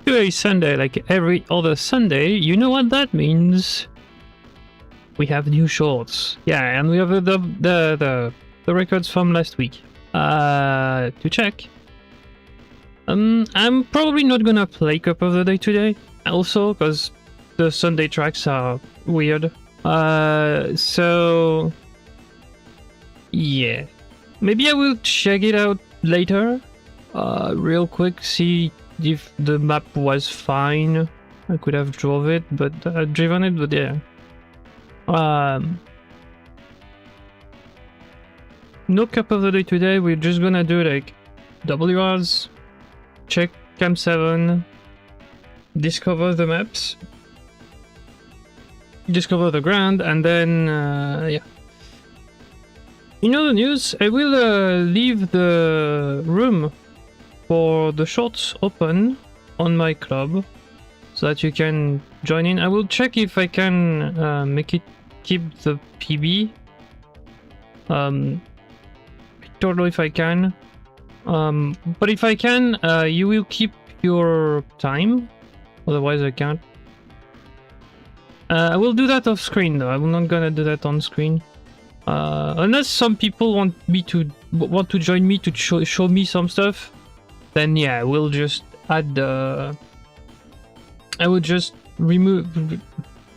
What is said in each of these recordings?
Today is Sunday, like every other Sunday. You know what that means? We have new shorts. Yeah, and we have the records from last week. To check. I'm probably not gonna play Cup of the Day today. Also, because the Sunday tracks are weird. So yeah, maybe I will check it out later. Real quick, see if the map was fine. I could have drove it, but driven it, but yeah. No Cup of the Day today. We're just gonna do like WRs, check Cam 7, discover the maps, discover the ground, and then yeah. You know the news? I will leave the room for the shorts open on my club so that you can join in. I will check if I can make it keep the PB. I don't know if I can. But if I can, you will keep your time. Otherwise I can't. I will do that off screen though. I'm not gonna do that on screen. Unless some people want to join me to show me some stuff, then yeah, we'll just add I would just rework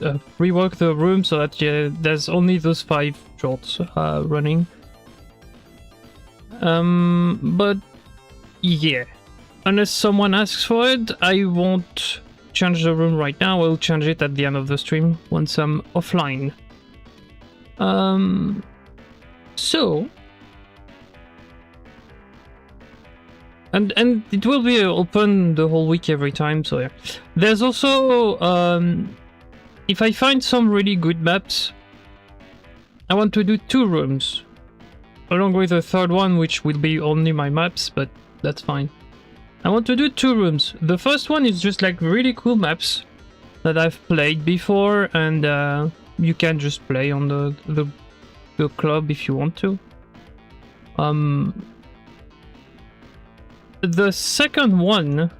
the room so that yeah, there's only those 5 shorts running. But yeah, unless someone asks for it, I won't change the room right now. I'll change it at the end of the stream once I'm offline. So and it will be open the whole week every time, so yeah. There's also if I find some really good maps, I want to do 2 rooms along with the third one, which will be only my maps, but that's fine. I want to do 2 rooms. The first one is just like really cool maps that I've played before, and you can just play on the club if you want to. The second one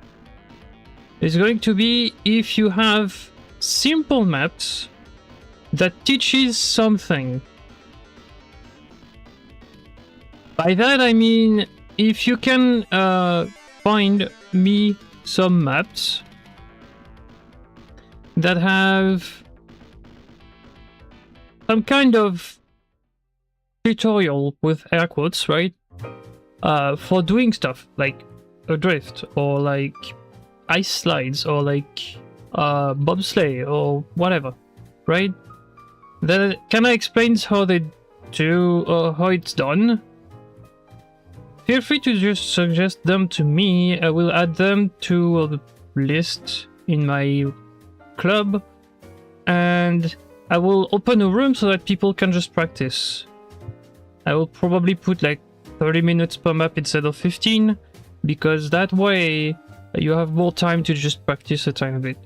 is going to be if you have simple maps that teaches something. By that I mean if you can find me some maps that have some kind of tutorial with air quotes, right? For doing stuff like a drift or like ice slides or like bobsleigh or whatever, right? That kind of explains how they do or how it's done. Feel free to just suggest them to me. I will add them to the list in my club, and I will open a room so that people can just practice. I will probably put like 30 minutes per map instead of 15, because that way you have more time to just practice a tiny bit.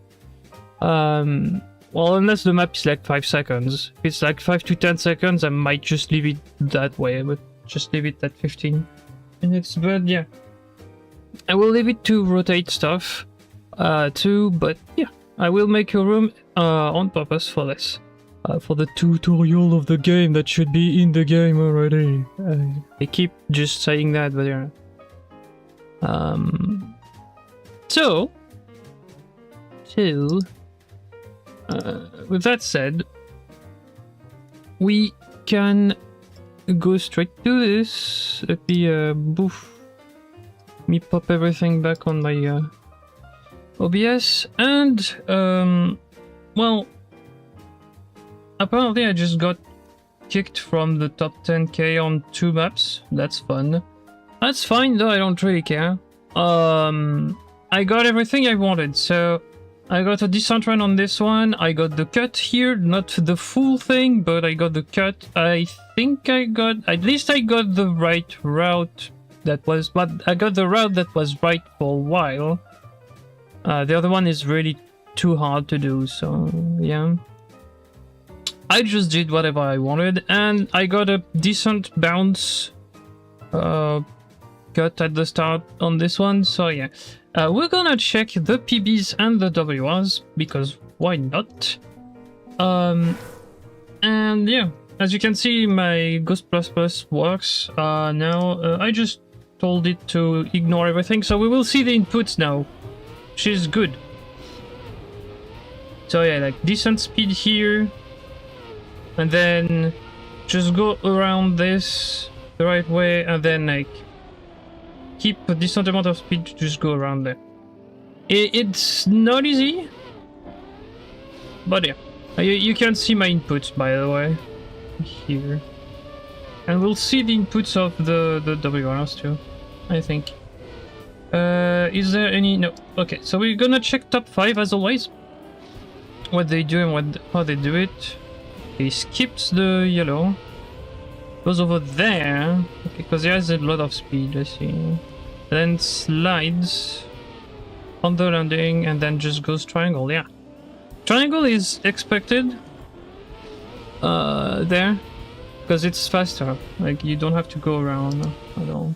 Well, unless the map is like 5 seconds. If it's like 5 to 10 seconds, I might just leave it that way, but just leave it at 15 minutes. But yeah, I will leave it to rotate stuff too, but yeah, I will make a room on purpose for this. For the tutorial of the game that should be in the game already. I keep just saying that, but yeah. So with that said, we can go straight to this. Let me pop everything back on my OBS, and well, apparently I just got kicked from the top 10k on 2 maps. That's fun. That's fine though, I don't really care. I got everything I wanted, so I got a decent run on this one. I got the cut here, not the full thing, but I got the cut. I think at least I got the right route but I got the route that was right for a while. The other one is really too hard to do, so yeah. I just did whatever I wanted, and I got a decent bounce cut at the start on this one, so yeah. We're gonna check the PBs and the WRs, because why not? And yeah, as you can see, my Ghost Plus Plus works now. I just told it to ignore everything, so we will see the inputs now, which is good. So yeah, like decent speed here, and then just go around this the right way, and then like keep a decent amount of speed to just go around there. It's not easy, but yeah. You can see my inputs, by the way, here. And we'll see the inputs of the WRs too, I think. Is there any... No. Okay, so we're gonna check top 5 as always. What they do and how they do it. He skips the yellow. Goes over there. Okay, because he has a lot of speed, I see. Then slides on the landing and then just goes triangle, yeah. Triangle is expected there, because it's faster. Like, you don't have to go around at all.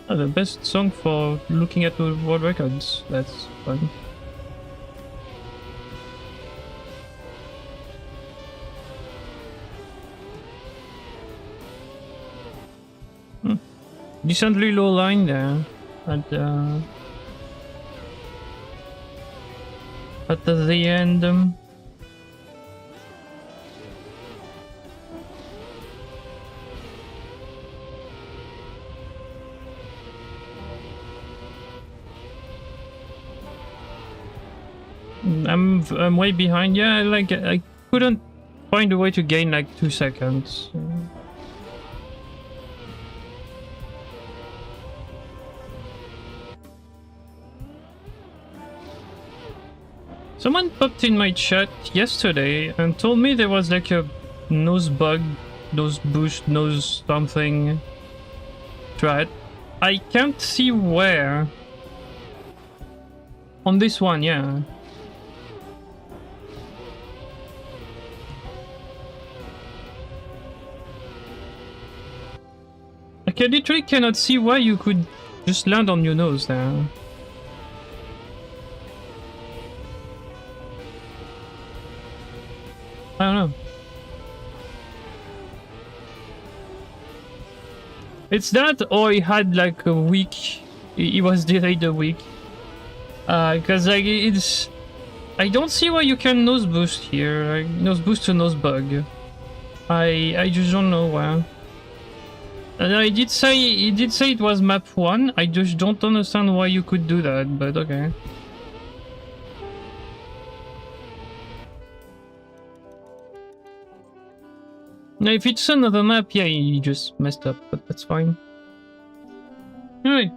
The best song for looking at the world records. That's fun. Decently low line there at the end. I'm way behind. Yeah, like I couldn't find a way to gain like 2 seconds. Someone popped in my chat yesterday and told me there was like a nose bug, nose boost, nose something threat. I can't see where. On this one, yeah. Like, I literally cannot see why you could just land on your nose there. I don't know. It's that, or he had like a week. He was delayed a week. Because like it's, I don't see why you can nose boost here. Like, nose boost to nose bug. I just don't know why. And he did say it was map 1. I just don't understand why you could do that, but okay. Now, if it's another map, yeah, you just messed up, but that's fine. Alright.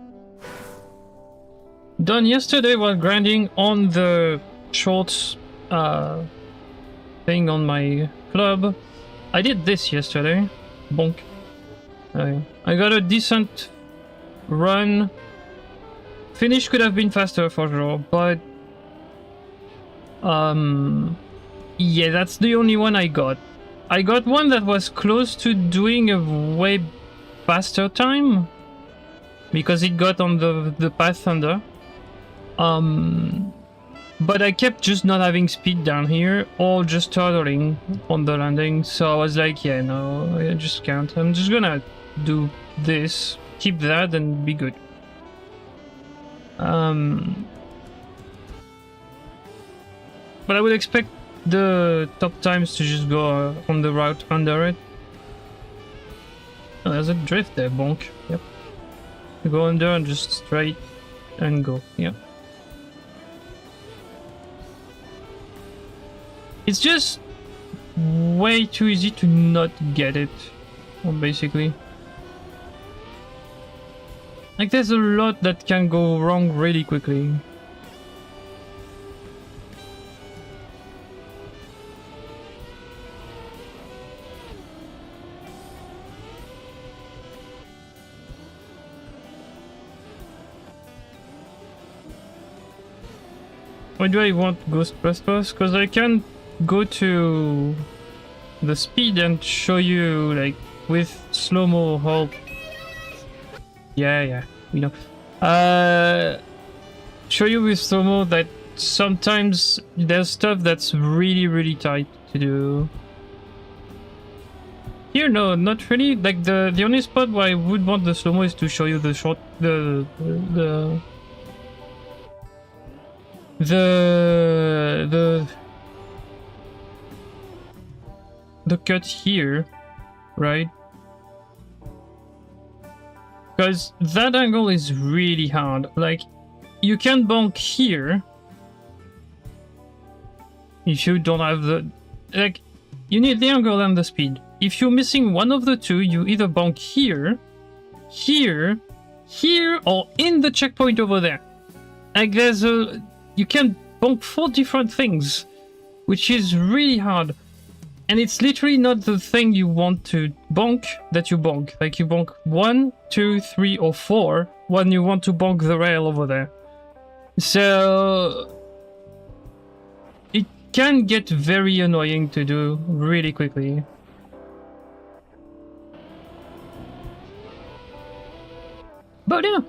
Done yesterday while grinding on the shorts thing on my club. I did this yesterday. Bonk. I got a decent run. Finish could have been faster for sure, but yeah, that's the only one I got. I got one that was close to doing a way faster time because it got on the path thunder. But I kept just not having speed down here or just turtling on the landing, so I was like, yeah, no, I just can't. I'm just gonna do this, keep that, and be good. But I would expect the top times to just go on the route under it. Oh, there's a drift there, bonk. Yep. You go under and just straight and go. Yeah. It's just way too easy to not get it, basically. Like, there's a lot that can go wrong really quickly. Why do I want Ghost Plus Plus? Because I can go to the speed and show you, like, with slow-mo halt. Yeah. we know. Show you with slow-mo that sometimes there's stuff that's really, really tight to do. Here, no, not really. Like the only spot where I would want the slow-mo is to show you the short, the cut here, right? Because that angle is really hard. Like, you can bonk here if you don't have the... Like, you need the angle and the speed. If you're missing one of the two, you either bonk here, here, here, or in the checkpoint over there. Like, there's a... You can bonk 4 different things, which is really hard. And it's literally not the thing you want to bonk that you bonk. Like, you bonk 1, 2, 3, or 4 when you want to bonk the rail over there. So... It can get very annoying to do really quickly. But yeah.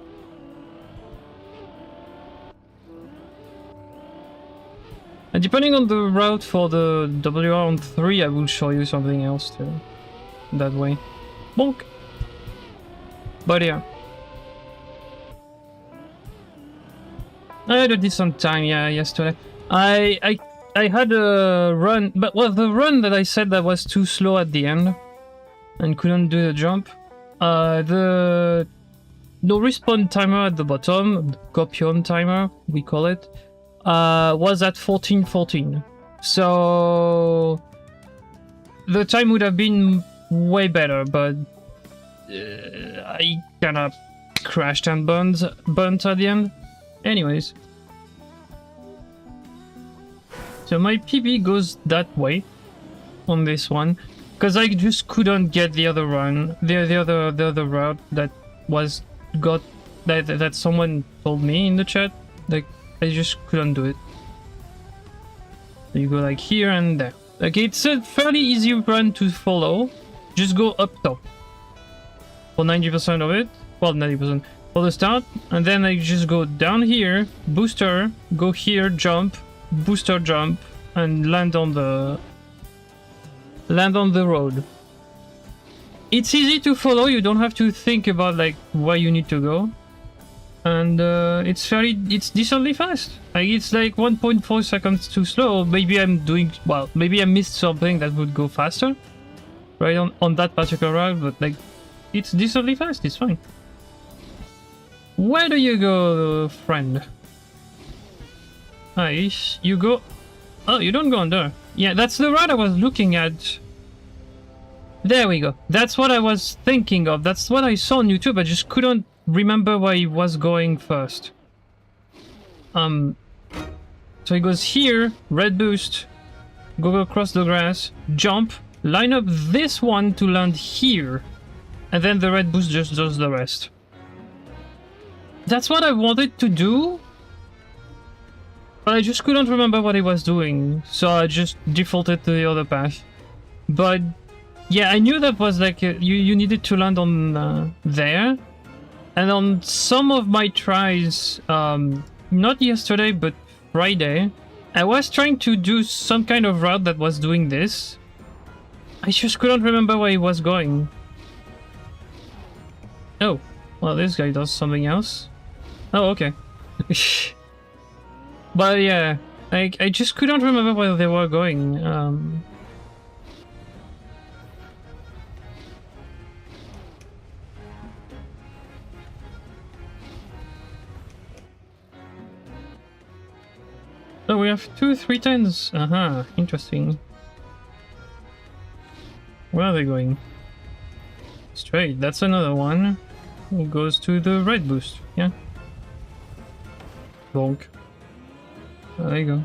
And depending on the route for the WR on 3, I will show you something else too. That way. Bonk! But yeah. I had a decent time, yeah, yesterday. I had a run, but well, the run that I said that was too slow at the end and couldn't do the jump. The no respawn timer at the bottom, the copion timer, we call it, was at 14:14. So the time would have been way better, but I kind of crashed and burnt at the end. Anyways. So my PB goes that way on this one, because I just couldn't get the other run, the other route that was that someone told me in the chat. Like, I just couldn't do it. So you go like here and there. Like, it's a fairly easy run to follow. Just go up top for 90% of it. Well, 90% for the start, and then I just go down here, booster, go here, jump, booster, jump, and land on the road. It's easy to follow. You don't have to think about like where you need to go, and it's decently fast. Like, it's like 1.4 seconds too slow. Maybe maybe I missed something that would go faster, right on that particular route. But like, it's decently fast. It's fine. Where do you go, friend? Nice. You go... Oh, you don't go under. Yeah, that's the route I was looking at. There we go. That's what I was thinking of. That's what I saw on YouTube. I just couldn't remember where he was going first. So he goes here, red boost, go across the grass, jump, line up this one to land here, and then the red boost just does the rest. That's what I wanted to do, but I just couldn't remember what he was doing, so I just defaulted to the other path. But yeah, I knew that was like you needed to land on there, and on some of my tries, not yesterday but Friday, I was trying to do some kind of route that was doing this. I just couldn't remember where he was going. Oh, well, this guy does something else. Oh, okay. But yeah, I just couldn't remember where they were going. So we have 2 310s. Aha, interesting. Where are they going? Straight, that's another one. Who goes to the red boost, yeah. Bonk. There you go.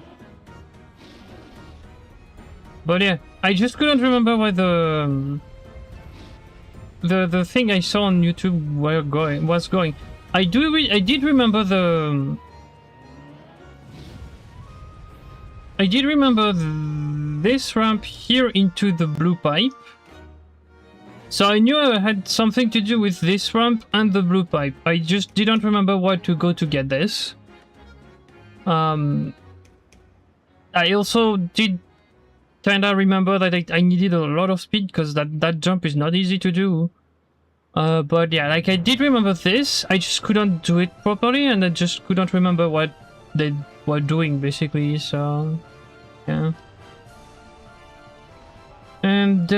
But yeah, I just couldn't remember where the thing I saw on YouTube was going. I did remember the... I did remember this ramp here into the blue pipe. So I knew I had something to do with this ramp and the blue pipe. I just didn't remember where to go to get this. I also did kinda remember that I needed a lot of speed because that jump is not easy to do. But yeah, like I did remember this, I just couldn't do it properly and I just couldn't remember what they were doing basically, so yeah. And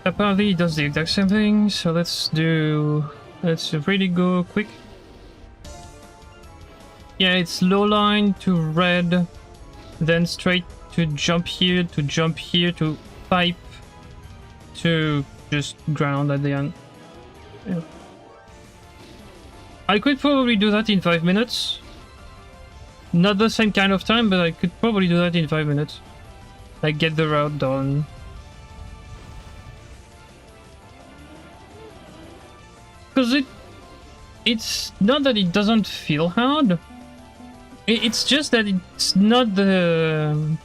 apparently it does the exact same thing, so let's really go quick. Yeah, it's low line to red, then straight to jump here, to pipe, to just ground at the end. Yeah. I could probably do that in 5 minutes. Not the same kind of time, but I could probably do that in 5 minutes. Like get the route done. Because it's not that it doesn't feel hard. It's just that it's not the...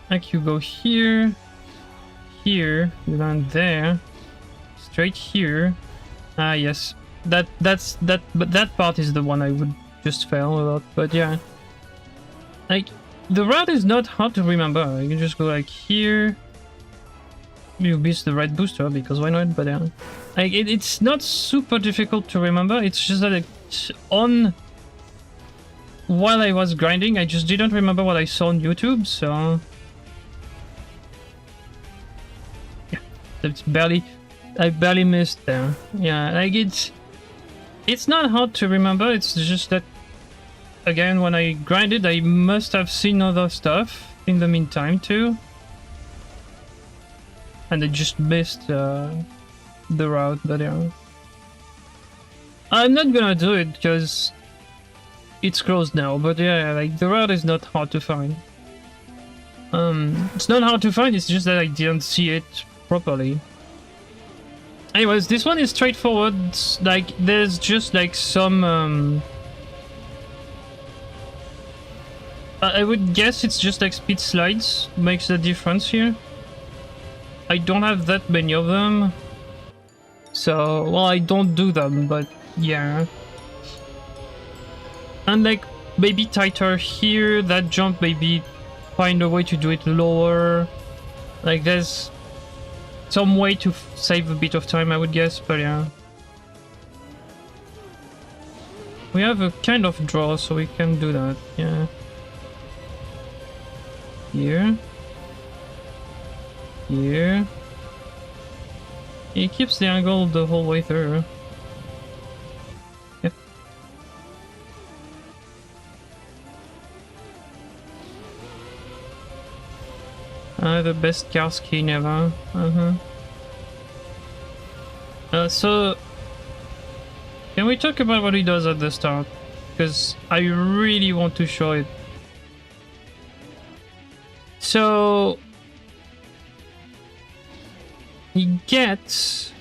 Like you go here, here, you land there, straight here. Ah yes, but that part is the one I would just fail a lot. But yeah, like the route is not hard to remember. You can just go like here. You miss the red booster because why not? But yeah, like it's not super difficult to remember. It's just that it's on. While I was grinding, I just didn't remember what I saw on YouTube, so yeah, I barely missed there. Yeah, like it's not hard to remember. It's just that again, when I grinded, I must have seen other stuff in the meantime too, and I just missed the route. But yeah, I'm not gonna do it because it's closed now, but yeah, like the route is not hard to find. It's not hard to find, it's just that I didn't see it properly. Anyways, this one is straightforward. Like there's just like some I would guess it's just like speed slides makes the difference here. I don't have that many of them, so well, I don't do them, but yeah. And like maybe tighter here, that jump, maybe find a way to do it lower. Like there's some way to save a bit of time, I would guess, but yeah. We have a kind of draw, so we can do that, yeah. Here. Here. It keeps the angle the whole way through. Yep. The best car skin ever. So can we talk about what he does at the start? Because I really want to show it. So he gets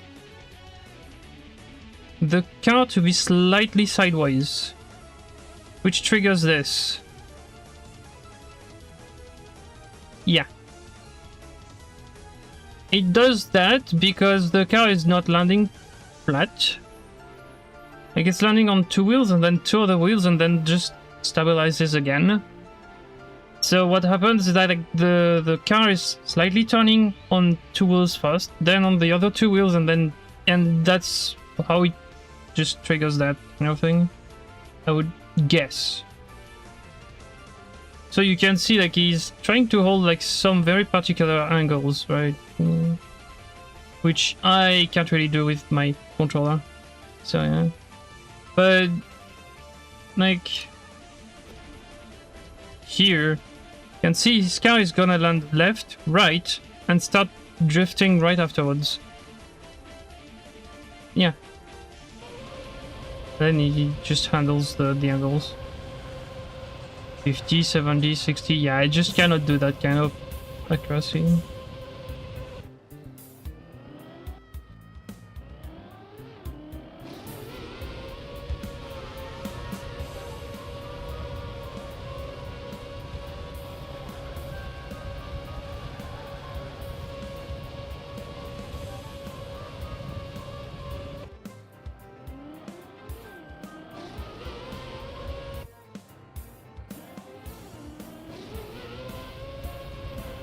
the car to be slightly sideways, which triggers this. Yeah. It does that because the car is not landing flat. Like it's landing on 2 wheels and then 2 other wheels and then just stabilizes again. So what happens is that like, the car is slightly turning on 2 wheels first, then on the other 2 wheels, and that's how it just triggers that kind of thing, I would guess. So you can see like he's trying to hold like some very particular angles, right? Which I can't really do with my controller. So yeah. But like here, you can see his car is gonna land left, right, and start drifting right afterwards. Yeah. Then he just handles the angles. 50, 70, 60, yeah, I just cannot do that kind of accuracy.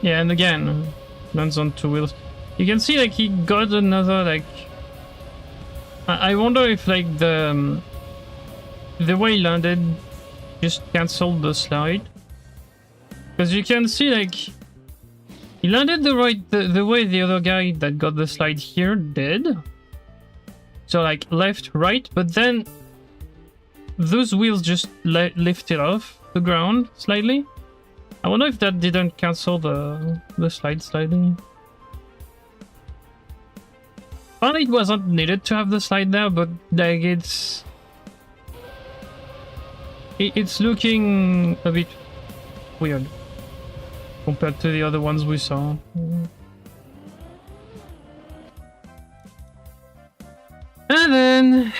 Yeah, and again, lands on 2 wheels. You can see like he got another like. I wonder if like the way he landed just canceled the slide, because you can see like he landed the way the other guy that got the slide here did. So like left, right, but then those wheels just lifted off the ground slightly. I wonder if that didn't cancel the slide slightly. Well, it wasn't needed to have the slide there, but like it's looking a bit weird compared to the other ones we saw. And then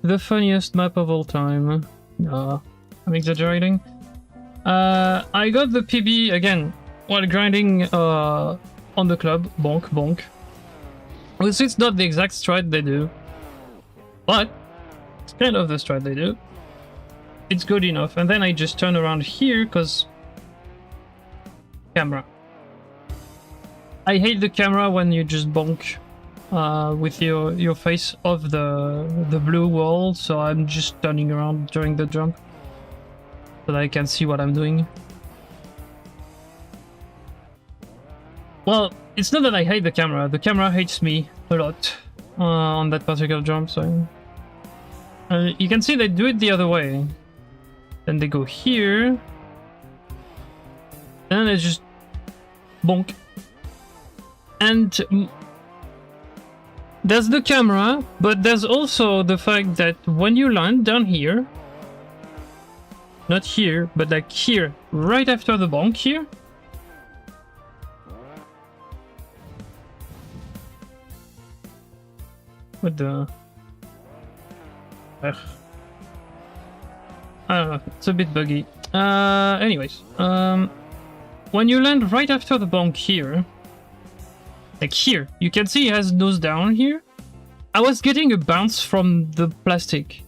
the funniest map of all time. I'm exaggerating. I got the PB again while grinding on the club. Bonk, bonk. Well, it's not the exact stride they do, but it's kind of the stride they do. It's good enough. And then I just turn around here because camera. I hate the camera when you just bonk with your face off the blue wall, so I'm just turning around during the jump so that I can see what I'm doing. Well, it's not that I hate the camera hates me a lot on that particular jump, so you can see they do it the other way. Then they go here, and they just bonk. And there's the camera, but there's also the fact that when you land down here, not here, but like here, right after the bonk here, what the... I don't know, it's a bit buggy. Anyways, when you land right after the bonk here, like here, you can see it has nose down here. I was getting a bounce from the plastic.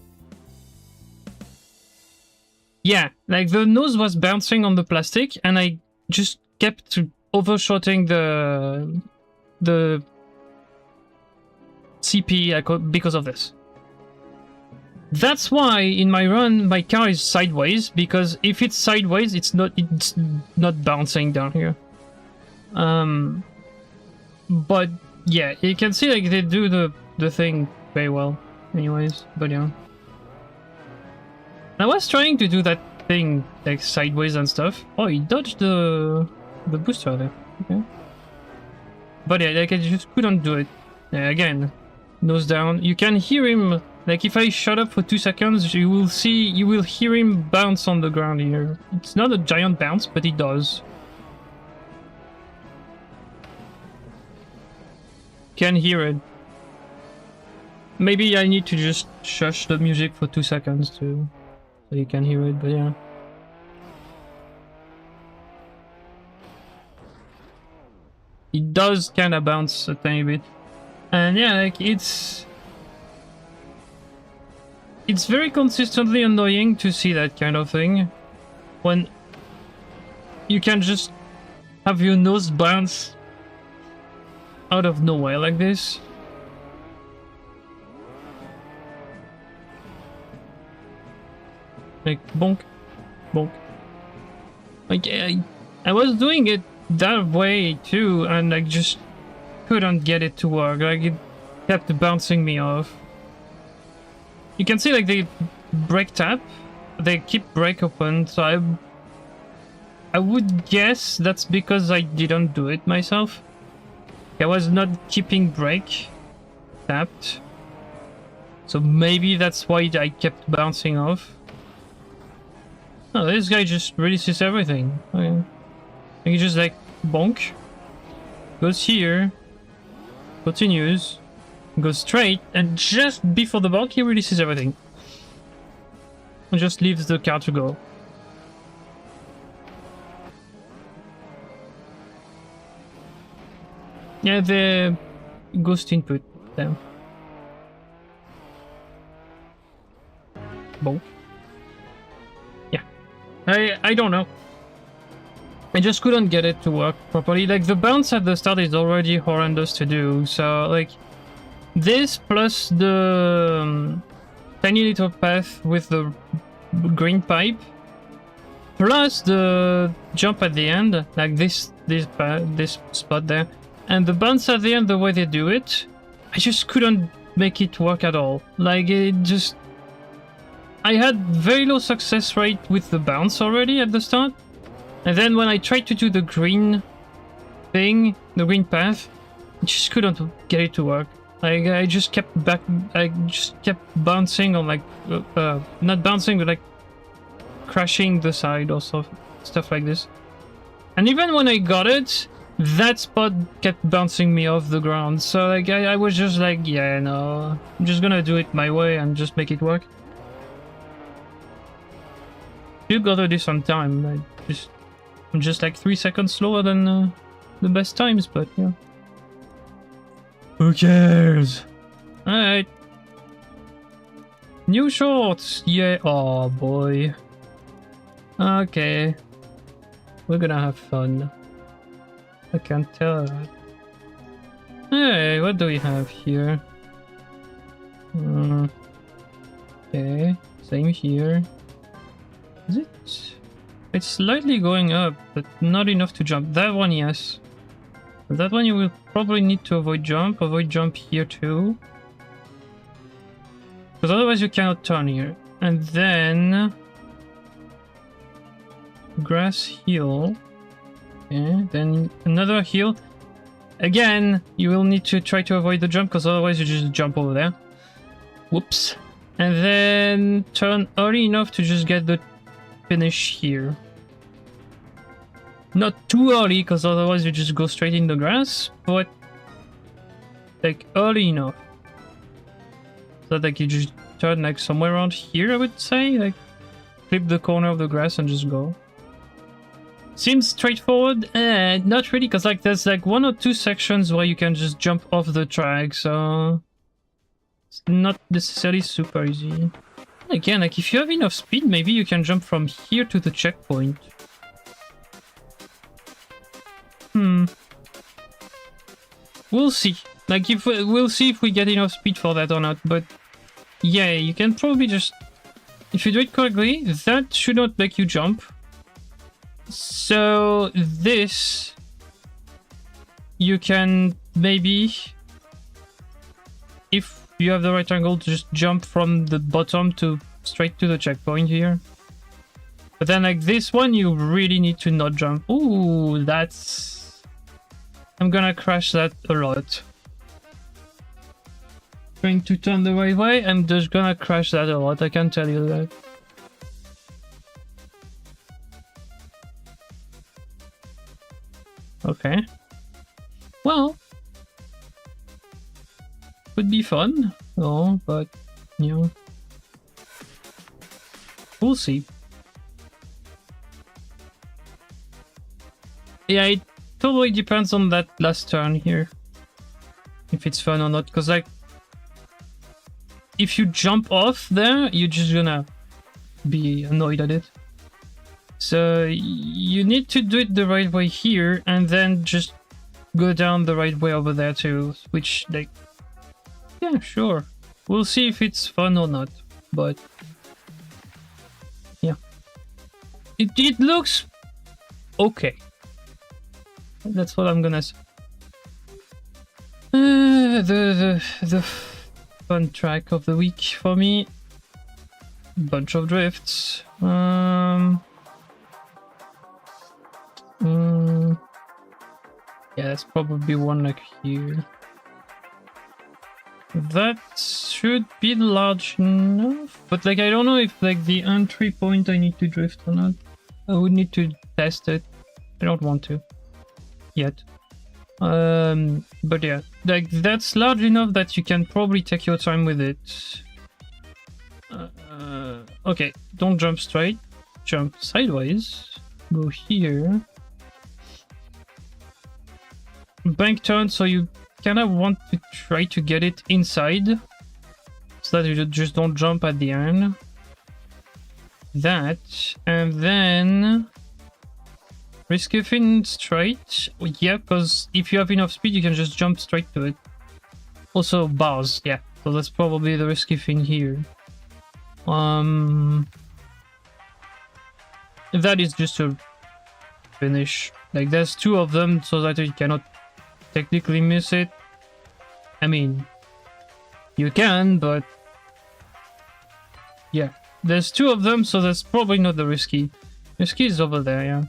Yeah, like the nose was bouncing on the plastic, and I just kept overshooting the CP because of this. That's why in my run my car is sideways, because if it's sideways it's not bouncing down here. But yeah, you can see like they do the thing very well anyways, but yeah. I was trying to do that thing like sideways and stuff. Oh, he dodged the booster there. Okay. But yeah, like I just couldn't do it. Yeah, again, nose down. You can hear him. Like if I shut up for 2 seconds, you will hear him bounce on the ground here. It's not a giant bounce, but it does. Can hear it. Maybe I need to just shush the music for 2 seconds too, so you can hear it, but yeah. It does kind of bounce a tiny bit. And yeah, like it's very consistently annoying to see that kind of thing when you can just have your nose bounce out of nowhere like this. Like bonk, bonk. Like I was doing it that way too, and I just couldn't get it to work. Like it kept bouncing me off. You can see like they brake tap, they keep brake open, so I would guess that's because I didn't do it myself. I was not keeping brake tapped, so maybe that's why I kept bouncing off. Oh, this guy just releases everything. Okay. He just like bonk, goes here, continues, goes straight, and just before the bonk he releases everything. And just leaves the car to go. Yeah, the ghost input. Damn. Bonk. Yeah. I don't know. I just couldn't get it to work properly. Like, the bounce at the start is already horrendous to do, so, like, this plus the tiny little path with the green pipe, plus the jump at the end, like this spot there, and the bounce at the end, the way they do it, I just couldn't make it work at all. Like, it just... I had very low success rate with the bounce already at the start, and then when I tried to do the green thing, the green path, I just couldn't get it to work. Like, I just kept bouncing on, like, not bouncing, but like crashing the side or stuff like this. And even when I got it, that spot kept bouncing me off the ground. So, like, I was just like, yeah, no, I'm just gonna do it my way and just make it work. You gotta do some time. I'm just like 3 seconds slower than the best times, but yeah. Who cares? Alright. New shorts! Yeah. Oh boy. Okay. We're gonna have fun. I can't tell. Hey, what do we have here? Okay. Same here. Is it? It's slightly going up, but not enough to jump. That one, yes. That one you will probably need to avoid jump here too. Because otherwise you cannot turn here. And then... grass hill. Okay, then another hill. Again, you will need to try to avoid the jump, because otherwise you just jump over there. Whoops. And then turn early enough to just get the finish here. Not too early, because otherwise you just go straight in the grass, but like early enough. So that like you just turn like somewhere around here, I would say. Like flip the corner of the grass and just go. Seems straightforward. Not really, because like there's like 1 or 2 sections where you can just jump off the track, so it's not necessarily super easy. Again, like if you have enough speed, maybe you can jump from here to the checkpoint. We'll see. Like, we'll see if we get enough speed for that or not. But yeah, you can probably just, if you do it correctly, that should not make you jump. So this, you can maybe, if you have the right angle, to just jump from the bottom to straight to the checkpoint here. But then like this one, you really need to not jump. Ooh, that's... I'm gonna crash that a lot. Trying to turn the right way, I'm just gonna crash that a lot, I can tell you that. Okay. Well, could be fun. Oh, but, you know, we'll see. Yeah, it totally depends on that last turn here. If it's fun or not, because like, if you jump off there, you're just gonna be annoyed at it. So you need to do it the right way here, and then just go down the right way over there too, which like, yeah, sure. We'll see if it's fun or not, but yeah. It looks okay. That's what I'm gonna say. The fun track of the week for me. Bunch of drifts. Yeah, that's probably one like here. That should be large enough, but like I don't know if like the entry point I need to drift or not. I would need to test it. I don't want to yet. But yeah, like that's large enough that you can probably take your time with it. Okay, don't jump straight, jump sideways, go here. Bank turn, so you kind of want to try to get it inside so that you just don't jump at the end. That, and then Risky fin straight? Yeah, because if you have enough speed, you can just jump straight to it. Also bars, yeah. So that's probably the risky thing here. That is just a finish. Like there's two of them, so that you cannot technically miss it. I mean, you can, but yeah, there's two of them, so that's probably not the risky. Risky is over there, yeah.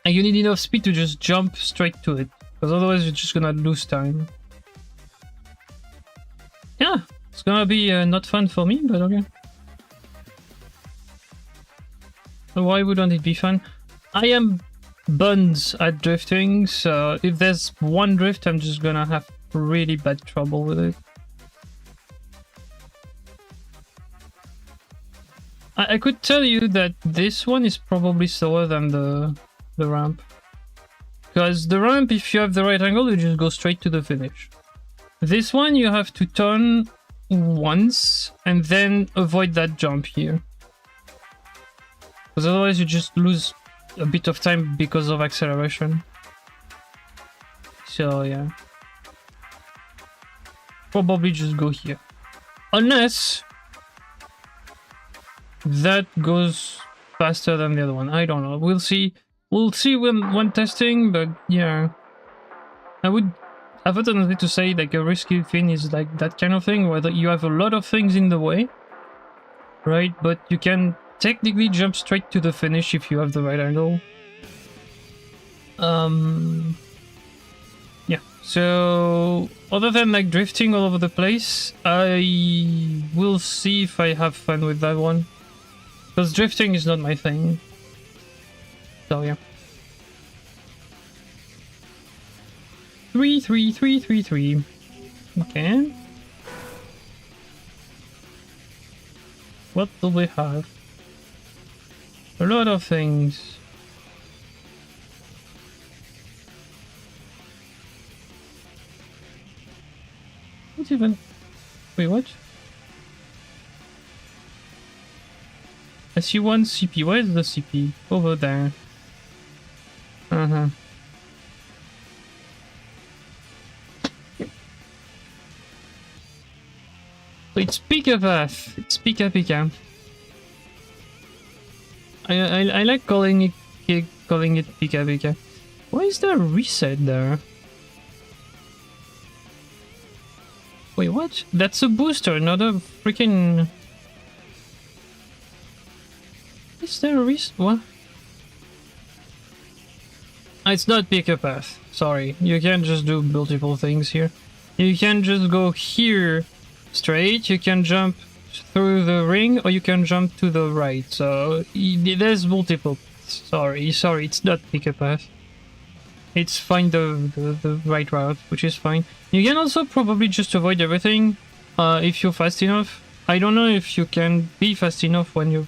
And you need enough speed to just jump straight to it, because otherwise you're just gonna lose time. Yeah, it's gonna be not fun for me, but okay. Why wouldn't it be fun? I am buns at drifting, so if there's one drift, I'm just gonna have really bad trouble with it. I could tell you that this one is probably slower than the ramp. Because the ramp, if you have the right angle, you just go straight to the finish. This one, you have to turn once and then avoid that jump here. Because otherwise you just lose a bit of time because of acceleration. So yeah. Probably just go here. Unless that goes faster than the other one. I don't know. We'll see. We'll see when testing, but yeah. I would have a tendency to say like a risky thing is like that kind of thing, where you have a lot of things in the way, right? But you can technically jump straight to the finish if you have the right angle. Yeah. So other than like drifting all over the place, I will see if I have fun with that one. Because drifting is not my thing. So yeah. 3, 3, 3, 3, 3. Okay. What do we have? A lot of things. What even? Wait, what? I see one CP. Where is the CP? Over there. Uh-huh. It's Pika Path. It's Pika Pika. I like calling it Pika Pika. Why is there a reset there? Wait, what? That's a booster, not a freaking... Is there a reset? What? It's not Pika Path. Sorry. You can't just do multiple things here. You can just go here straight, you can jump through the ring, or you can jump to the right. So there's multiple. Sorry, it's not Pick a Path. It's find the right route, which is fine. You can also probably just avoid everything if you're fast enough. I don't know if you can be fast enough when you're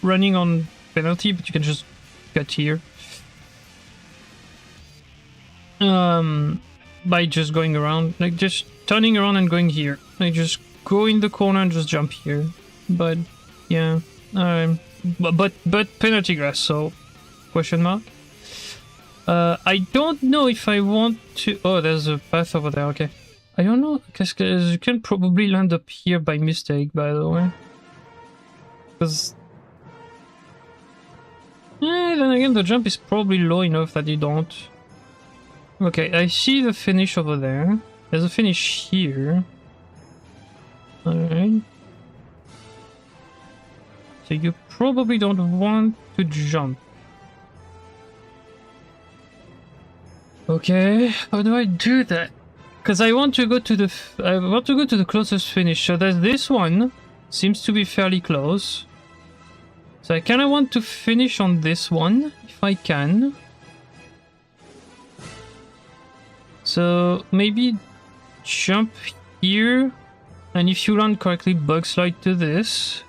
running on penalty, but you can just cut here. By just going around, like just turning around and going here. Like just go in the corner and just jump here. But yeah, but penalty grass, so question mark. I don't know if I want to. Oh, there's a path over there. Okay, I don't know because you can probably land up here by mistake. By the way, because then again the jump is probably low enough that you don't. Okay, I see the finish over there. There's a finish here. Alright. So you probably don't want to jump. Okay, how do I do that? Because I want to go to the closest finish. So there's this one. Seems to be fairly close. So I kinda want to finish on this one, if I can. So maybe jump here, and if you land correctly, bug slide to this.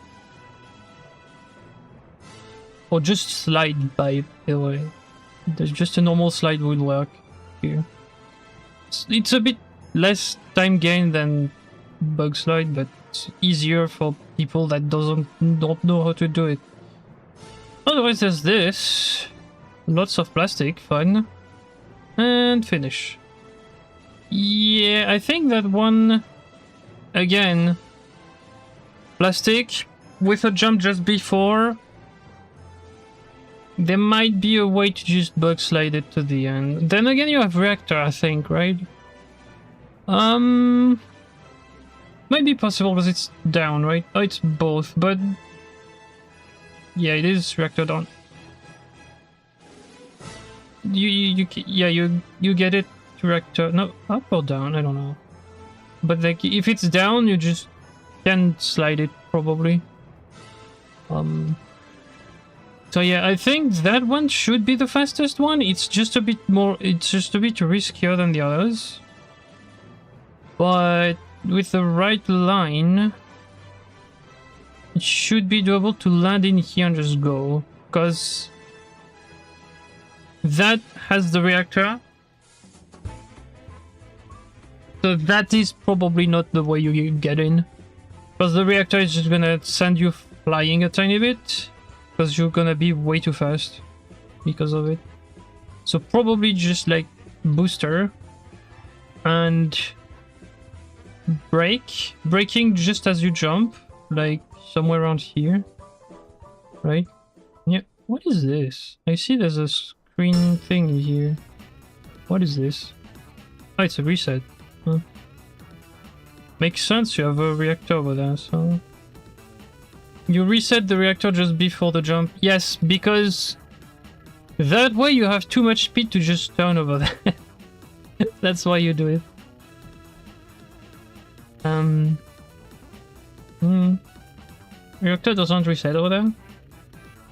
Or just slide by the way. There's just a normal slide will work here. It's a bit less time gain than bug slide, but it's easier for people that don't know how to do it. Otherwise there's this. Lots of plastic, fun. And finish. Yeah, I think that one... Again... Plastic, with a jump just before... There might be a way to just bug slide it to the end. Then again, you have reactor, I think, right? Might be possible because it's down, right? Oh, it's both, but... Yeah, it is reactor down. You get it to reactor... No, up or down? I don't know. But like, if it's down, you just can slide it, probably. So yeah, I think that one should be the fastest one. It's just a bit more... It's just a bit riskier than the others. But with the right line... It should be doable to land in here and just go. Because... That has the reactor. So that is probably not the way you get in. Because the reactor is just gonna send you flying a tiny bit. Because you're gonna be way too fast because of it. So probably just like booster and brake. Braking just as you jump, like somewhere around here. Right? Yeah. What is this? I see there's a screen thing here. What is this? Oh, it's a reset. Huh. Makes sense, you have a reactor over there, so... You reset the reactor just before the jump. Yes, because that way you have too much speed to just turn over there. That's why you do it. Reactor doesn't reset over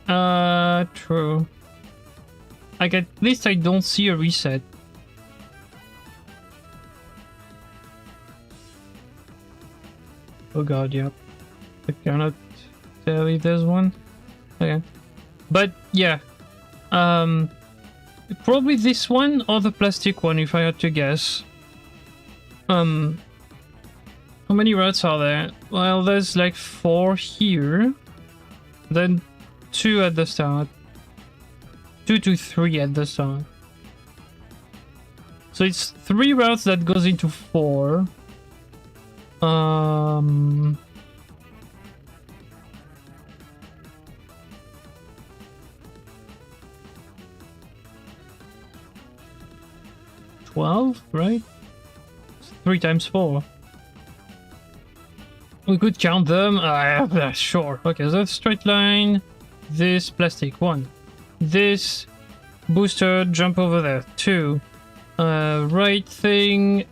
there. True. Like, at least I don't see a reset. Oh god, yeah. I cannot tell if there's one. Okay. But, yeah. Probably this one or the plastic one, if I had to guess. How many routes are there? Well, there's like 4 here. Then 2 at the start. 2 to 3 at the start. So it's 3 routes that goes into 4. 12, right? 3 times 4. We could count them. Sure. Okay, so straight line. This plastic 1. This booster jump over there 2. Right thing.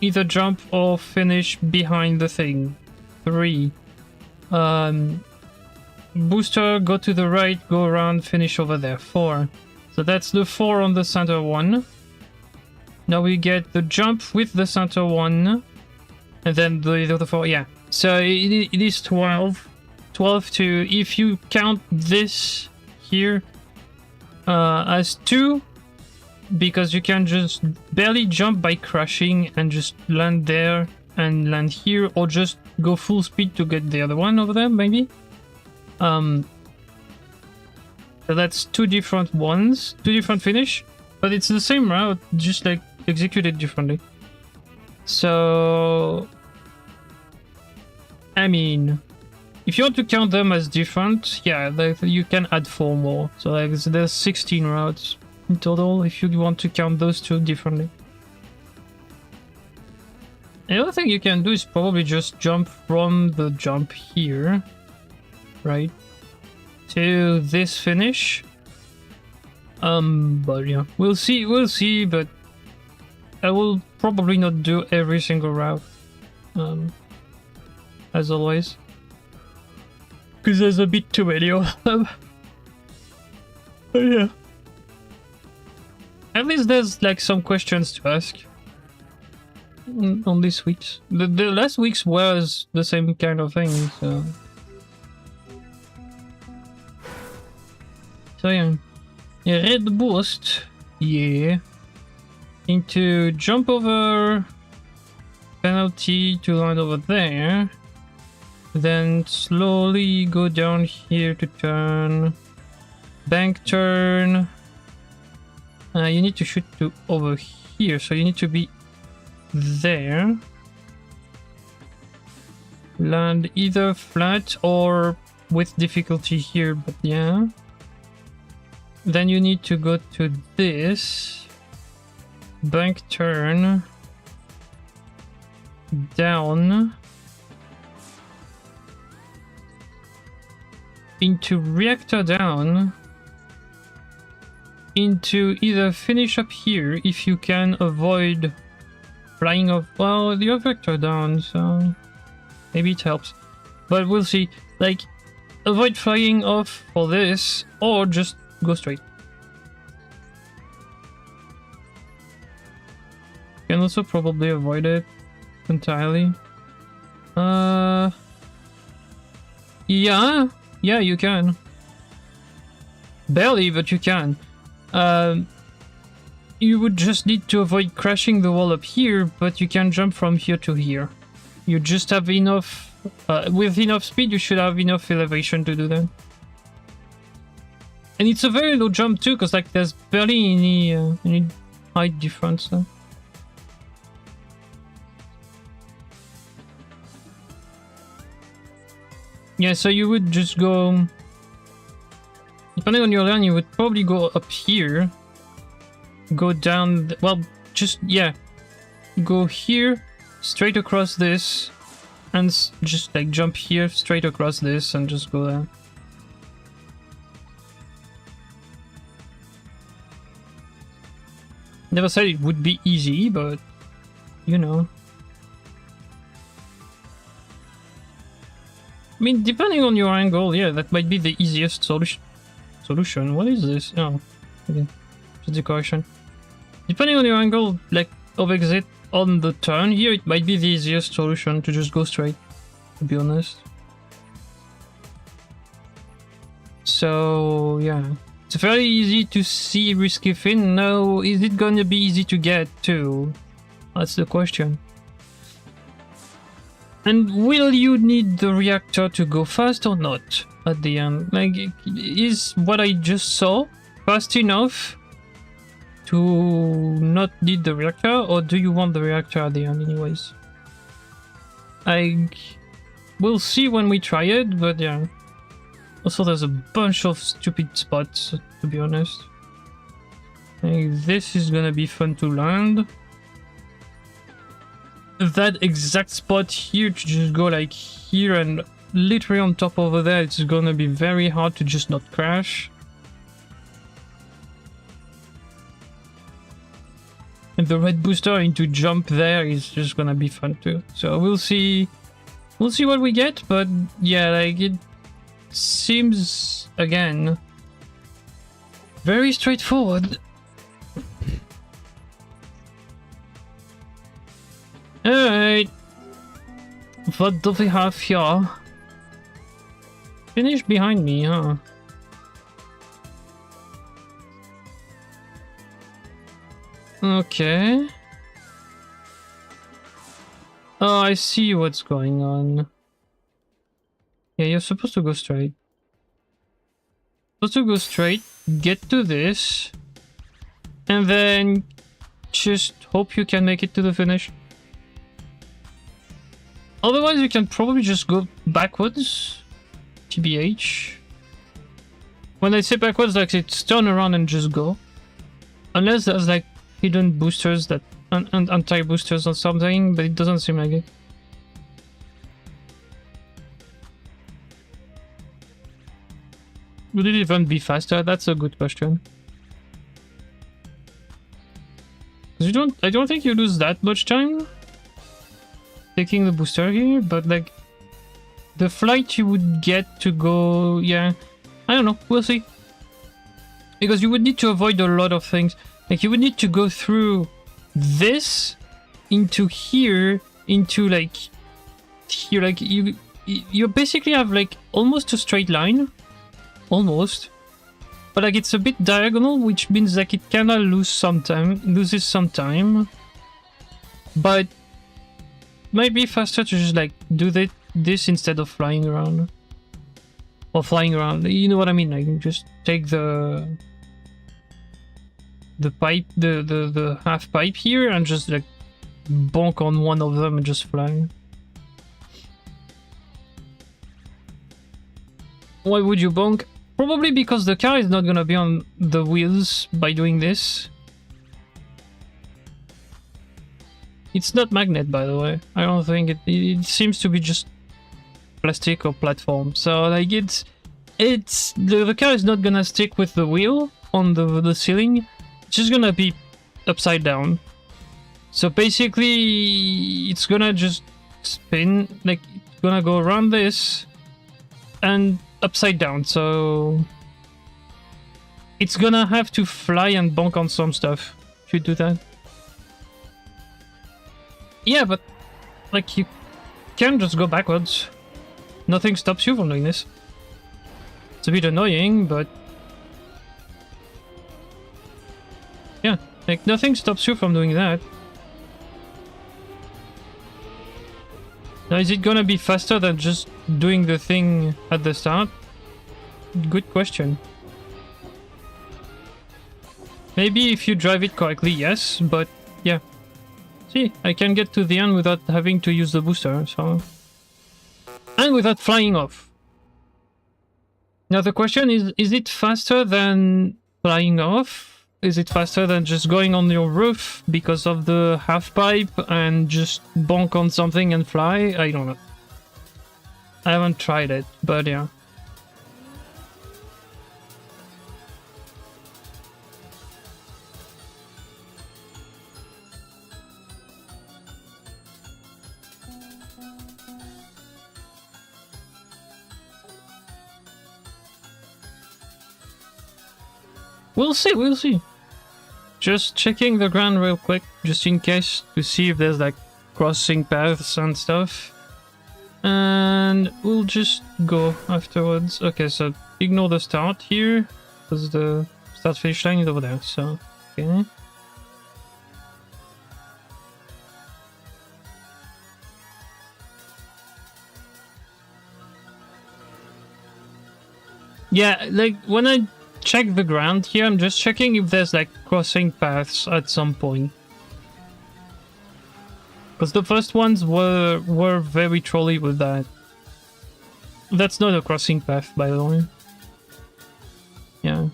Either jump or finish behind the thing 3. Booster go to the right, go around, finish over there 4. So that's the 4 on the center one. Now we get the jump with the center one. And then the other 4, yeah. So it is 12. 12 to, if you count this here as 2, because you can just barely jump by crashing and just land there and land here, or just go full speed to get the other one over there, maybe. So that's 2 different ones, 2 different finish, but it's the same route, just like executed differently. So, I mean, if you want to count them as different, yeah, you can add 4 more. So like there's 16 routes in total if you want to count those 2 differently. The other thing you can do is probably just jump from the jump here, right, to this finish. But yeah, we'll see, but I will probably not do every single route, as always, because there's a bit too many of them. But yeah, at least there's like some questions to ask on this week's. The last week's was the same kind of thing, so yeah. Red boost, yeah. Into jump over, penalty to land over there, then slowly go down here to turn, bank turn, You need to shoot to over here, so you need to be there. Land either flat or with difficulty here, but yeah. Then you need to go to this. Bank turn. Down. Into reactor down. Into either finish up here if you can avoid flying off. Well, the vector down, so maybe it helps, but we'll see. Like, avoid flying off for this, or just go straight. You can also probably avoid it entirely. Yeah, you can. Barely, but you can. You would just need to avoid crashing the wall up here, but you can jump from here to here. You just have enough, with enough speed, you should have enough elevation to do that. And it's a very low jump too, because like there's barely any height difference. Yeah, so you would just go, depending on your land, you would probably go up here, go down, well, just, yeah, go here, straight across this, and just like jump here, straight across this, and just go there. Never said it would be easy, but, you know. I mean, depending on your angle, yeah, that might be the easiest solution. What is this? Oh, okay. Just decoration. Depending on your angle, like, of exit on the turn here, it might be the easiest solution to just go straight, to be honest. So, yeah. It's very easy to see risky fin. Now, is it gonna be easy to get too? That's the question. And will you need the reactor to go fast or not at the end? Like, is what I just saw fast enough to not need the reactor, or do you want the reactor at the end anyways? We'll see when we try it, but yeah. Also, there's a bunch of stupid spots, to be honest. This is gonna be fun to land. That exact spot here to just go like here and literally on top over there, it's gonna be very hard to just not crash. And the red booster into jump there is just gonna be fun too. So we'll see what we get, but yeah, like it seems again very straightforward. Alright, what do we have here? Finish behind me, huh? Okay. Oh, I see what's going on. Yeah, you're supposed to go straight. Supposed to go straight, get to this, and then just hope you can make it to the finish. Otherwise, you can probably just go backwards. TBH. When I say backwards, like it's turn around and just go. Unless there's like hidden boosters that and anti-boosters or something, but it doesn't seem like it. Would it even be faster? That's a good question. I don't think you lose that much time taking the booster here, but like the flight you would get to go, yeah, I don't know, we'll see. Because you would need to avoid a lot of things. Like you would need to go through this into here, into like here, like you basically have like almost a straight line, almost, but like it's a bit diagonal, which means like it kinda loses some time, but might be faster to just like do this instead of flying around. Or flying around, you know what I mean? Like just take the the pipe, the half pipe here, and just like bonk on one of them and just fly. Why would you bonk? Probably because the car is not gonna be on the wheels by doing this. It's not magnet, by the way. I don't think it seems to be just plastic or platform. So like the car is not gonna stick with the wheel on the ceiling. It's just gonna be upside down. So basically it's gonna just spin, like it's gonna go around this and upside down. So it's gonna have to fly and bonk on some stuff if you do that. Yeah, but like you can just go backwards. Nothing stops you from doing this. It's a bit annoying, but yeah, like nothing stops you from doing that. Now, is it gonna be faster than just doing the thing at the start? Good question. Maybe if you drive it correctly, yes, but yeah. See, I can get to the end without having to use the booster, so... And without flying off. Now the question is it faster than flying off? Is it faster than just going on your roof because of the half pipe and just bonk on something and fly? I don't know. I haven't tried it, but yeah. We'll see, we'll see. Just checking the ground real quick, just in case, to see if there's like crossing paths and stuff. And we'll just go afterwards. Okay, so ignore the start here, because the start finish line is over there, so okay. Yeah, like when I check the ground here, I'm just checking if there's like crossing paths at some point. Because the first ones were very trolly with that. That's not a crossing path, by the way. Yeah.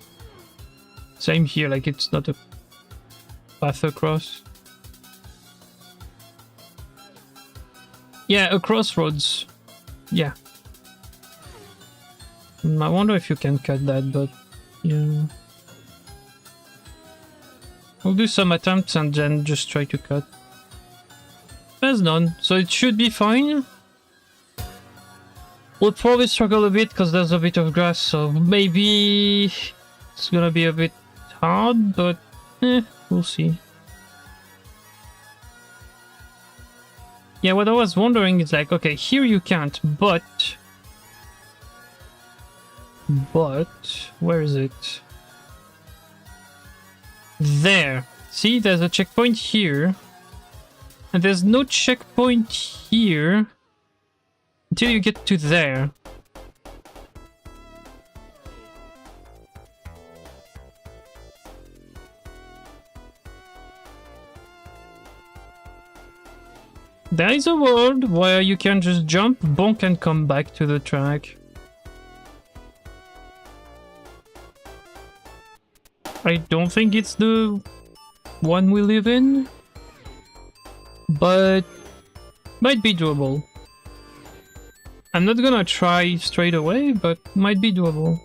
Same here, like it's not a path across. Yeah, a crossroads. Yeah. I wonder if you can cut that, but yeah. We'll do some attempts and then just try to cut. There's none, so it should be fine. We'll probably struggle a bit because there's a bit of grass, so maybe it's gonna be a bit hard, but we'll see. Yeah, what I was wondering is like, okay, here you can't, but where is it? There. See, there's a checkpoint here. And there's no checkpoint here until you get to there. There is a world where you can just jump, bonk, and come back to the track. I don't think it's the one we live in, but might be doable. I'm not gonna try straight away, but might be doable.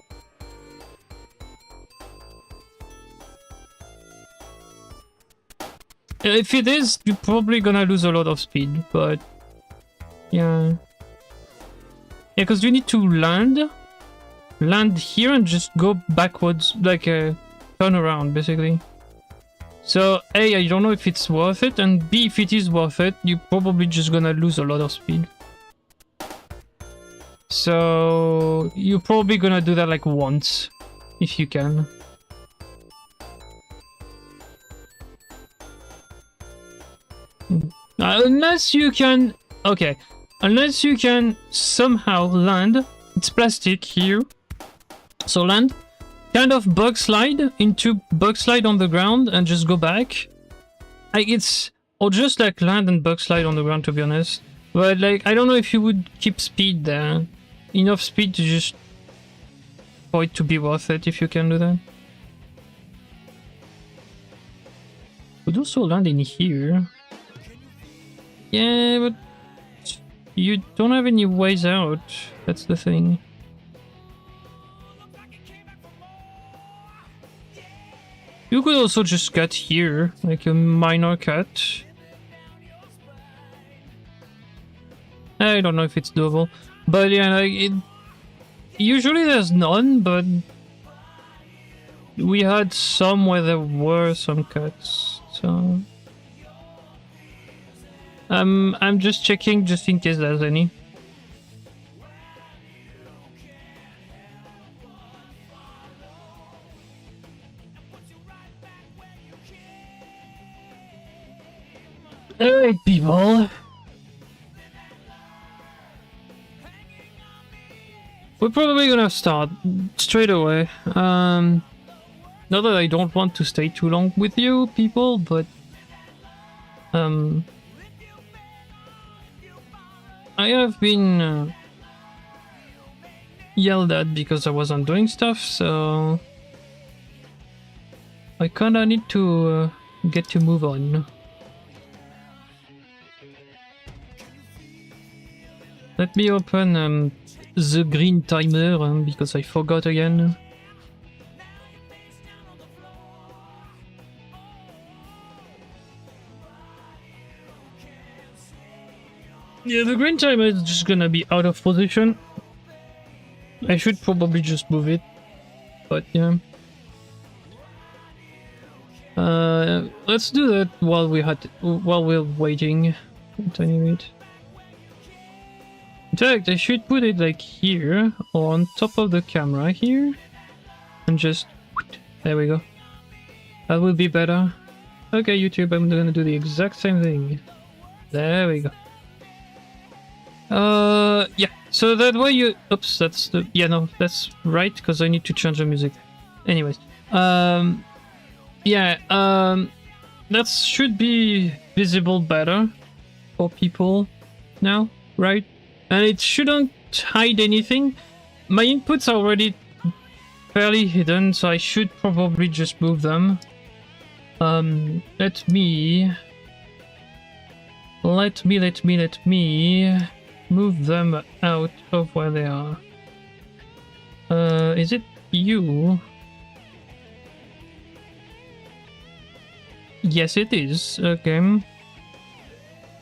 If it is, you're probably gonna lose a lot of speed, but yeah. Yeah, because you need to land here and just go backwards, like a turn around, basically. So A, I don't know if it's worth it, and B, if it is worth it, you're probably just gonna lose a lot of speed. So you're probably gonna do that like once, if you can. Unless you can... Okay. Unless you can somehow land... It's plastic here. So land. kind of bug slide into bug slide on the ground and just go back. Or just like land and bug slide on the ground, to be honest. But like, I don't know if you would keep speed there. Enough speed to just... for it to be worth it, if you can do that. Would also land in here. Yeah, but... you don't have any ways out. That's the thing. You could also just cut here, like a minor cut. I don't know if it's doable, but yeah, like usually there's none, but we had some where there were some cuts, so I'm just checking just in case there's any. Alright, people. We're probably gonna start straight away. Not that I don't want to stay too long with you people, but I have been yelled at because I wasn't doing stuff, so I kinda need to get to move on. Let me open the green timer because I forgot again. Yeah, the green timer is just gonna be out of position. I should probably just move it, but yeah. Let's do that while we're waiting. At any rate. In fact, I should put it like here, or on top of the camera here, and just... there we go. That will be better. Okay, YouTube, I'm gonna do the exact same thing. There we go. Yeah, so that way you... oops, that's the... yeah, no, that's right, because I need to change the music. Anyways, yeah, that should be visible better for people now, right? And it shouldn't hide anything. My inputs are already fairly hidden, so I should probably just move them. Let me move them out of where they are. Is it you? Yes, it is. Okay.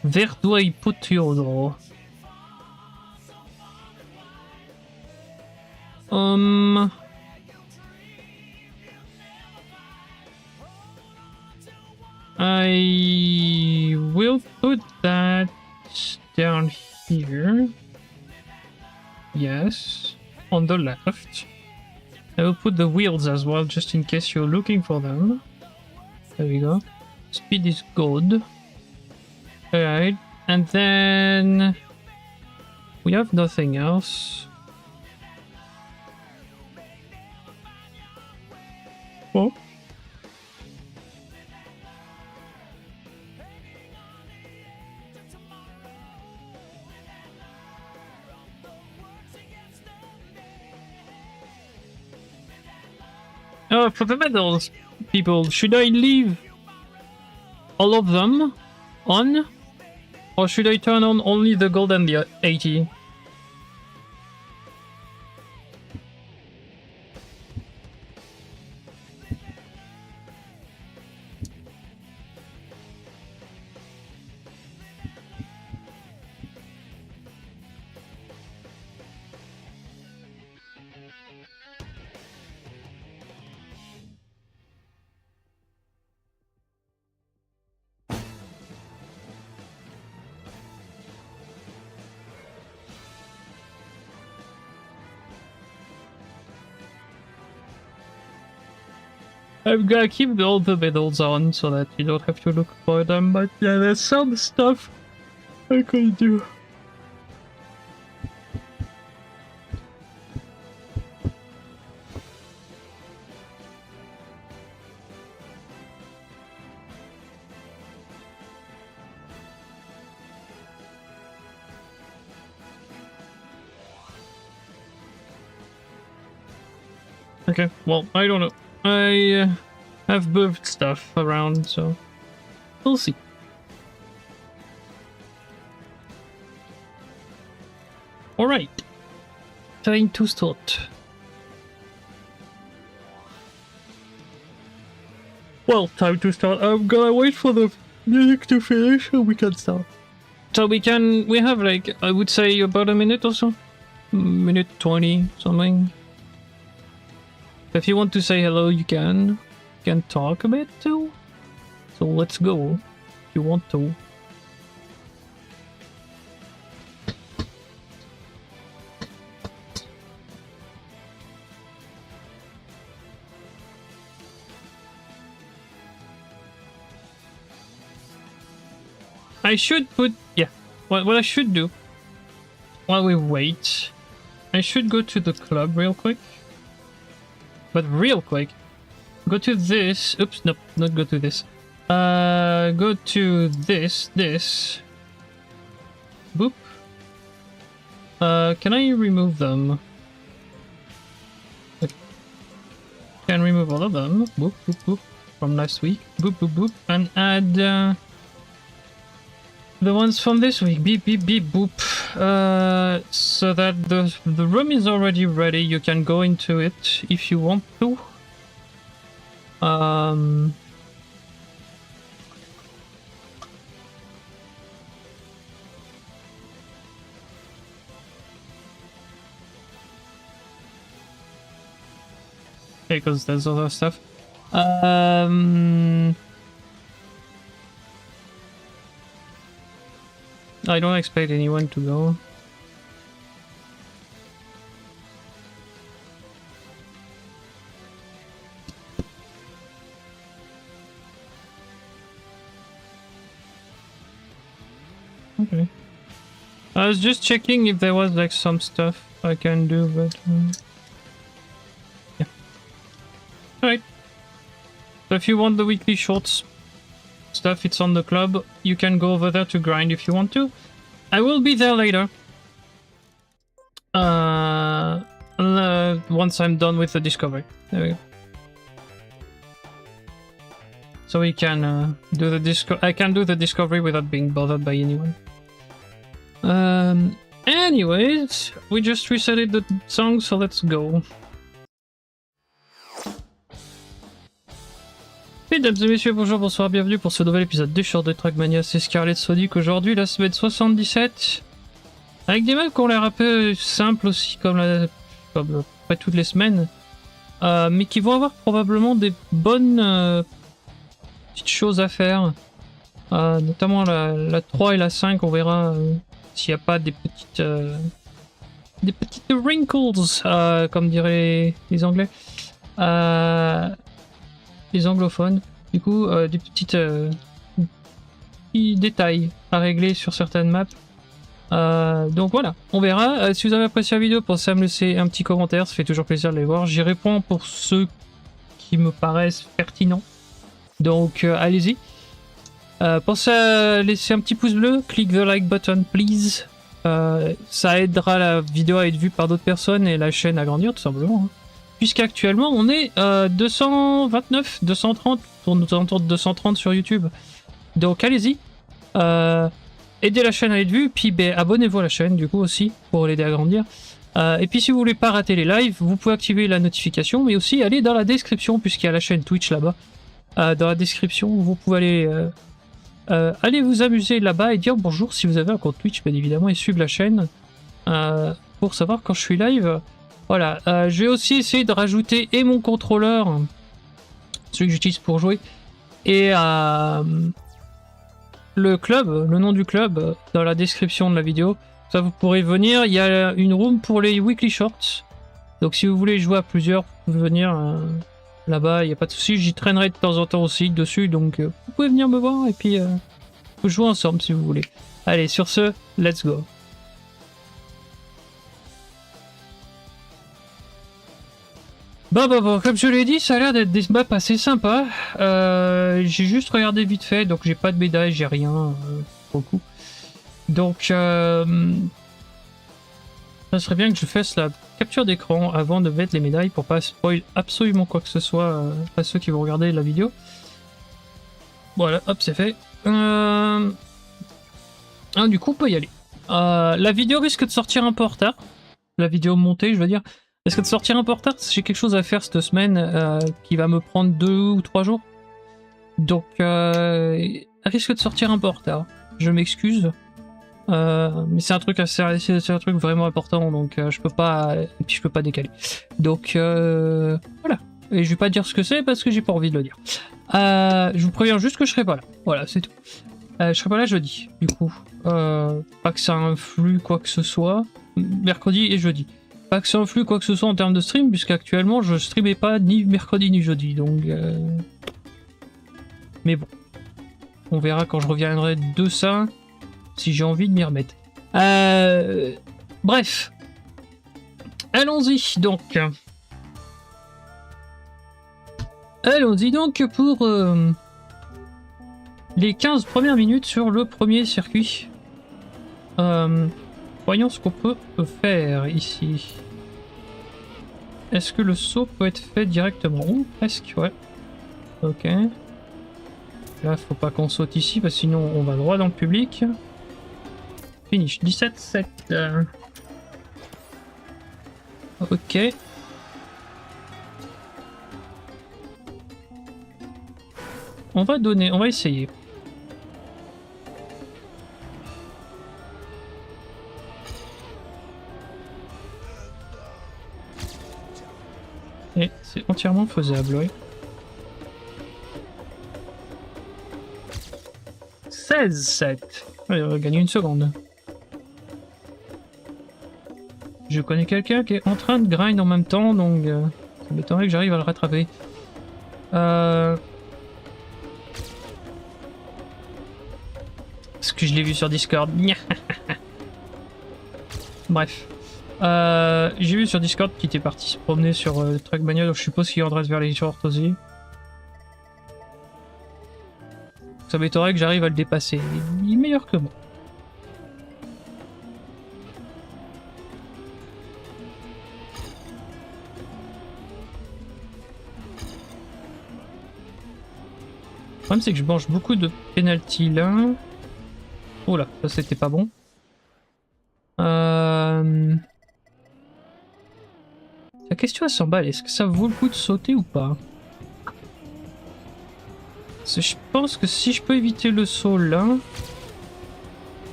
Where do I put you though? I will put that down here. Yes, on the left. I will put the wheels as well, just in case you're looking for them. There we go. Speed is good. Alright, and then we have nothing else. Oh. For the medals, people, should I leave all of them on? Or should I turn on only the gold and the 80? I'm gonna keep all the medals on so that you don't have to look for them, but yeah, there's some stuff I could do. Okay, well, I don't know. I have moved stuff around, so we'll see. Alright, time to start. Well, time to start. I'm gonna wait for the music to finish and we can start. So we have like, I would say about a minute or so. Minute 20, something. If you want to say hello, you can. You can talk a bit too. So let's go, if you want to. I should put, yeah, what I should do while we wait, I should go to the club real quick. But real quick, go to this, oops, nope, not go to this. Go to this, boop. Can I remove them? I can remove all of them, boop, boop, boop, from last week, boop, boop, boop, and add, the ones from this week, beep, beep, beep, boop, so that the room is already ready. You can go into it if you want to. Because there's other stuff. I don't expect anyone to go. Okay. I was just checking if there was like some stuff I can do, but yeah. Alright. So if you want the weekly shorts stuff, it's on the club. You can go over there to grind if you want to. I will be there later. Once I'm done with the discovery. There we go. So we can do the I can do the discovery without being bothered by anyone. Anyways, we just resetted the song, so let's go. Mesdames et messieurs, bonjour, bonsoir, bienvenue pour ce nouvel épisode de Short de Trackmania, c'est Scarlet Sonic aujourd'hui, la semaine 77. Avec des maps qui ont l'air un peu simples aussi, comme après toutes les semaines. Mais qui vont avoir probablement des bonnes petites choses à faire. Notamment la 3 et la 5, on verra s'il n'y a pas des petites wrinkles, comme diraient les Anglais. Les anglophones, du coup, des petits détails à régler sur certaines maps. Donc voilà, on verra. Si vous avez apprécié la vidéo, pensez à me laisser un petit commentaire, ça fait toujours plaisir de les voir. J'y réponds pour ceux qui me paraissent pertinents. Donc allez-y. Pensez à laisser un petit pouce bleu, click the like button please. Ça aidera la vidéo à être vue par d'autres personnes et la chaîne à grandir tout simplement. Hein. Puisqu'actuellement on est 229, 230, on nous alentours de 230 sur YouTube. Donc allez-y, aidez la chaîne à être vue, puis abonnez-vous à la chaîne du coup aussi, pour l'aider à grandir. Et puis si vous voulez pas rater les lives, vous pouvez activer la notification, mais aussi aller dans la description, puisqu'il y a la chaîne Twitch là-bas. Dans la description, vous pouvez aller vous amuser là-bas et dire bonjour si vous avez un compte Twitch, bien évidemment, et suivre la chaîne pour savoir quand je suis live. Voilà, je vais aussi essayer de rajouter et mon contrôleur, celui que j'utilise pour jouer, et le club, le nom du club, dans la description de la vidéo. Ça, vous pourrez venir, il y a une room pour les weekly shorts. Donc si vous voulez jouer à plusieurs, vous pouvez venir là-bas, il n'y a pas de souci. J'y traînerai de temps en temps aussi dessus, donc vous pouvez venir me voir et puis vous jouer ensemble si vous voulez. Allez, sur ce, let's go. Bon, comme je l'ai dit, ça a l'air d'être des maps assez sympas. J'ai juste regardé vite fait, donc j'ai pas de médaille, j'ai rien, beaucoup. Donc, Ça serait bien que je fasse la capture d'écran avant de mettre les médailles pour pas spoil absolument quoi que ce soit à ceux qui vont regarder la vidéo. Voilà, hop, c'est fait. Ah, du coup, on peut y aller. La vidéo risque de sortir un peu en retard. La vidéo montée, je veux dire. Risque de sortir un peu en retard. J'ai quelque chose à faire cette semaine qui va me prendre 2 ou 3 jours. Donc, elle risque de sortir un peu en retard. Je m'excuse. Mais c'est un truc c'est un truc vraiment important, donc je peux pas, et puis je peux pas décaler. Donc voilà. Et je vais pas dire ce que c'est parce que j'ai pas envie de le dire. Je vous préviens juste que je serai pas là. Voilà, c'est tout. Je serai pas là jeudi, du coup. Pas que ça influe quoi que ce soit. Mercredi et jeudi. Pas que ça influe quoi que ce soit en termes de stream, puisqu'actuellement je streamais pas ni mercredi ni jeudi, donc. Mais bon, on verra quand je reviendrai de ça. Si j'ai envie de m'y remettre. Bref. Allons-y donc. Allons-y donc pour les 15 premières minutes sur le premier circuit. Voyons ce qu'on peut faire ici. Est-ce que le saut peut être fait directement? Ouh, presque, ouais. Ok. Là, faut pas qu'on saute ici, parce que sinon on va droit dans le public. Finish 17-7. Ok. On va essayer. Et c'est entièrement faisable, oui. 16-7. Allez, on va gagner une seconde. Je connais quelqu'un qui est en train de grind en même temps, donc ça m'étonnerait que j'arrive à le rattraper. Parce que je l'ai vu sur Discord. Bref. J'ai vu sur Discord qu'il était parti se promener sur le track bagnole, donc je suppose qu'il redresse vers les shorts aussi. Ça m'étonnerait que j'arrive à le dépasser. Il est meilleur que moi. Le problème c'est que je mange beaucoup de penalty là. Oh là, ça c'était pas bon. La question à 100 balles, est-ce que ça vaut le coup de sauter ou pas? Parce que je pense que si je peux éviter le saut là...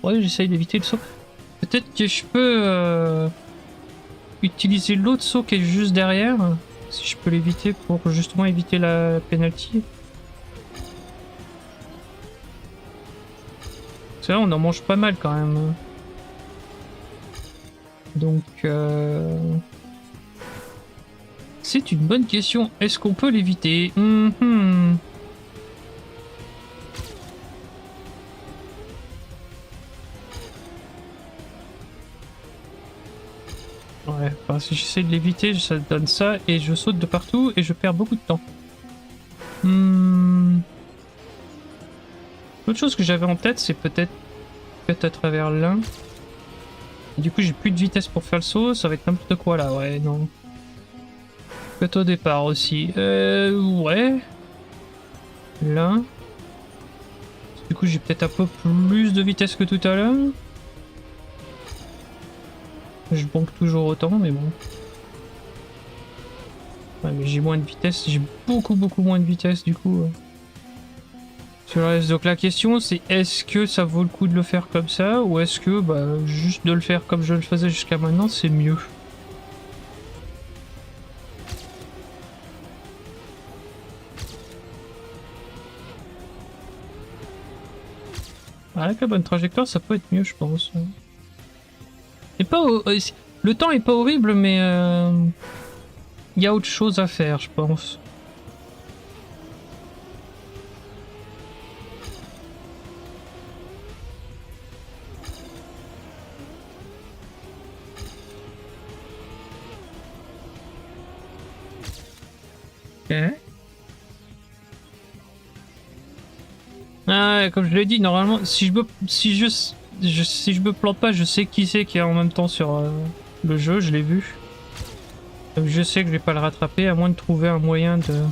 Ouais, j'essaye d'éviter le saut. Peut-être que je peux utiliser l'autre saut qui est juste derrière. Si je peux l'éviter pour justement éviter la penalty. Parce que là, on en mange pas mal quand même. Donc... C'est une bonne question. Est-ce qu'on peut l'éviter? Ouais, enfin, si j'essaie de l'éviter, ça donne ça, et je saute de partout, et je perds beaucoup de temps. L'autre chose que j'avais en tête, c'est peut-être à travers là. Et du coup, j'ai plus de vitesse pour faire le saut, ça va être n'importe quoi là, ouais, non. Peut-être au départ aussi. Ouais. Là. Du coup, j'ai peut-être un peu plus de vitesse que tout à l'heure. Je bonque toujours autant, mais bon. Ouais, mais j'ai moins de vitesse, j'ai beaucoup moins de vitesse du coup. Sur le reste, donc la question c'est est-ce que ça vaut le coup de le faire comme ça ou est-ce que bah, juste de le faire comme je le faisais jusqu'à maintenant c'est mieux? Avec la bonne trajectoire ça peut être mieux je pense. Et pas le temps est pas horrible mais il y a autre chose à faire je pense. Ok. Ah, comme je l'ai dit, normalement, si je si je me plante pas, je sais qui c'est qui est en même temps sur le jeu, je l'ai vu. Donc je sais que je vais pas le rattraper, à moins de trouver un moyen de...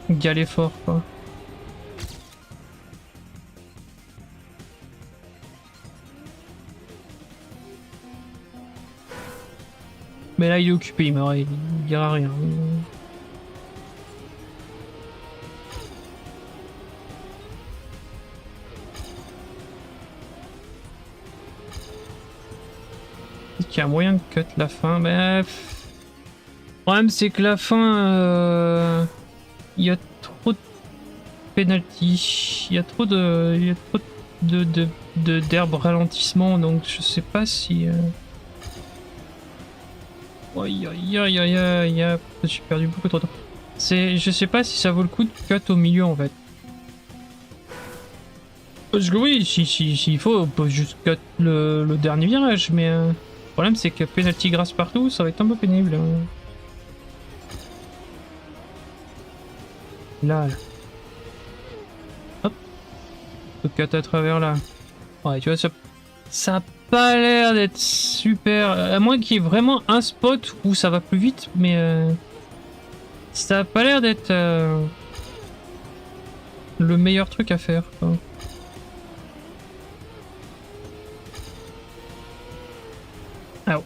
d'y aller fort, quoi. Mais là, il est occupé, il dira rien. Est-ce qu'il y a moyen de cut la fin? Bref. Le problème, c'est que la fin... il y a trop de penalty. Il y a trop de... Il y a trop d'herbe ralentissement, donc je sais pas si... Aïe aïe aïe aïe aïe, je suis perdu beaucoup trop de temps. Je sais pas si ça vaut le coup de cut au milieu en fait. Parce que oui, s'il faut, on peut juste cut le dernier virage, mais le problème c'est que penalty grass partout, ça va être un peu pénible. Là. Hop. On peut cut à travers là. Ouais, tu vois, ça a pas l'air d'être super. À moins qu'il y ait vraiment un spot où ça va plus vite, mais ça a pas l'air d'être le meilleur truc à faire, quoi. Ah,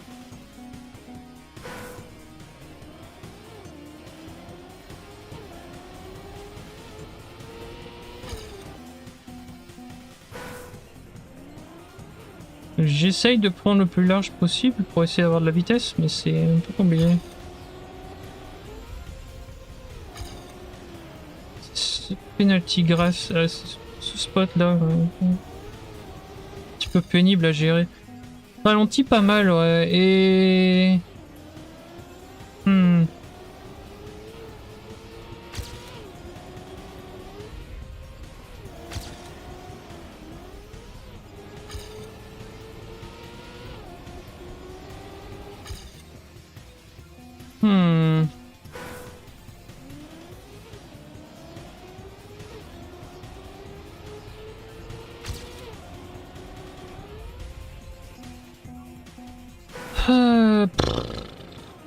j'essaye de prendre le plus large possible pour essayer d'avoir de la vitesse, mais c'est un peu compliqué. Ce penalty grass, ce spot là, un petit peu pénible à gérer. Ralenti pas mal, ouais, et...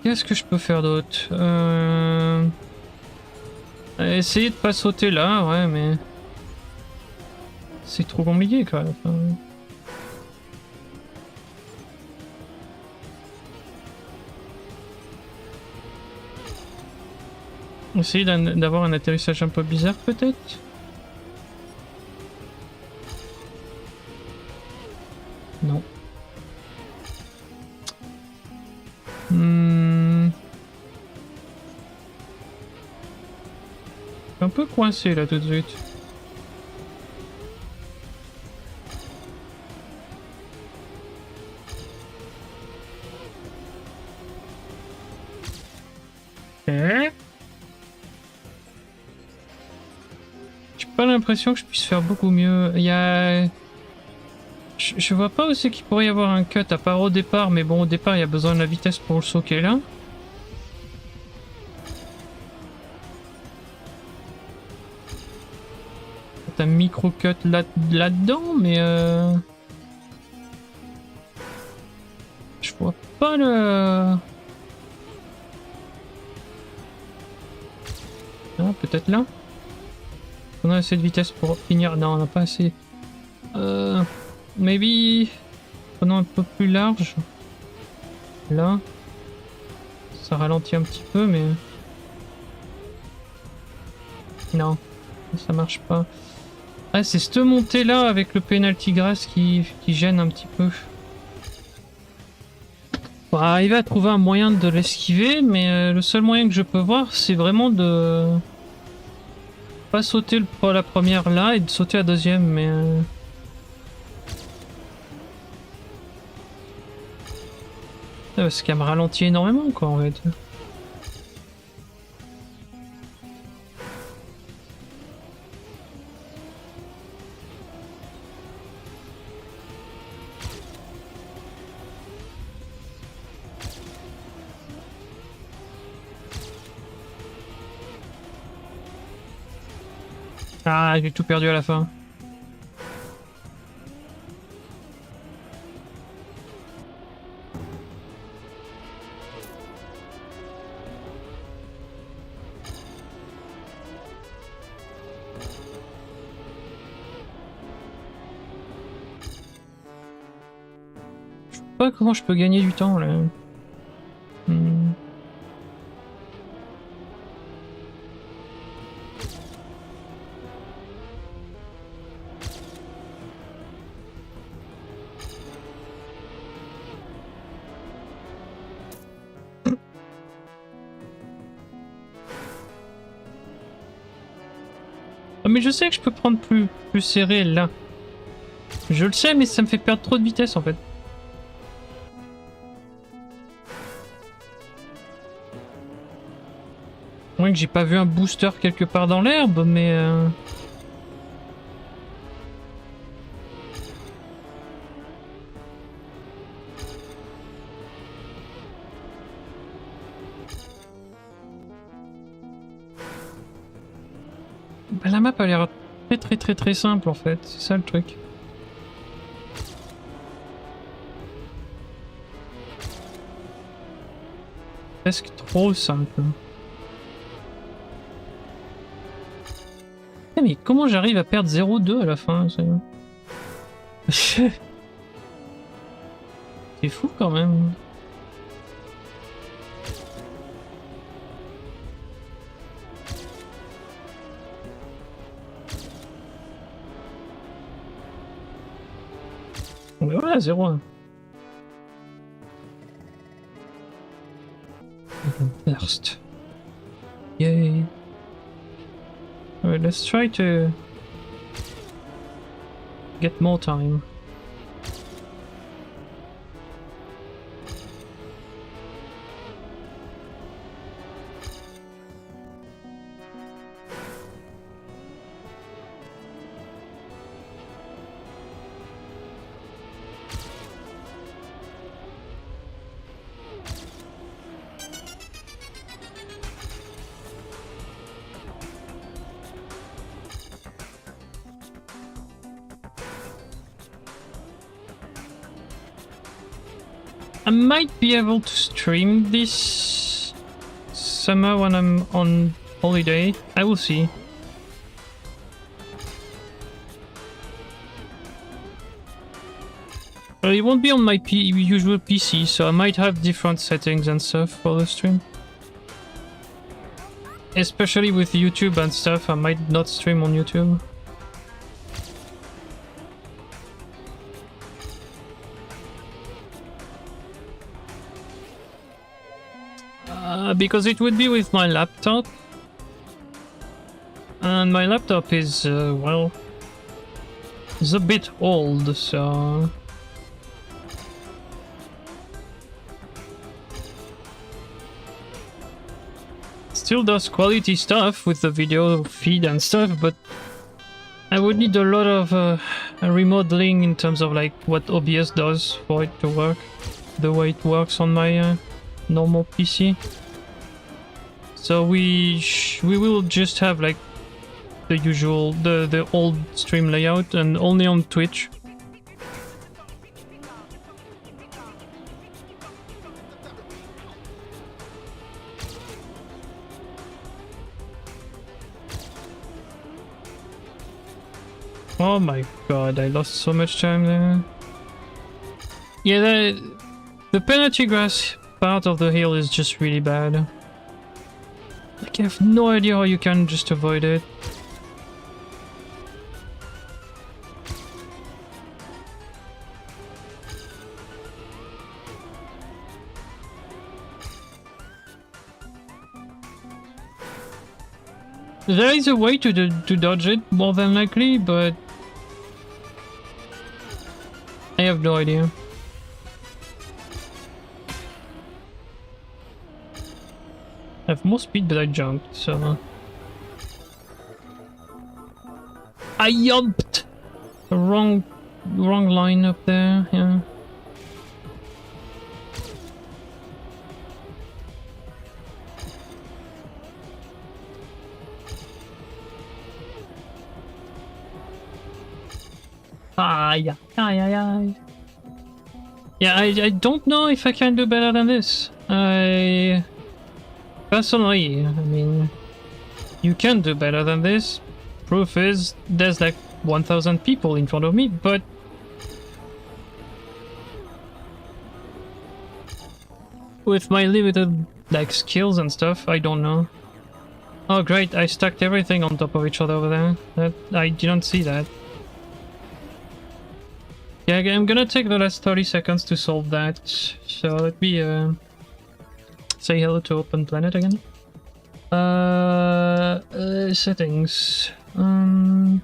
Qu'est-ce que je peux faire d'autre? Essayer de pas sauter là, ouais, mais... c'est trop compliqué, quand même. Enfin... essayer d'avoir un atterrissage un peu bizarre, peut-être? Non. Un peu coincé là tout de suite. J'ai pas l'impression que je puisse faire beaucoup mieux. Il y a... Je vois pas où c'est qu'il pourrait y avoir un cut à part au départ, mais bon au départ il y a besoin de la vitesse pour le sauter là. Un micro cut là-dedans, mais je vois pas le... Ah, peut-être là. On a assez de vitesse pour finir. Non, on n'a pas assez. Maybe. Prenons un peu plus large. Là. Ça ralentit un petit peu, mais... non, ça marche pas. Ah, c'est cette montée là avec le penalty grass qui gêne un petit peu. On va arriver à trouver un moyen de l'esquiver, mais le seul moyen que je peux voir, c'est vraiment de pas sauter la première là et de sauter la deuxième, mais parce qu'elle me ralentit énormément quoi en fait. Ah, j'ai tout perdu à la fin. Je sais pas comment je peux gagner du temps là. Hmm. Ah, mais je sais que je peux prendre plus serré là. Je le sais, mais ça me fait perdre trop de vitesse en fait. Moins que j'ai pas vu un booster quelque part dans l'herbe, mais... Bah, la map a l'air très simple en fait, c'est ça le truc. Presque trop simple. Mais comment j'arrive à perdre 0,2 à la fin? C'est fou quand même. Mais voilà, 0,1. Burst. Yay. Alright, let's try to get more time. I might be able to stream this summer when I'm on holiday. I will see. But it won't be on my usual PC, so I might have different settings and stuff for the stream. Especially with YouTube and stuff, I might not stream on YouTube. Because it would be with my laptop. And my laptop is, well, it's a bit old, so... Still does quality stuff with the video feed and stuff, but I would need a lot of remodeling in terms of like what OBS does for it to work the way it works on my normal PC. So we will just have like the usual, the old stream layout and only on Twitch. Oh my god, I lost so much time there. Yeah, the penalty grass part of the hill is just really bad. Like, I have no idea how you can just avoid it. There is a way to dodge it, more than likely, but I have no idea. I have more speed, but I jumped, so... I jumped! Wrong line up there, yeah. Ah, yeah, yeah, yeah, yeah. Yeah, I don't know if I can do better than this. Personally, I mean, you can do better than this. Proof is, there's like 1,000 people in front of me, but with my limited, like, skills and stuff, I don't know. Oh great, I stacked everything on top of each other over there. I didn't see that. Yeah, I'm gonna take the last 30 seconds to solve that. So let me say hello to Open Planet again. Settings. And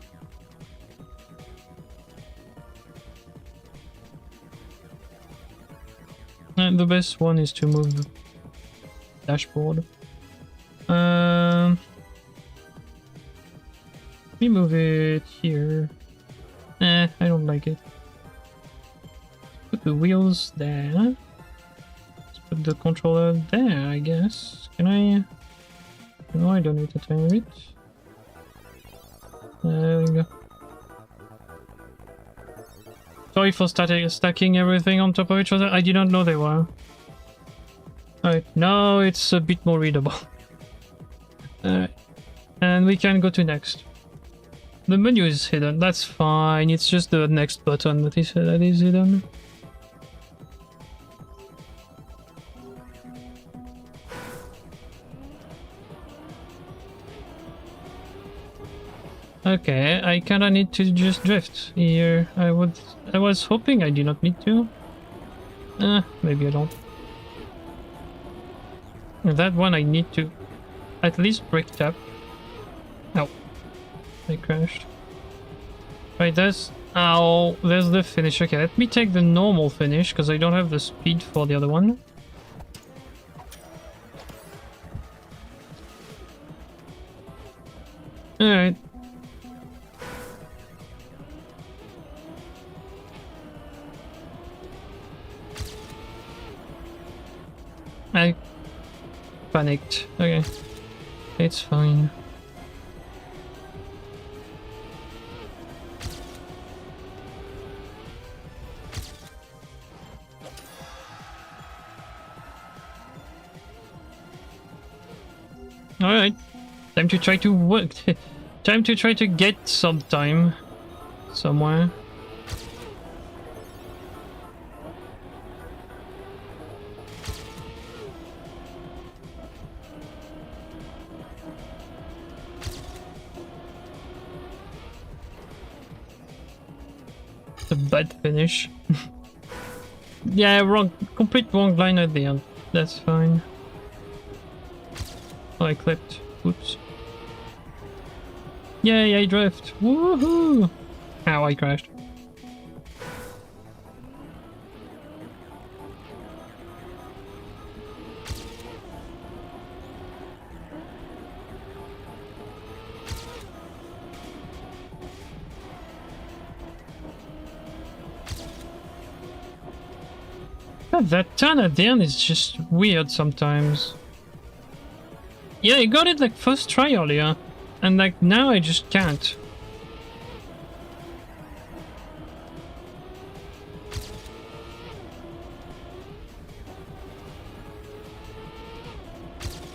the best one is to move the dashboard. Let me move it here. I don't like it. Put the wheels there. Let's put the controller there, I guess. Can I? No, I don't need to turn it. There we go. Sorry for stacking everything on top of each other. I didn't know they were. Alright, now it's a bit more readable. Alright. And we can go to next. The menu is hidden. That's fine. It's just the next button that is hidden. Okay, I kinda need to just drift here. I was hoping I did not need to. Maybe I don't. That one I need to at least break tap. Oh, I crashed. Right, there's the finish. Okay, let me take the normal finish because I don't have the speed for the other one. Alright. I panicked. Okay. It's fine. Alright. Time to try to work. Time to try to get some time somewhere. A bad finish. Yeah, complete wrong line at the end. That's fine. Oh, I clipped. Oops. Yay, I drift. Woohoo! Ow, I crashed. God, that turn at the end is just weird sometimes. Yeah, I got it like first try earlier, and like now I just can't.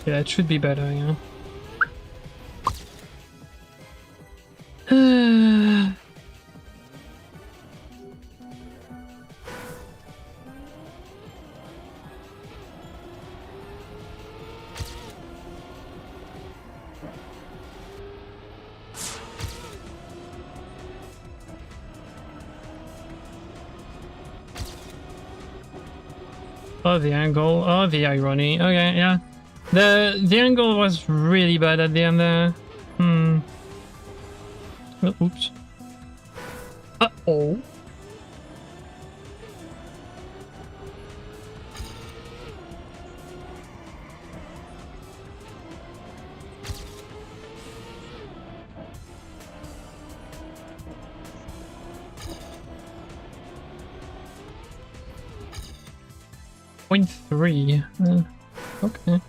Yeah, it should be better, yeah. Oh, the angle. Oh, the irony. Okay, yeah. The angle was really bad at the end there. Oh, oops. Uh-oh. .3. Okay.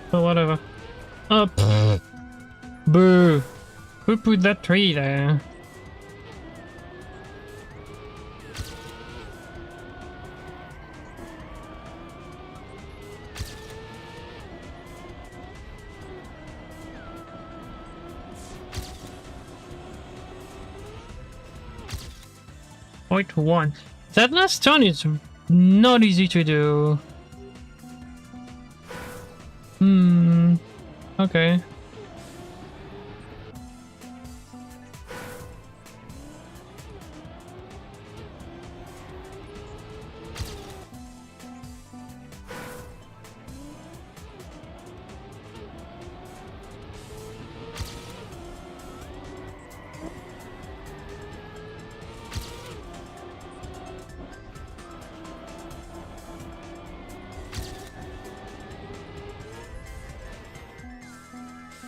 But whatever. Up. Boo. Who put that tree there? Point one. That last turn is not easy to do. Okay.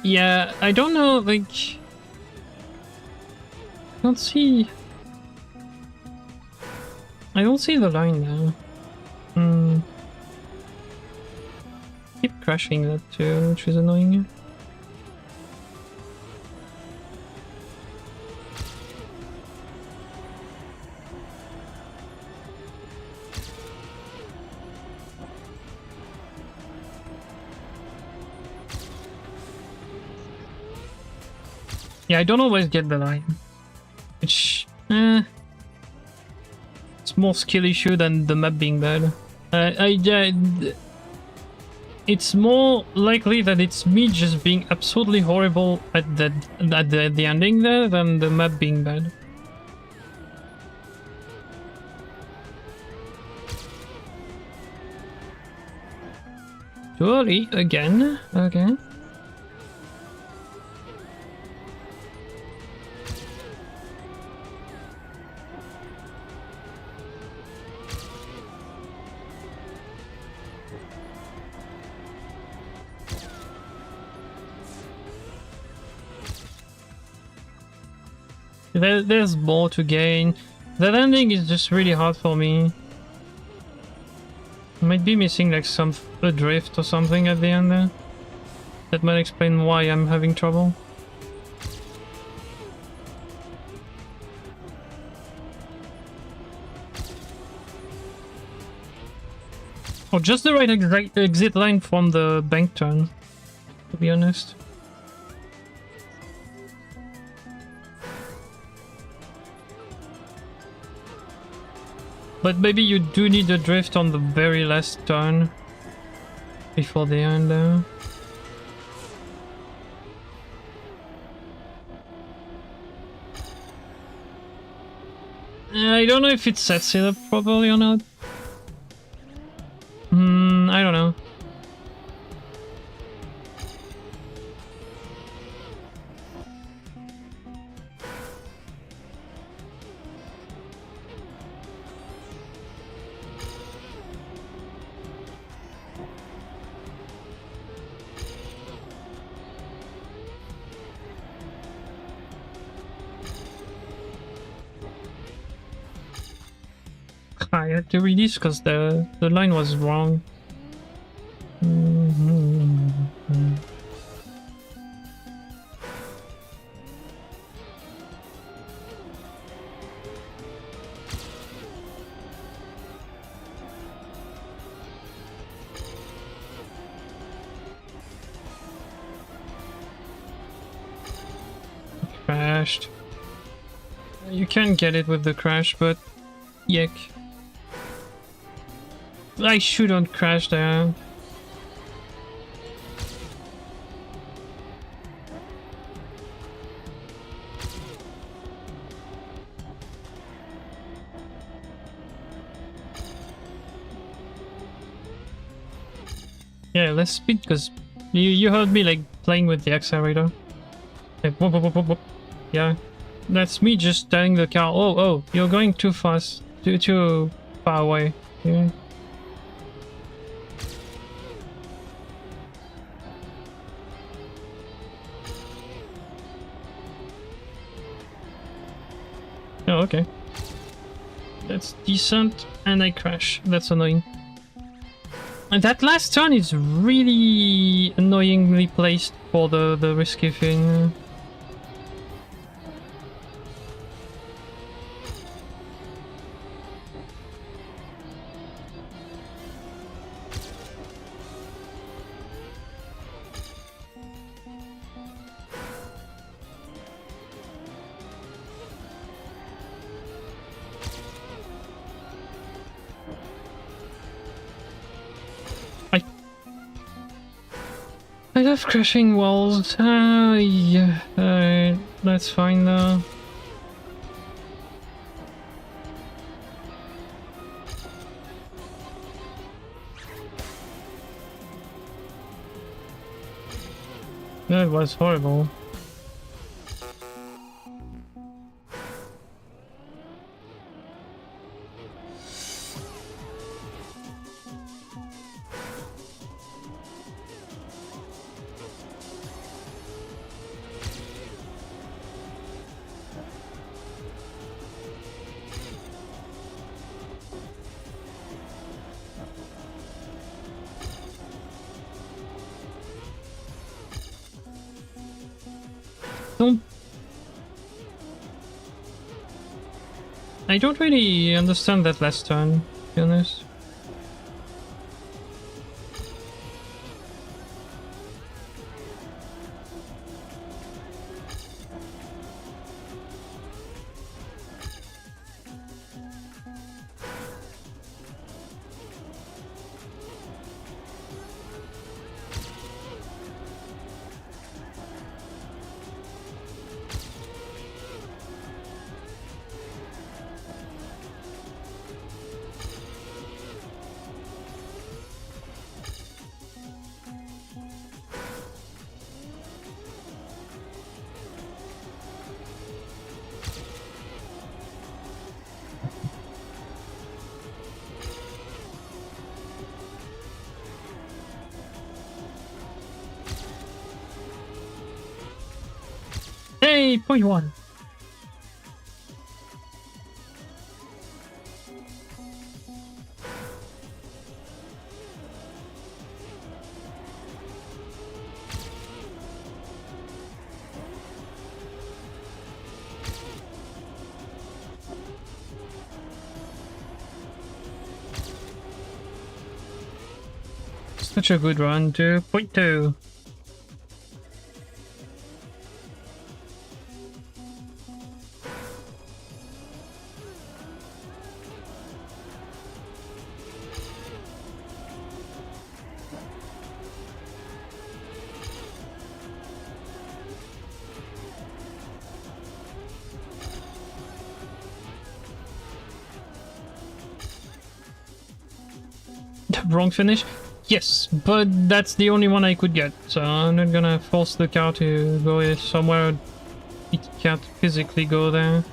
Yeah, I don't know, like... I don't see the line now. Keep crashing that too, which is annoying. Yeah, I don't always get the line. Which, it's more skill issue than the map being bad. It's more likely that it's me just being absolutely horrible at the ending there than the map being bad. Too early again. Okay. There's more to gain. That ending is just really hard for me. Might be missing like a drift or something at the end there. That might explain why I'm having trouble. Or just the right exit line from the bank turn, to be honest. But maybe you do need a drift on the very last turn before the end there. I don't know if it sets it up properly or not. I don't know. I had to release because the line was wrong. Crashed. You can get it with the crash, but yuck. I shouldn't crash there. Yeah, less speed because you heard me like playing with the accelerator. Like, whoop, whoop, whoop, whoop, whoop. Yeah, that's me just telling the car, oh, you're going too fast, too far away. Yeah. Oh, okay. That's decent, and I crash. That's annoying. And that last turn is really annoyingly placed for the risky thing. I love crashing walls. Yeah, that's fine though. That was horrible. I don't really understand that last turn, to be honest. Hey, point one. Such a good run to point two. Wrong finish? Yes, but that's the only one I could get, so I'm not gonna force the car to go somewhere it can't physically go there.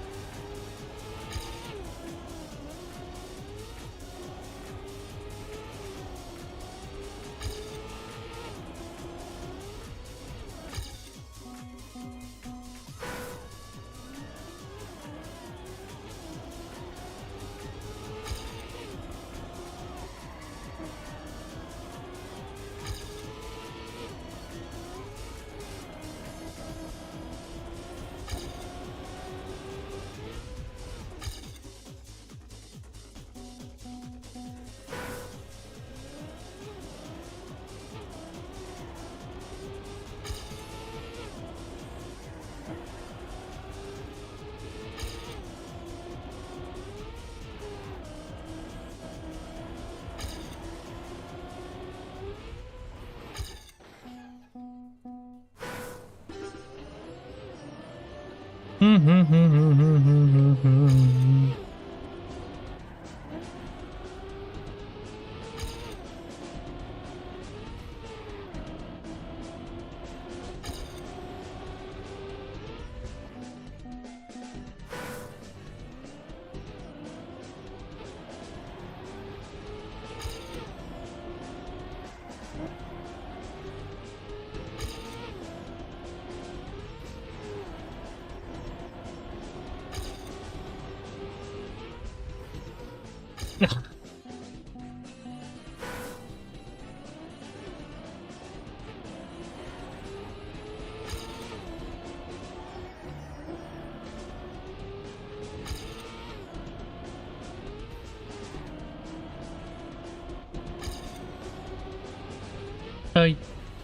I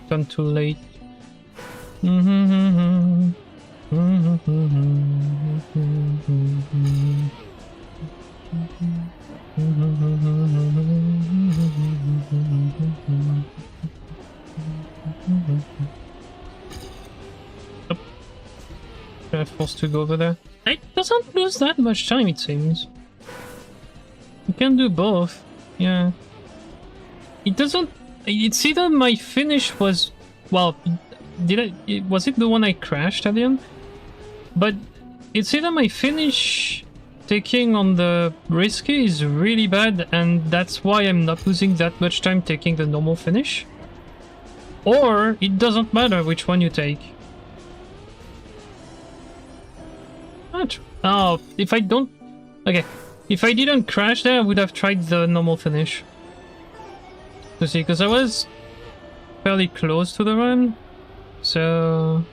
done too late. I'm forced to go over there. It doesn't lose that much time, it seems. You can do both. Yeah. It doesn't. It's either my finish was. Well, was it the one I crashed at the end? But it's either my finish taking on the risky is really bad, and that's why I'm not losing that much time taking the normal finish. Or it doesn't matter which one you take. What? Oh, if I don't... Okay, if I didn't crash there, I would have tried the normal finish. To see, because I was fairly close to the run, so...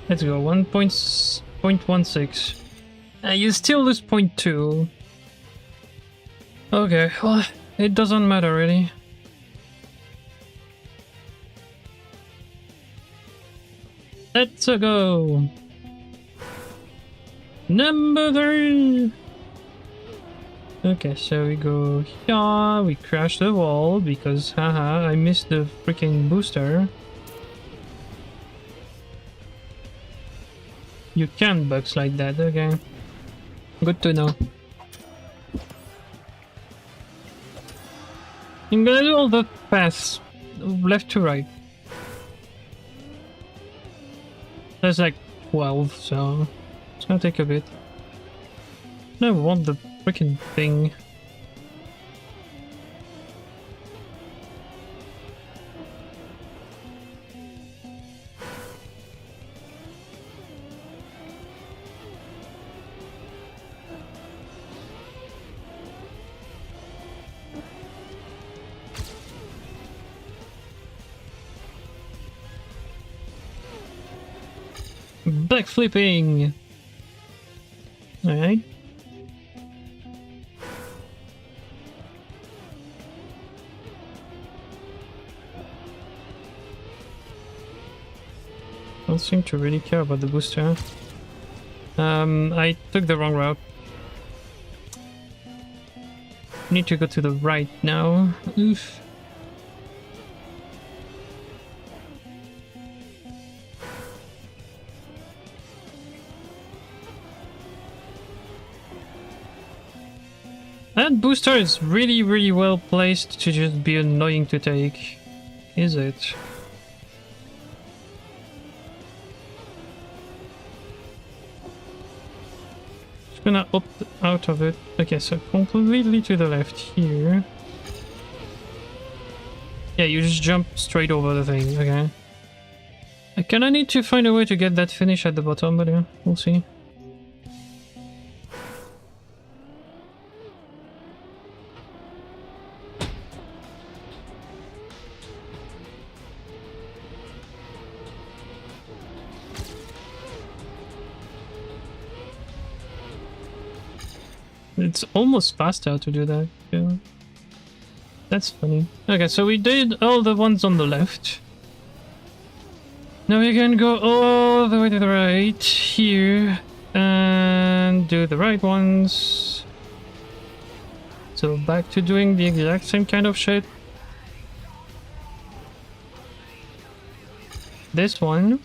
Let's go, 1.16. You still lose 0.2. Okay, well, it doesn't matter really. Let's go. Number 3. Okay, so we go here, we crash the wall because haha, I missed the freaking booster. You can backslide that, okay. Good to know. I'm gonna do all the paths, left to right. There's like 12, so it's gonna take a bit. I want the freaking thing. Backflipping! Alright. Don't seem to really care about the booster. I took the wrong route. Need to go to the right now. Oof. That booster is really, really well placed to just be annoying to take. Is it? Just gonna opt out of it. Okay, so completely to the left here. Yeah, you just jump straight over the thing, okay. I kinda need to find a way to get that finish at the bottom, but yeah, we'll see. It's almost faster to do that, yeah. That's funny. Okay, so we did all the ones on the left. Now we can go all the way to the right here and do the right ones. So back to doing the exact same kind of shit. This one.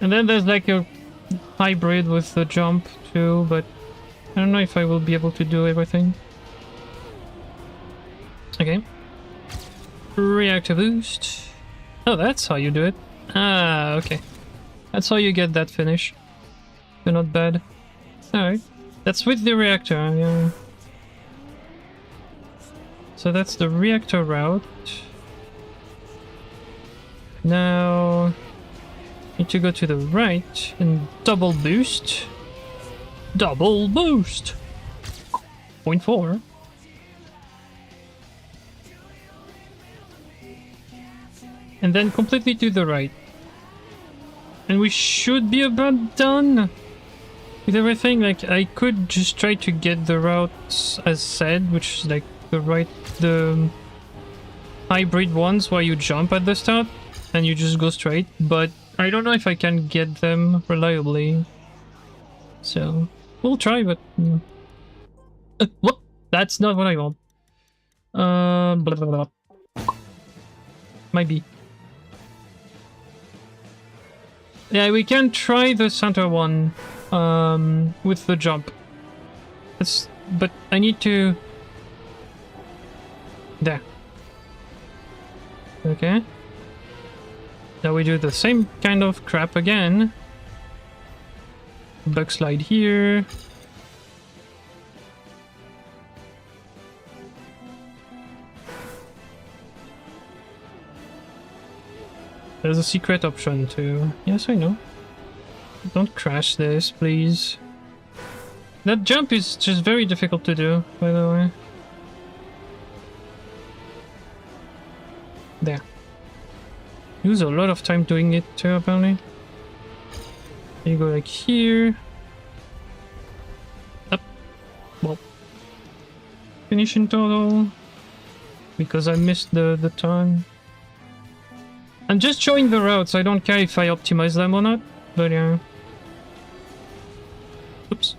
And then there's like a hybrid with the jump too, but I don't know if I will be able to do everything. Okay. Reactor boost. Oh, that's how you do it. Ah, okay. That's how you get that finish. You're not bad. Alright. That's with the reactor, yeah. So that's the reactor route. Now... need to go to the right and double boost. Double boost! 0.4. And then completely to the right. And we should be about done. with everything. Like, I could just try to get the routes as said, which is like the hybrid ones where you jump at the start and you just go straight, but I don't know if I can get them reliably. So, we'll try, but... what? That's not what I want. Blah, blah, blah. Might be. Yeah, we can try the center one with the jump. But I need to... There. Okay. Now we do the same kind of crap again. Bug slide here. There's a secret option too. Yes, I know. Don't crash this, please. That jump is just very difficult to do, by the way. There. Use a lot of time doing it too, apparently. You go like here. Up. Well. Finish in total. Because I missed the time. I'm just showing the routes. I don't care if I optimize them or not. But yeah. Oops.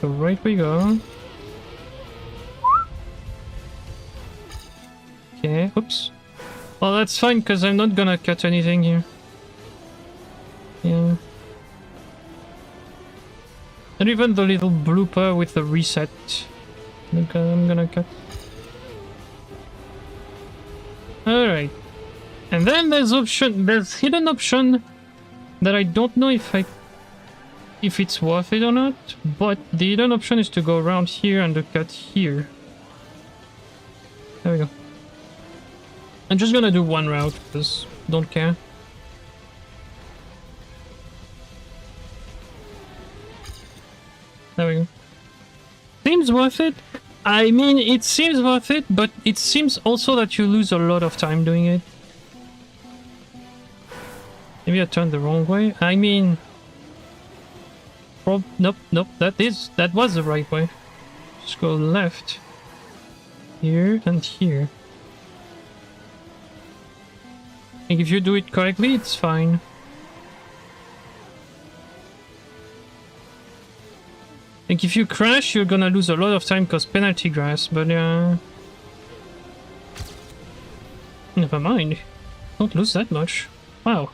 So right we go. Okay, oops. Well, that's fine, because I'm not gonna cut anything here. Yeah. And even the little blooper with the reset. Okay, I'm gonna cut. Alright. And then there's hidden option that I don't know if it's worth it or not, but the hidden option is to go around here and to cut here. There we go. I'm just gonna do one route, because don't care. There we go. Seems worth it. I mean, it seems worth it, but it seems also that you lose a lot of time doing it. Maybe I turned the wrong way. I mean... Nope, that was the right way. Just go left. Here and here. I think if you do it correctly, it's fine. I think if you crash, you're gonna lose a lot of time because penalty grass, but never mind. Don't lose that much. Wow.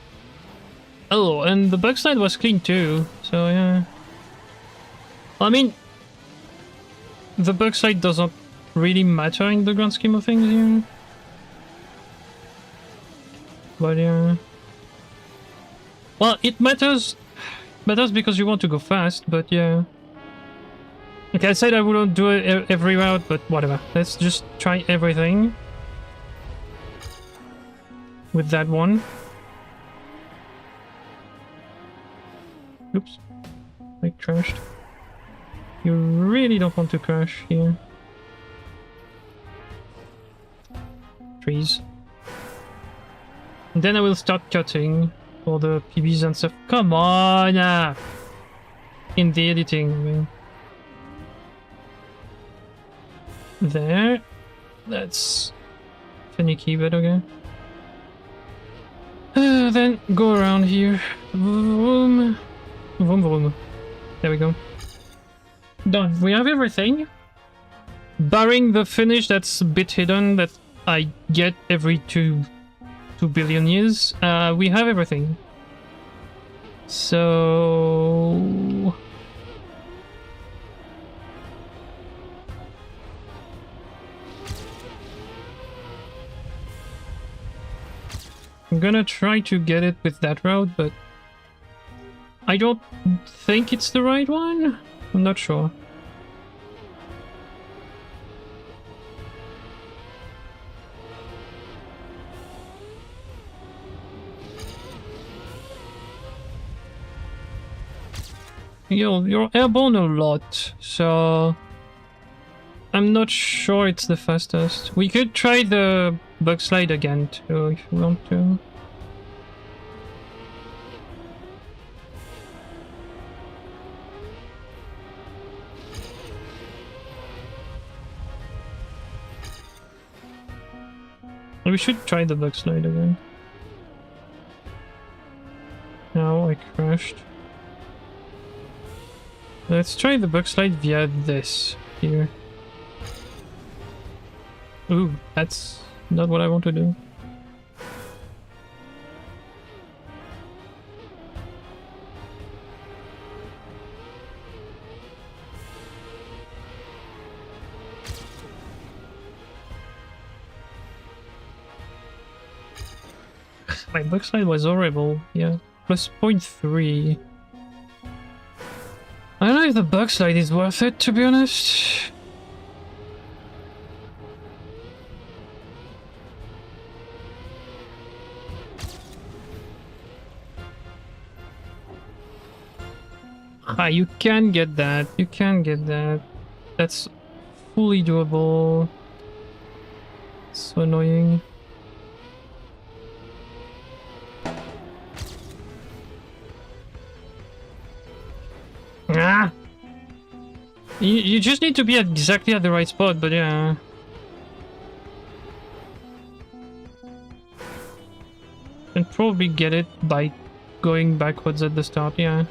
Oh, and the bug slide was clean too, so yeah. I mean, the bug slide doesn't really matter in the grand scheme of things here. But yeah. Well, it matters because you want to go fast, but yeah. Okay, I said I wouldn't do it every route, but whatever. Let's just try everything. With that one. Oops. I crashed. You really don't want to crash here. Trees. And then I will start cutting all the PBs and stuff. Come on! In the editing. There. That's finicky, but okay. Then go around here. Vroom. Vroom, vroom. There we go. Done. We have everything. Barring the finish that's a bit hidden that I get every 2 billion years. We have everything. So... I'm gonna try to get it with that route, but I don't think it's the right one. I'm not sure. You're airborne a lot, so I'm not sure it's the fastest. We could try the bug slide again too if you want to. We should try the bug slide again. No, I crashed. Let's try the bug slide via this here. Ooh, that's not what I want to do. My bug slide was horrible, yeah. Plus 0.3. I don't know if the bug slide is worth it, to be honest. Ah, you can get that. You can get that. That's fully doable. So annoying. Ah! You just need to be exactly at the right spot, but yeah. And probably get it by going backwards at the start, yeah.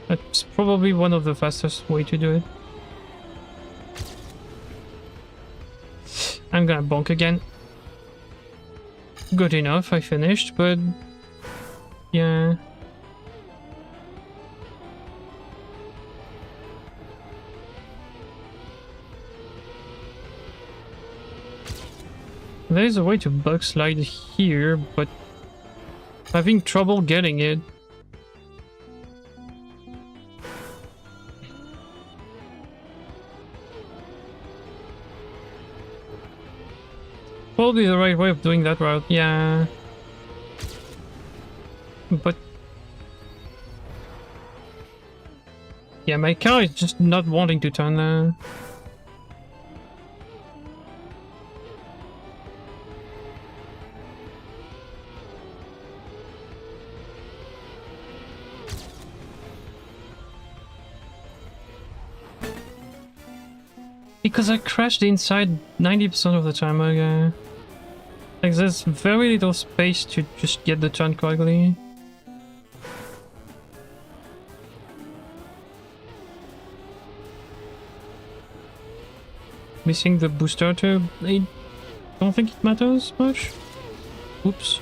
That's probably one of the fastest way to do it. I'm gonna bonk again. Good enough, I finished, but yeah. There's a way to bug slide here, but having trouble getting it. Probably the right way of doing that route, yeah. But yeah, my car is just not wanting to turn there. Because I crashed inside 90% of the time, okay. Like, there's very little space to just get the turn correctly. Missing the booster tube, I don't think it matters much. Oops.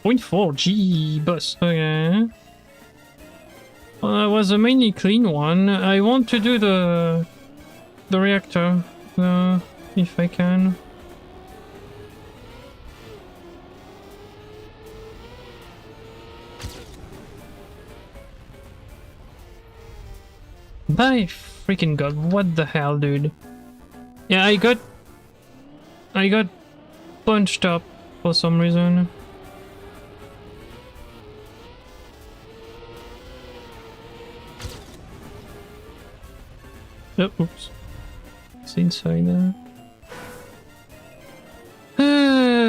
0.4, gee, bus, okay. It was a mainly clean one. I want to do the reactor, if I can. My freaking god, what the hell, dude? Yeah, I got punched up for some reason. Oh, oops. It's inside there.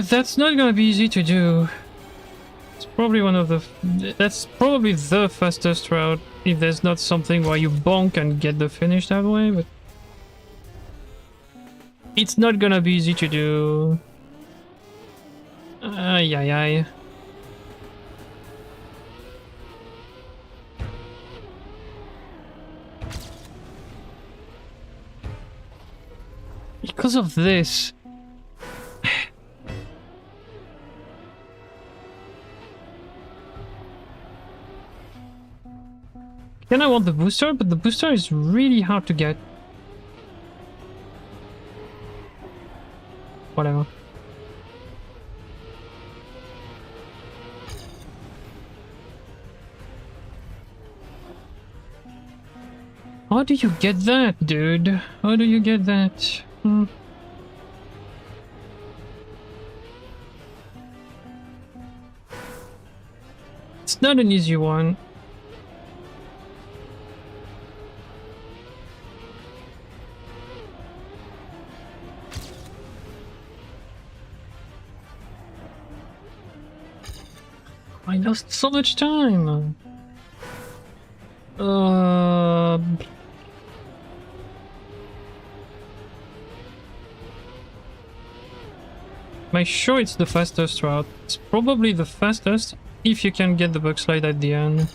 That's not gonna be easy to do. It's probably one of the... That's probably the fastest route, if there's not something where you bonk and get the finish that way, but... It's not gonna be easy to do. Ay, ay, ay. Because of this... Then I want the booster, but the booster is really hard to get. Whatever. How do you get that, dude? How do you get that? It's not an easy one. I lost so much time. Am I sure it's the fastest route? It's probably the fastest if you can get the bug slide at the end.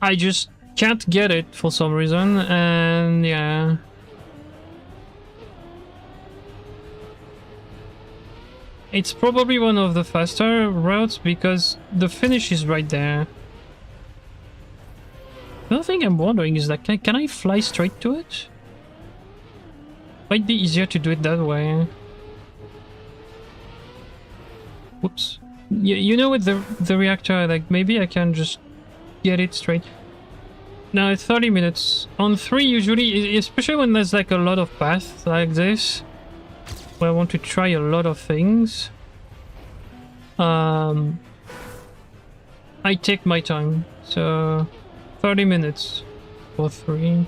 I just can't get it for some reason, and yeah. It's probably one of the faster routes because the finish is right there. The other thing I'm wondering is that can I fly straight to it? Might be easier to do it that way. Whoops. You know, with the reactor, like maybe I can just get it straight. Now it's 30 minutes. On 3 usually, especially when there's like a lot of paths like this, where I want to try a lot of things. I take my time. So 30 minutes for 3.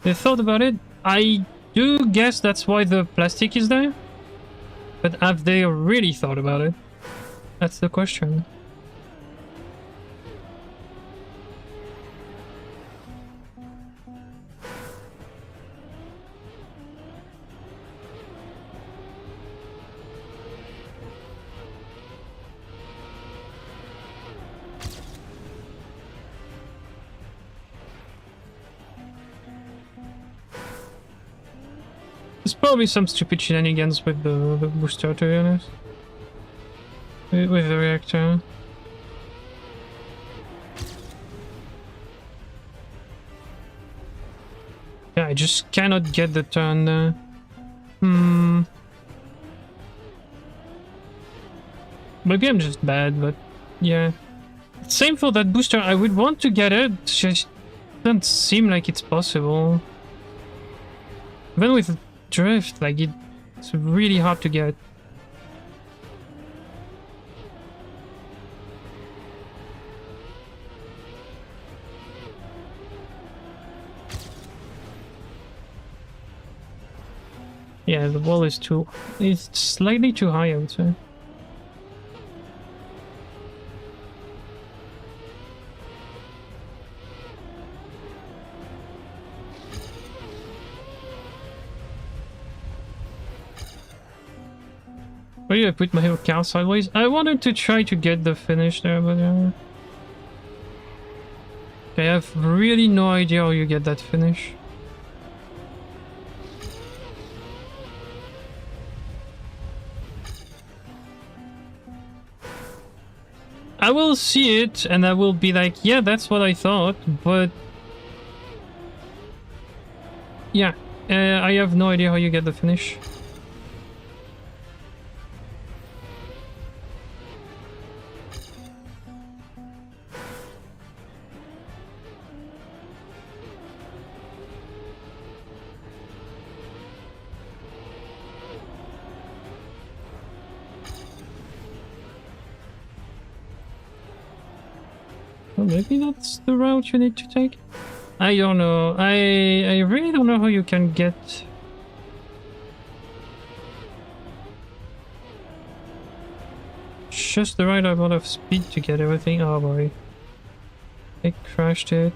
They thought about it. I do guess that's why the plastic is there. But have they really thought about it? That's the question. There's probably some stupid shenanigans with the booster, to be honest. With the reactor. Yeah, I just cannot get the turn there. Maybe I'm just bad, but yeah. Same for that booster. I would want to get it, just doesn't seem like it's possible. Even with drift, like it's really hard to get. Yeah, the wall is it's slightly too high, I would say. Maybe I put my car sideways. I wanted to try to get the finish there, but I have really no idea how you get that finish. I will see it and I will be like, yeah, that's what I thought, but yeah, I have no idea how you get the finish. Well, maybe that's the route you need to take. I don't know. I really don't know how you can get just the right amount of speed to get everything. Oh boy. I crashed it.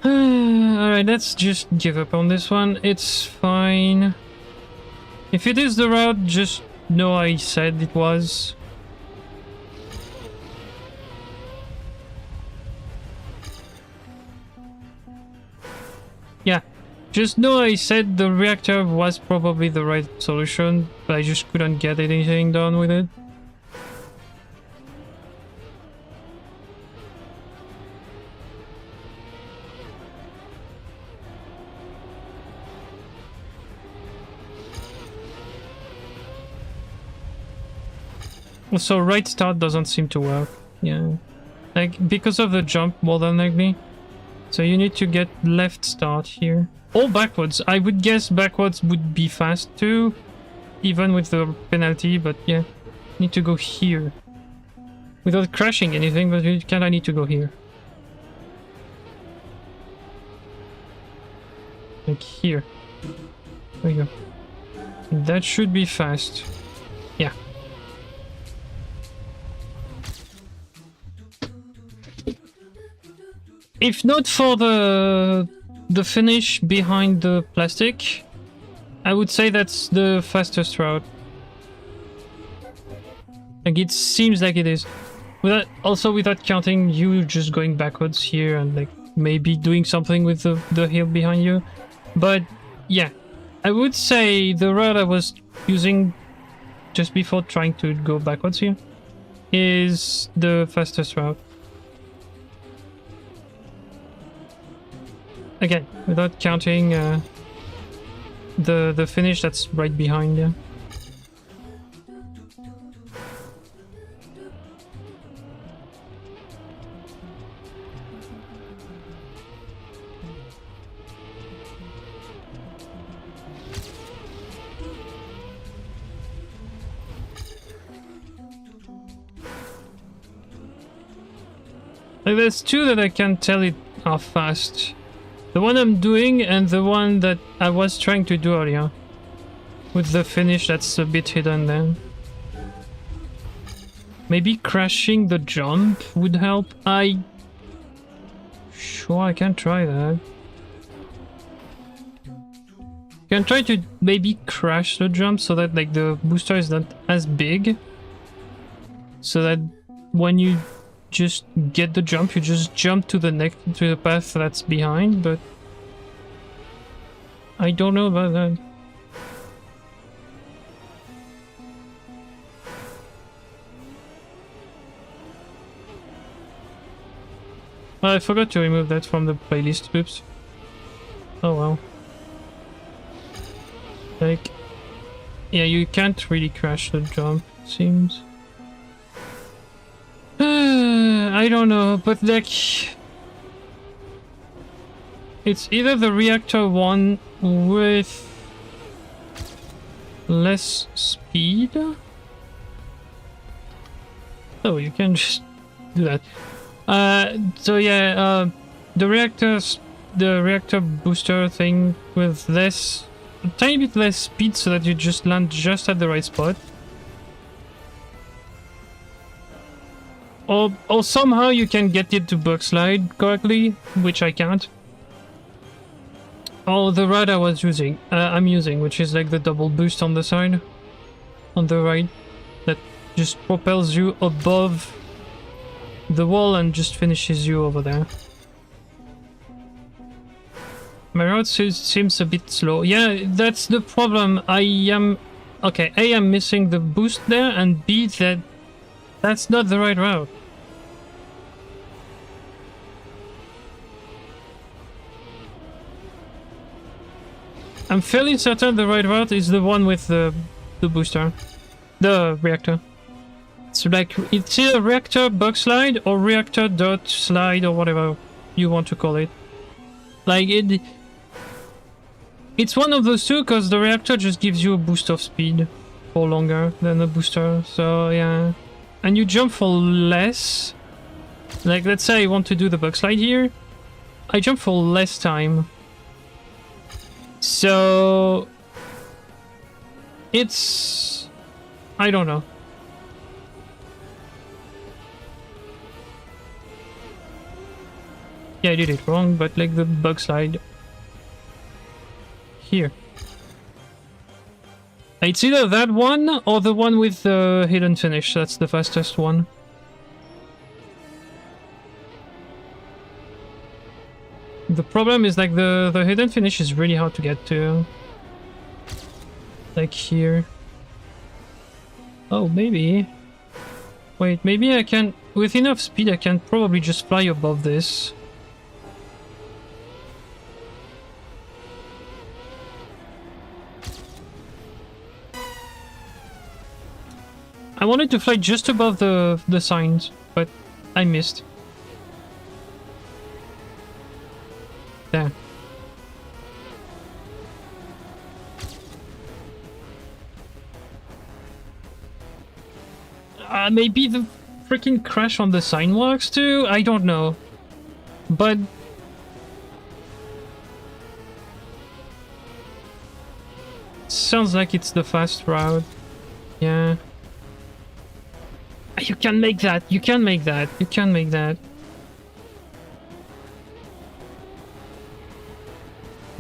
Alright, let's just give up on this one. It's fine. If it is the route, just know I said it was. Yeah, just know I said the reactor was probably the right solution, but I just couldn't get anything done with it. So right start doesn't seem to work. Yeah, like because of the jump more than likely. So you need to get left start here. Or backwards. I would guess backwards would be fast too. Even with the penalty, but yeah. Need to go here. Without crashing anything, but you kinda need to go here. Like here. There you go. That should be fast. Yeah. If not for the finish behind the plastic, I would say that's the fastest route. Like it seems like it is. Without counting you just going backwards here and like maybe doing something with the hill behind you. But yeah, I would say the route I was using just before trying to go backwards here is the fastest route. Again, without counting the finish that's right behind you. Like there's two that I can tell it are fast. The one I'm doing and the one that I was trying to do earlier. With the finish that's a bit hidden then. Maybe crashing the jump would help. Sure, I can try that. Can try to maybe crash the jump so that like the booster is not as big. So that when you just get the jump, you just jump to the path that's behind, but I don't know about that. I forgot to remove that from the playlist. Oops. Oh well. Like, yeah, you can't really crash the jump, it seems. I don't know, but like... It's either the reactor one with less speed? Oh, you can just do that. So yeah, the reactor booster thing with less, a tiny bit less speed so that you just land just at the right spot. Or somehow you can get it to bug slide correctly, which I can't. Or the route I'm using, which is like the double boost on the side, on the right, that just propels you above the wall and just finishes you over there. My route seems a bit slow. Yeah, that's the problem. Okay, A, I'm missing the boost there, and B, that's not the right route. I'm fairly certain the right route is the one with the booster. The reactor. It's like, it's either reactor bug slide or reactor dot slide or whatever you want to call it. Like, it's one of those two because the reactor just gives you a boost of speed for longer than the booster, so yeah. And you jump for less. Like, let's say I want to do the bug slide here. I jump for less time. So... it's... I don't know. Yeah, I did it wrong, but like the bug slide... here. It's either that one or the one with the hidden finish. That's the fastest one. The problem is like the hidden finish is really hard to get to. Like here. Oh, maybe. Wait, maybe I can... with enough speed I can probably just fly above this. I wanted to fly just above the signs, but I missed. There. Maybe the freaking crash on the sign works too? I don't know. But... sounds like it's the fast route. Yeah. You can make that. You can make that. You can make that.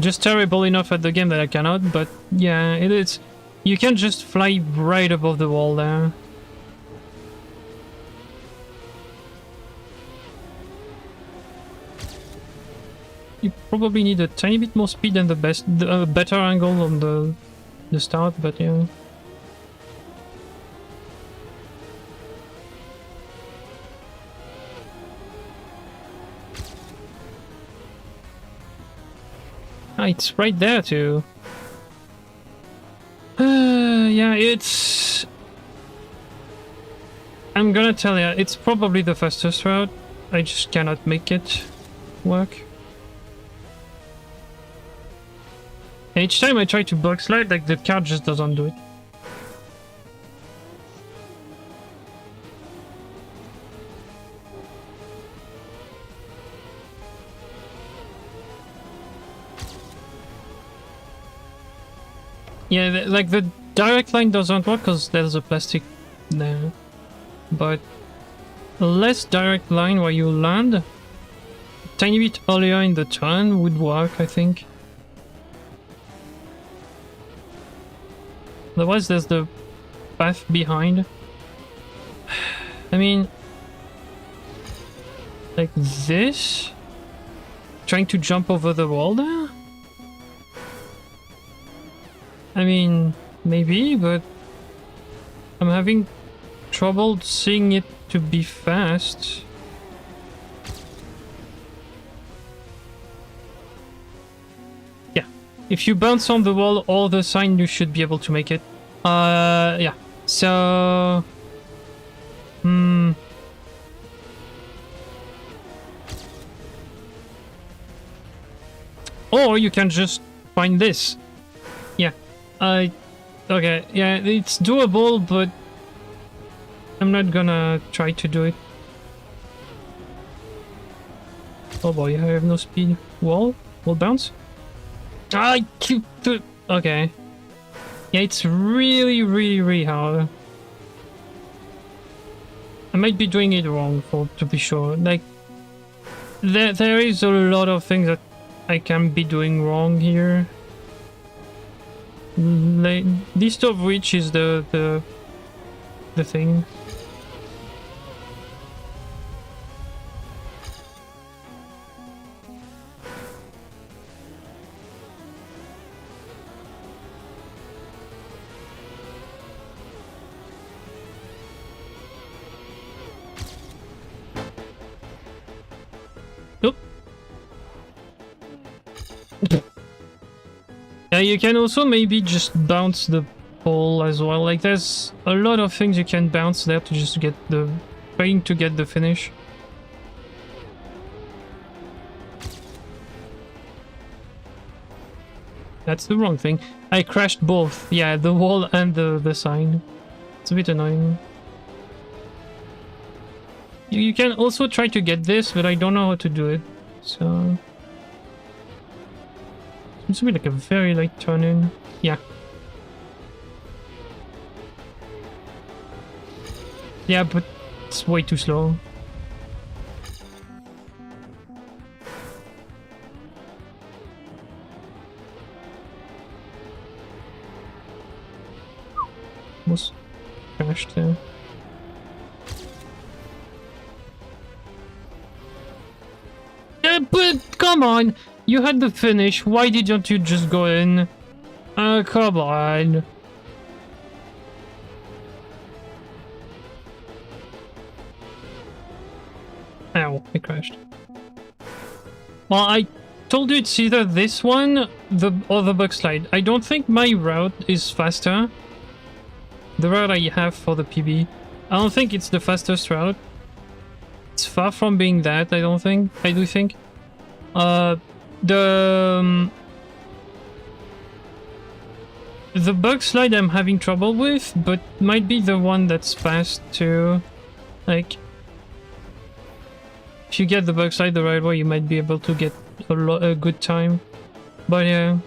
Just terrible enough at the game that I cannot, but yeah, it is. You can just fly right above the wall there. You probably need a tiny bit more speed and the better angle on the start, but yeah. Ah, it's right there too. Yeah, it's... I'm gonna tell you, it's probably the fastest route. I just cannot make it work. Each time I try to bug slide, like, the car just doesn't do it. Yeah, like the direct line doesn't work because there's a plastic there. But a less direct line where you land, a tiny bit earlier in the turn would work, I think. Otherwise, there's the path behind. I mean, like this? Trying to jump over the wall there? I mean, maybe, but I'm having trouble seeing it to be fast. Yeah, if you bounce on the wall or the sign, you should be able to make it. Yeah, so... Or you can just find this. Yeah. Okay, yeah, it's doable, but I'm not gonna try to do it. Oh boy, I have no speed. Wall bounce? I keep the... Okay. Yeah, it's really hard. I might be doing it wrong, to be sure. Like, there is a lot of things that I can be doing wrong here. Like, least of which is the thing. Nope. Yeah, you can also maybe just bounce the pole as well. Like, there's a lot of things you can bounce there to just get the... trying to get the finish. That's the wrong thing. I crashed both. Yeah, the wall and the sign. It's a bit annoying. You can also try to get this, but I don't know how to do it. So... Seems to be like a very light turn in. Yeah. Yeah, but it's way too slow. Almost crashed there. Yeah, but come on! You had the finish, why didn't you just go in? Come on. Ow, I crashed. Well, I told you it's either this one or the bug slide. I don't think my route is faster. The route I have for the PB. I don't think it's the fastest route. It's far from being that, I do think. The bug slide I'm having trouble with, but might be the one that's fast too. Like, if you get the bug slide the right way, you might be able to get a good time. But yeah.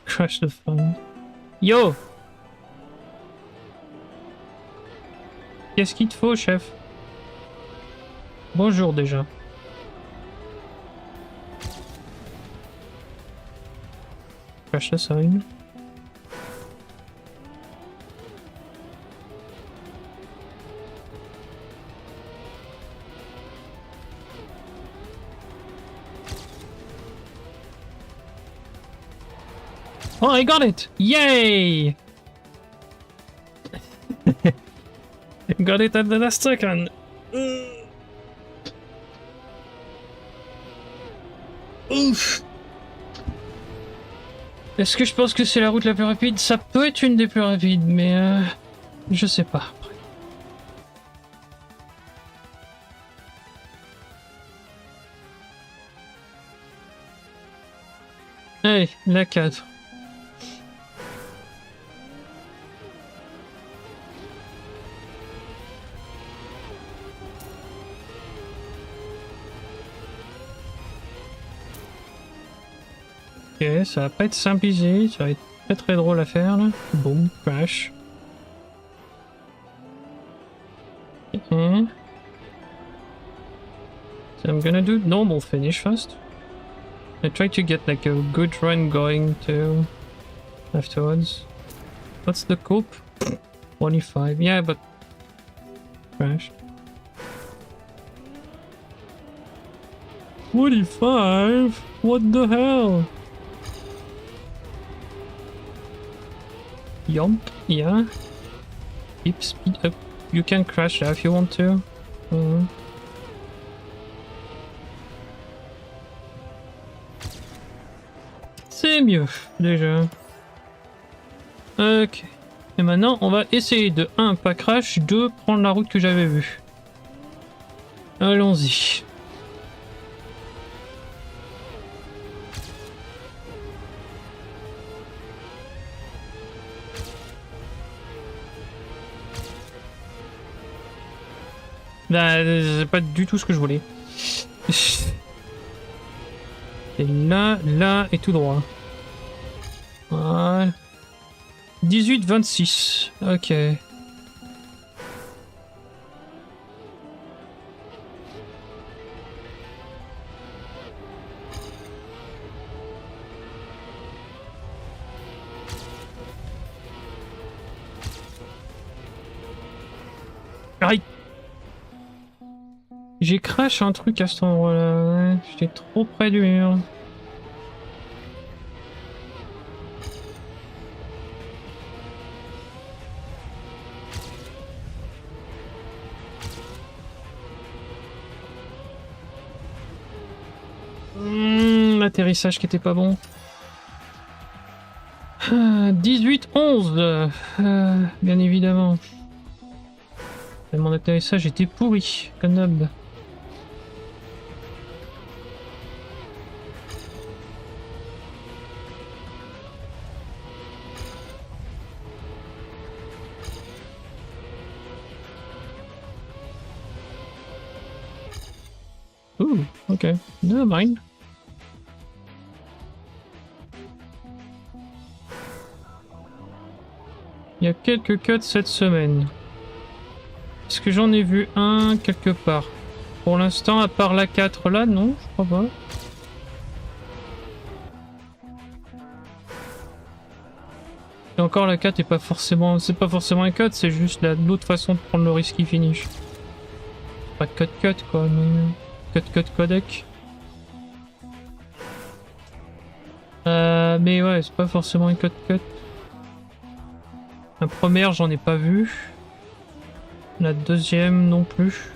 Crash the fun. Yo! Qu'est-ce qu'il te faut, chef? Bonjour déjà. Crash the sign. Oh, I got it! Yay! Got it at the last second. Ouf! Est-ce que je pense que c'est la route la plus rapide? Ça peut être une des plus rapides, mais je sais pas. Allez, la 4. Ok, ça va pas être simple ici, ça va être très très drôle à faire là. Boom, crash. Okay. So I'm gonna do normal finish first. I try to get like a good run going too afterwards. What's the coupe? 25, yeah, but crashed. 45? What the hell? Yomp, yeah. Keep speed up. You can crash there if you want to. C'est mieux, déjà. Ok. Et maintenant, on va essayer de 1, pas crash, 2, prendre la route que j'avais vue. Allons-y. Là, c'est pas du tout ce que je voulais. Et là, là et tout droit. Voilà. 18, 26. Ok. Aïe. J'ai crash un truc à cet endroit-là. J'étais trop près du mur. L'atterrissage qui était pas bon. 18, 11. Bien évidemment. Et mon atterrissage était pourri. Canab. Ooh, ok. Never mind. Il y a quelques cuts cette semaine. Est-ce que j'en ai vu un quelque part? Pour l'instant, à part la 4 là, non, je crois pas. Et encore la 4 est pas forcément. C'est pas forcément un cut, c'est juste l'autre façon de prendre le risky finish. Pas cut quoi, mais. Cut codec. Mais ouais, c'est pas forcément un cut. La première, j'en ai pas vu. La deuxième, non plus.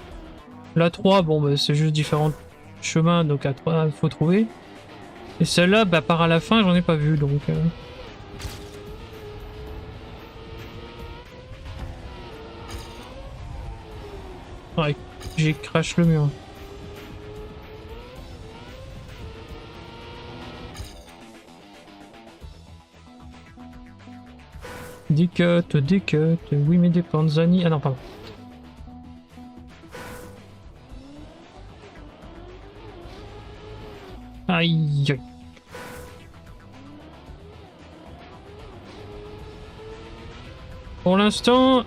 La 3, bon, bah, c'est juste différents chemins, donc à 3, il faut trouver. Et celle-là, bah, part à la fin, j'en ai pas vu, donc... Ouais, j'ai crash le mur. Des cuts, oui mais des panzani. Ah non, pardon. Aïe aïe. Pour l'instant,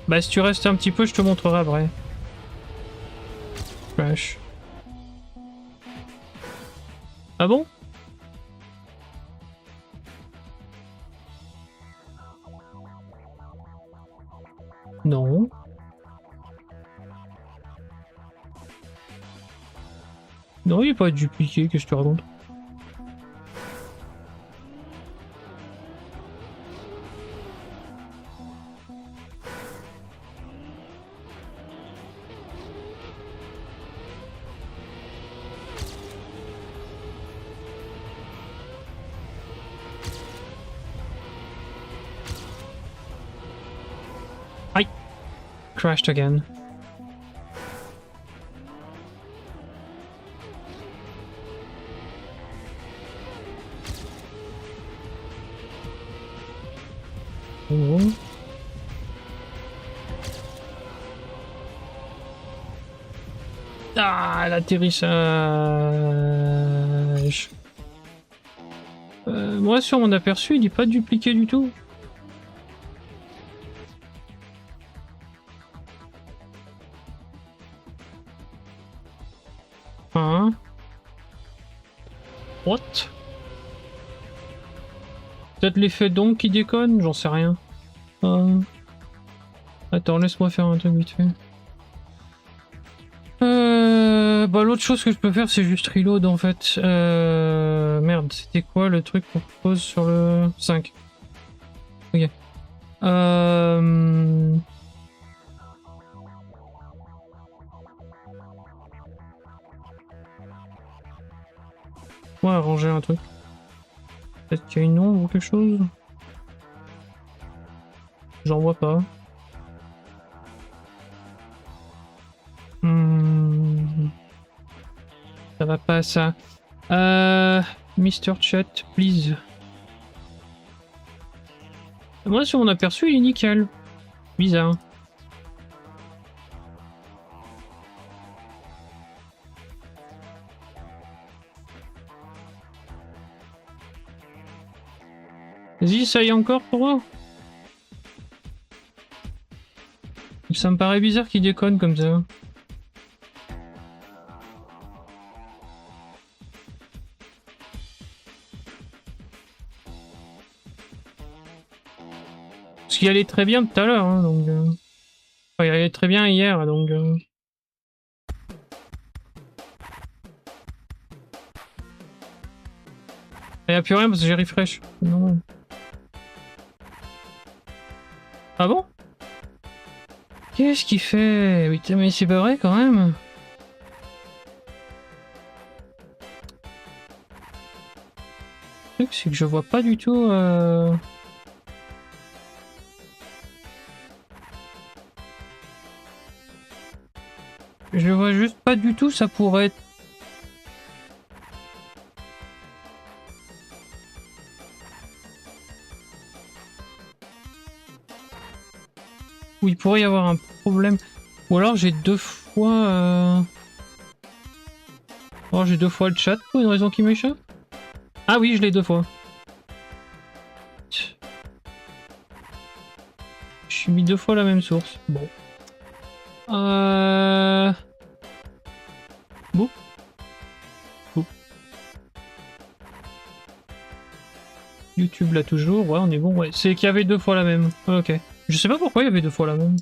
bah si tu restes un petit peu, je te montrerai après. Crash. Ah bon? Non. Non, il est pas dupliqué, qu'est-ce que tu racontes? Aïe. Crashed again. Oh. Ah, l'atterrissage. Moi, sur mon aperçu, il n'est pas dupliqué du tout. Hein? What? Peut-être l'effet d'ombre qui déconne? J'en sais rien. Attends, laisse-moi faire un truc vite fait. Bah l'autre chose que je peux faire, c'est juste reload en fait. Merde, c'était quoi le truc qu'on propose sur le 5? Ok. Ouais, arranger un truc. Peut-être qu'il y a une ombre ou quelque chose. J'en vois pas. Ça va pas ça. Mr. Chat, please. Moi, sur mon aperçu, il est nickel. Bizarre. Vas-y, ça y est encore pour moi. Ça me paraît bizarre qu'il déconne comme ça. Parce qu'il allait très bien tout à l'heure, hein, donc... Enfin, il allait très bien hier, donc... Il n'y a plus rien parce que j'ai refresh. Non. Ah bon? Qu'est-ce qu'il fait? Putain, mais c'est pas vrai quand même. Le truc, c'est que je vois pas du tout... Je vois juste pas du tout, ça pourrait être... Où il pourrait y avoir un problème. Ou alors j'ai deux fois... Oh, j'ai deux fois le chat pour une raison qui m'échappe. Ah oui, je l'ai deux fois. Je suis mis deux fois la même source. Bon. Bon. Bon. YouTube là toujours, ouais on est bon, ouais. C'est qu'il y avait deux fois la même. Ok. Je sais pas pourquoi il y avait deux fois la même.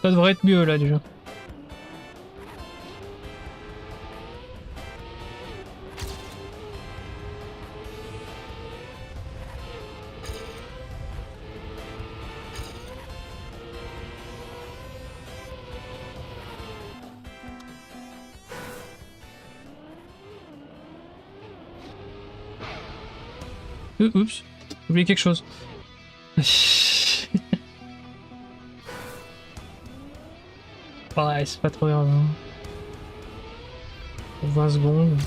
Ça devrait être mieux là déjà. Oups, j'ai oublié quelque chose. Ouais, c'est pas trop grave. Hein. 20 secondes.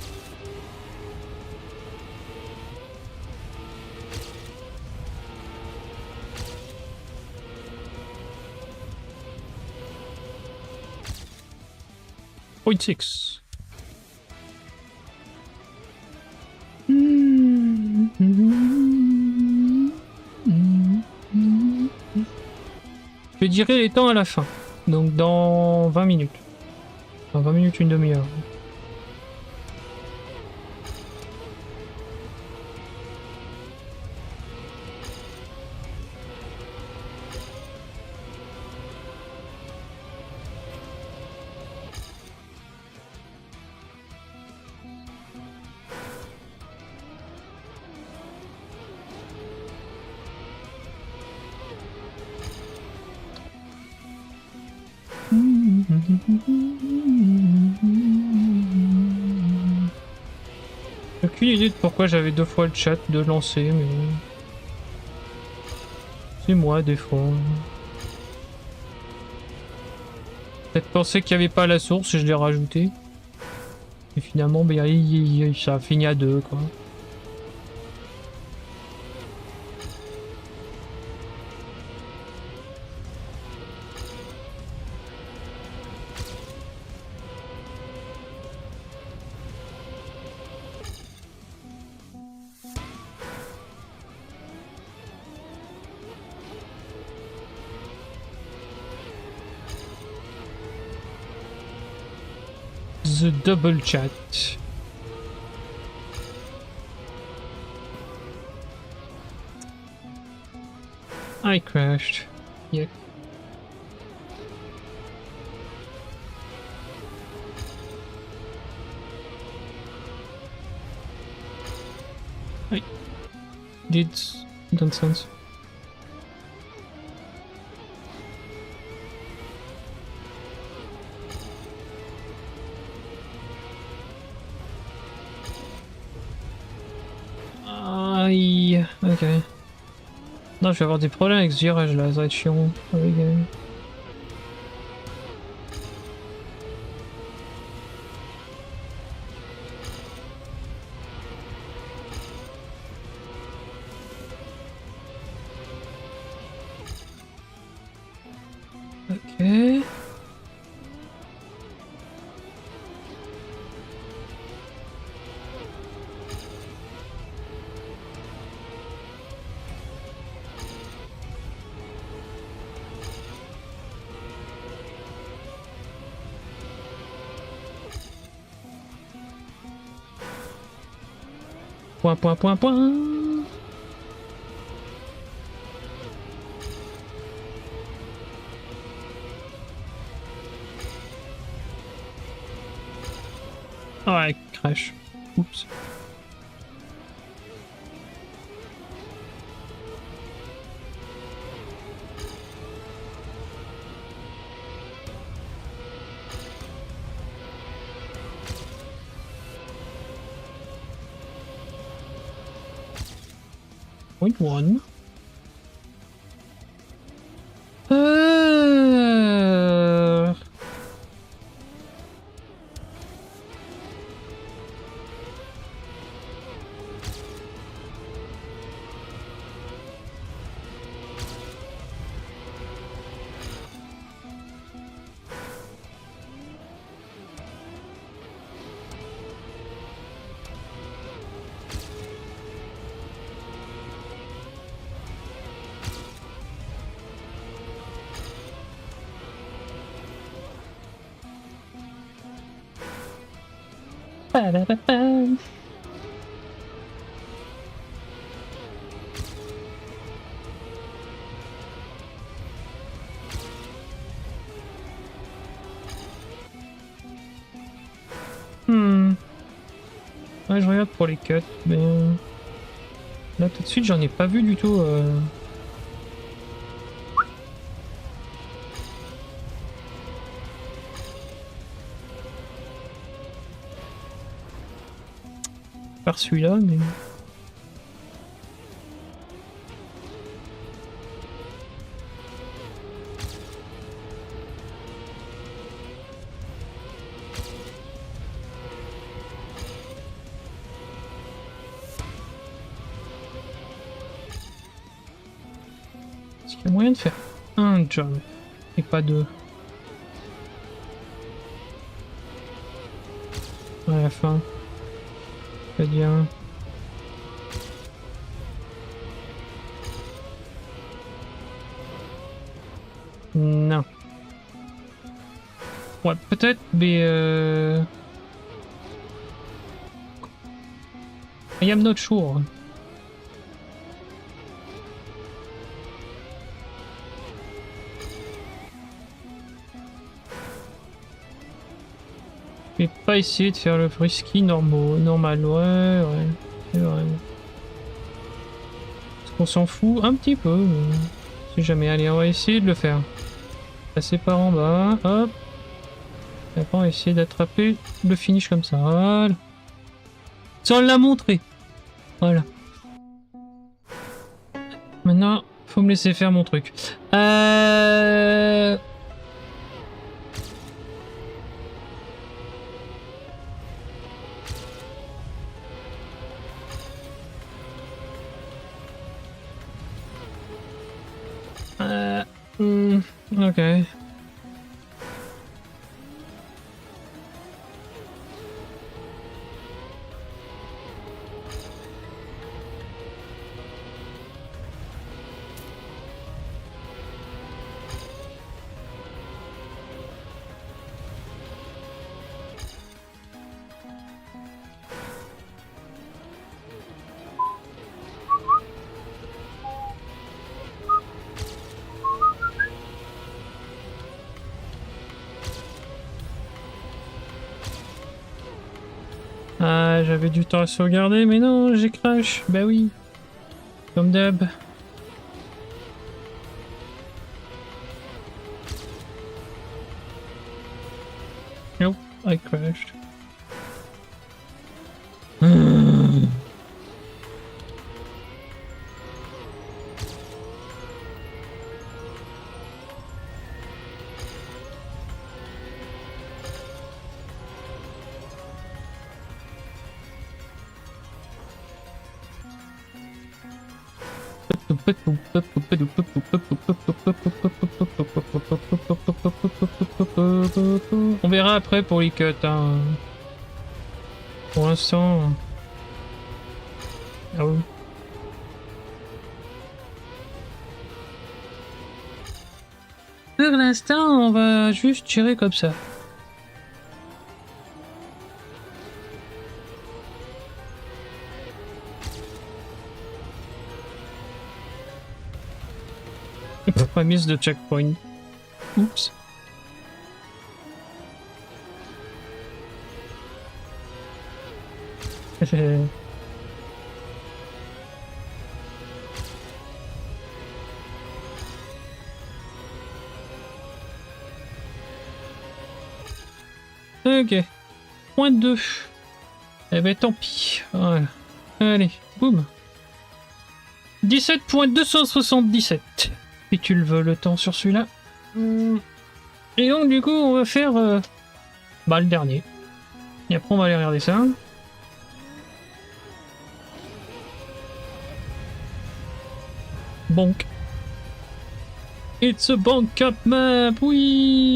Point 6. Je dirai les temps à la fin. Donc dans 20 minutes. Dans 20 minutes, une demi-heure. Aucune idée de pourquoi j'avais 2 fois le chat de lancer, mais c'est moi des fois. Peut-être penser qu'il n'y avait pas la source et je l'ai rajouté. Et finalement, ben, ça a fini à 2 quoi. The double chat. I crashed. Yeah. I did nonsense. Aïe, ok. Non, je vais avoir des problèmes avec ce virage là, ça va être chiant. Ok. Point, point, point, point. Ouais, crash. Oups. Point one. Ouais, je regarde pour les cuts, mais là tout de suite j'en ai pas vu du tout. Par celui-là, mais Il y a moyen de faire un jump et pas deux. À la fin. C'est bien. Non. Ouais, peut-être, mais I am not sure. Je vais pas essayer de faire le frisky normal, ouais, c'est vrai. Parce qu'on s'en fout un petit peu, mais si jamais, allez, on va essayer de le faire. Passer par en bas, hop. Et après, on va essayer d'attraper le finish comme ça, voilà. Sans la montrer. Voilà. Maintenant, faut me laisser faire mon truc. Ok. Ah, j'avais du temps à sauvegarder, mais non, j'ai crash. Bah oui. Comme d'hab. Nope, I crashed. On verra après pour les cuts. Hein. Pour l'instant. Ah oui. Pour l'instant, on va juste tirer comme ça. I missed the checkpoint. Oups. Ok. Point 2. Eh ben tant pis. Voilà. Allez, boum. 17.277. Si tu le veux le temps sur celui-là. Et donc du coup on va faire bah le dernier. Et après on va aller regarder ça. Bonk. It's a bonk up map, oui.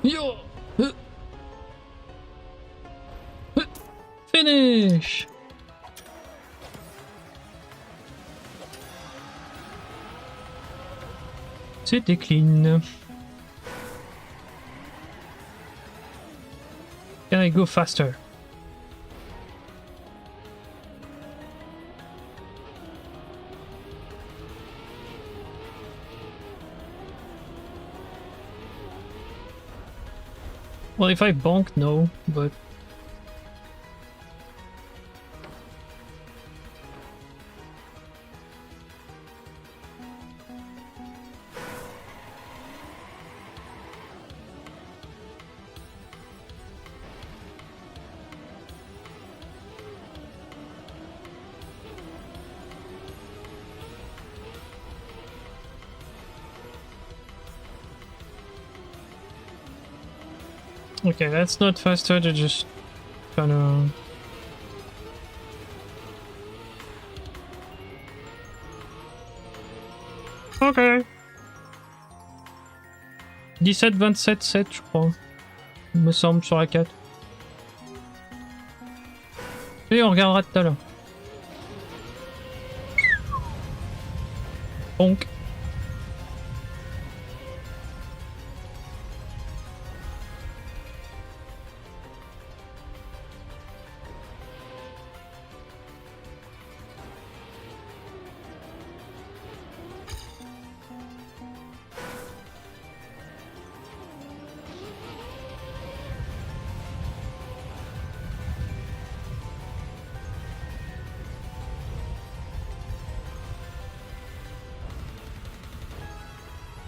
Yo. Finish. C'était clean. Can I go faster? Well, if I bonk, no, but... Okay, that's not faster, to just kind of... Ok. 17, 27, 7, je crois. Il me semble, sur la 4. Et on regardera tout à l'heure. Donc.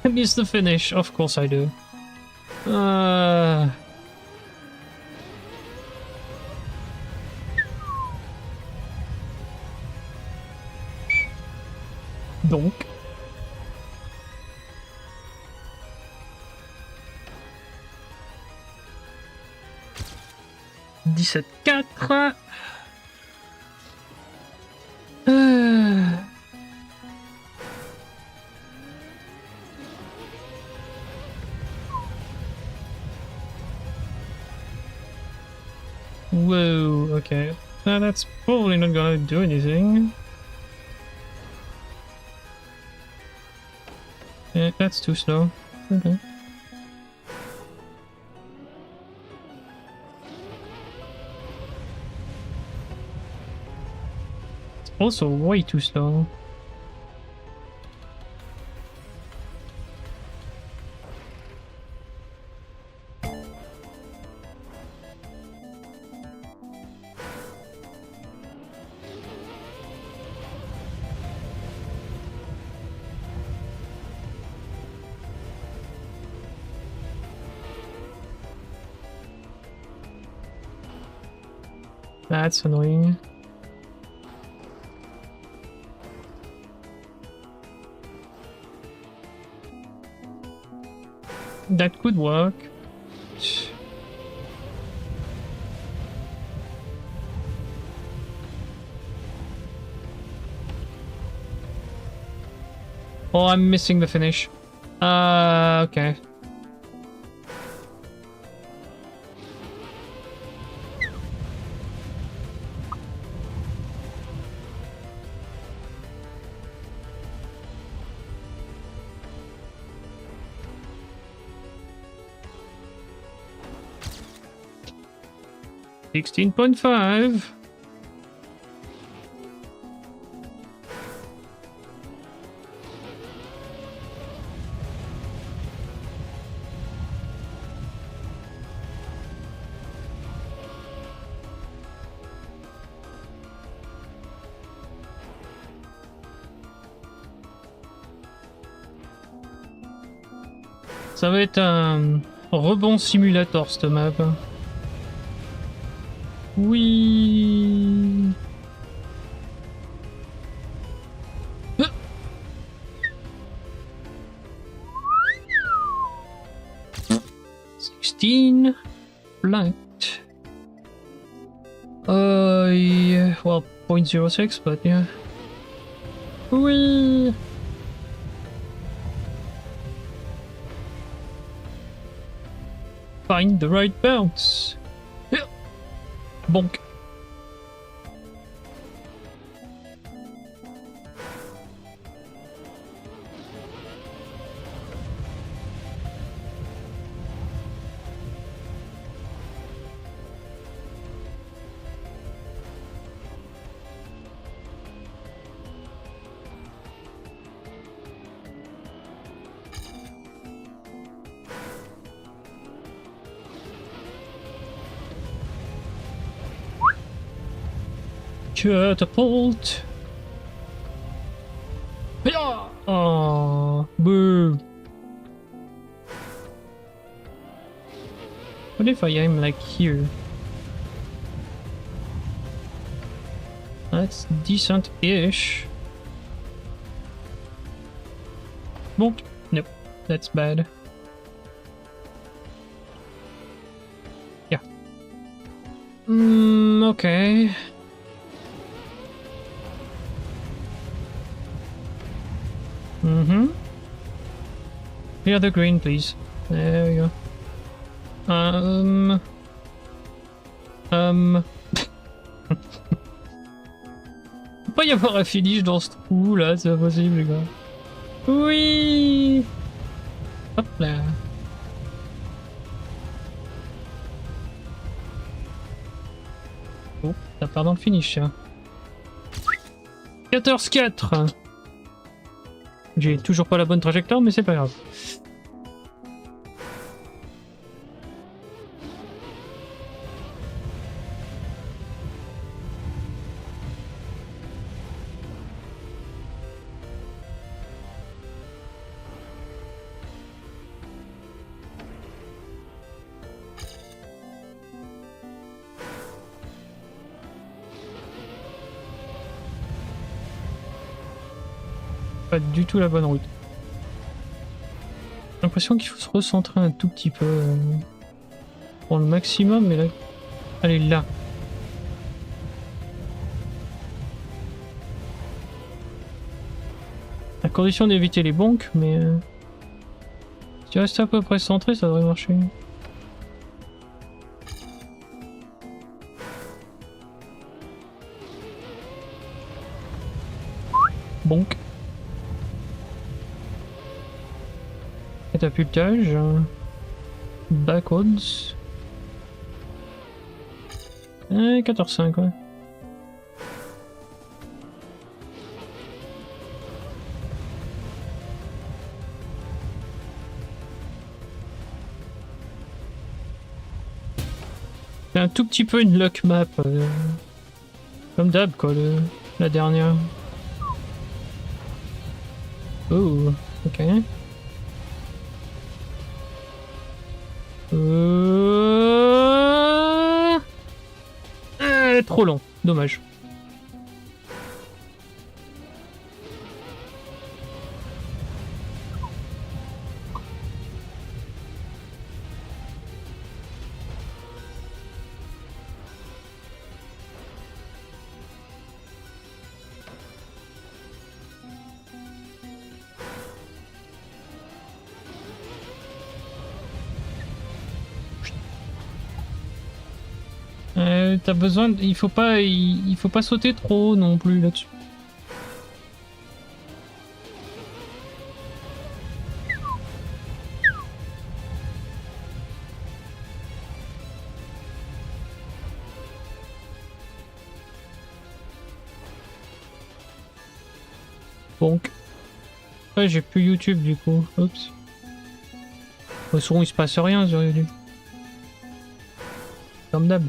I miss the finish, of course I do. Donc. « 17-4. Whoa, okay. That's probably not gonna do anything. Yeah, that's too slow. Okay. It's also way too slow. That's annoying. That could work. Oh, I'm missing the finish. Okay. $16.5. Ça va être un rebond simulator cette map. Oui. 16 blanked. Yeah, well, 0.06, but yeah. Oui. Find the right bounce. Bonk. Catapult. Yeah. Oh, boo. What if I aim like here? That's decent-ish. Bonk. Nope, that's bad. Yeah. Okay. Mm-hmm. Clear the green, please. There we go. Faut pas y avoir un finish dans ce trou là, c'est pas possible les gars. Oui. Hop là. Oh, ça part dans le finish ça. 14-4. J'ai toujours pas la bonne trajectoire mais c'est pas grave. Pas du tout la bonne route. J'ai l'impression qu'il faut se recentrer un tout petit peu pour le maximum, mais là... Allez, là. À condition d'éviter les bonks, mais... si tu restes à peu près centré, ça devrait marcher. Bonk. Catapultage. Backwards. 14-5, ouais. C'est un tout petit peu une luck map. Comme d'hab, quoi, la dernière. Oh, ok. Trop long, dommage. T'as besoin, il faut pas sauter trop non plus là-dessus. Donc, ouais, j'ai plus YouTube du coup. Oups. Au son il se passe rien sur YouTube. Comme d'hab.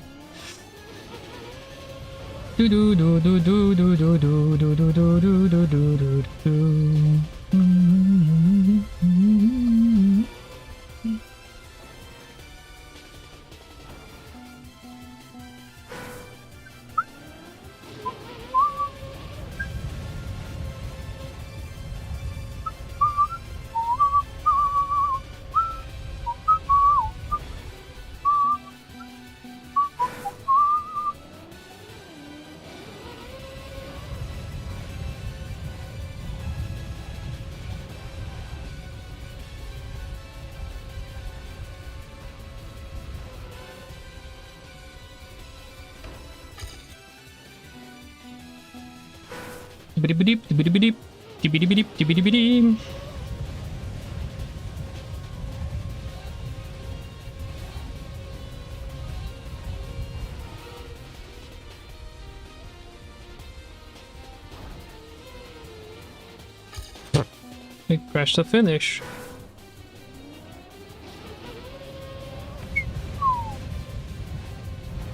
It crashed the finish.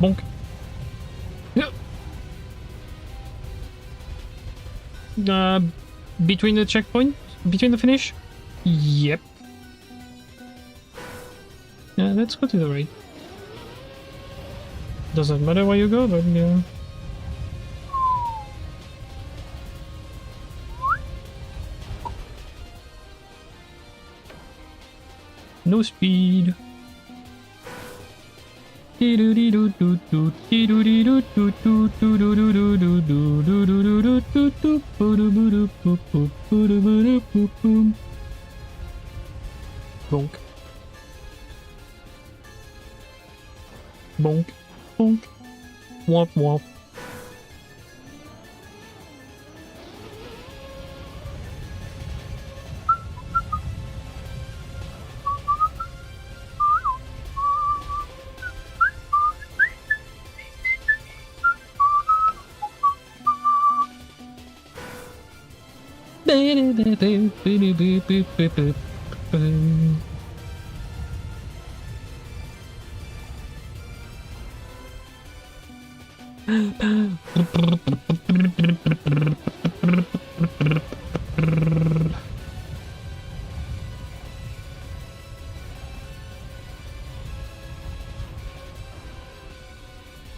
Bonk. Between the checkpoint? Between the finish? Yep. Yeah, let's go to the right. Doesn't matter where you go, but yeah. No speed. Bonk. Bonk. Bonk. Womp womp.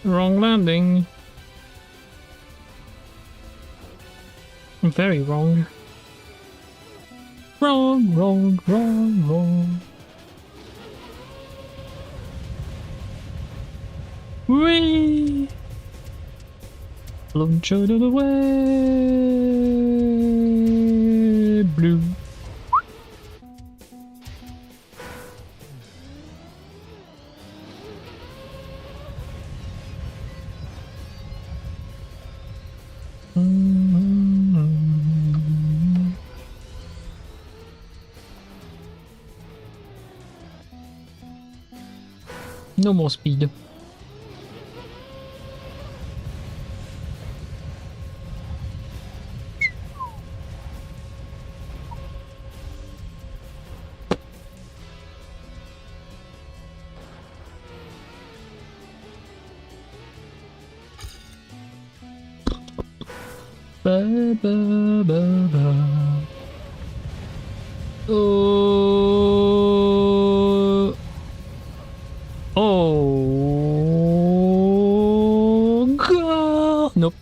Wrong landing. Very wrong. Wrong. Whee! Launch out of the way. Blue. No more speed. Ba, ba, ba, ba. Oh, God. Nope.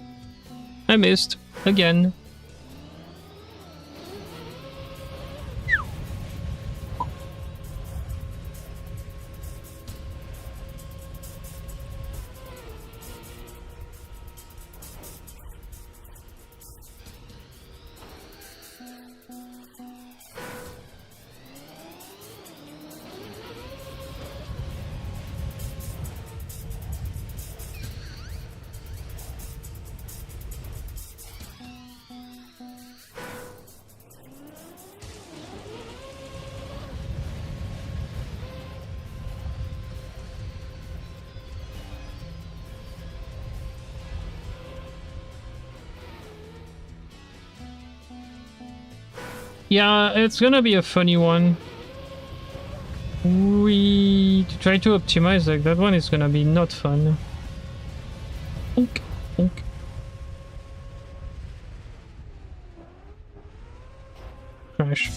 I missed again. Yeah, it's gonna be a funny one. To try to optimize like that one is gonna be not fun. Bonk, bonk. Crash.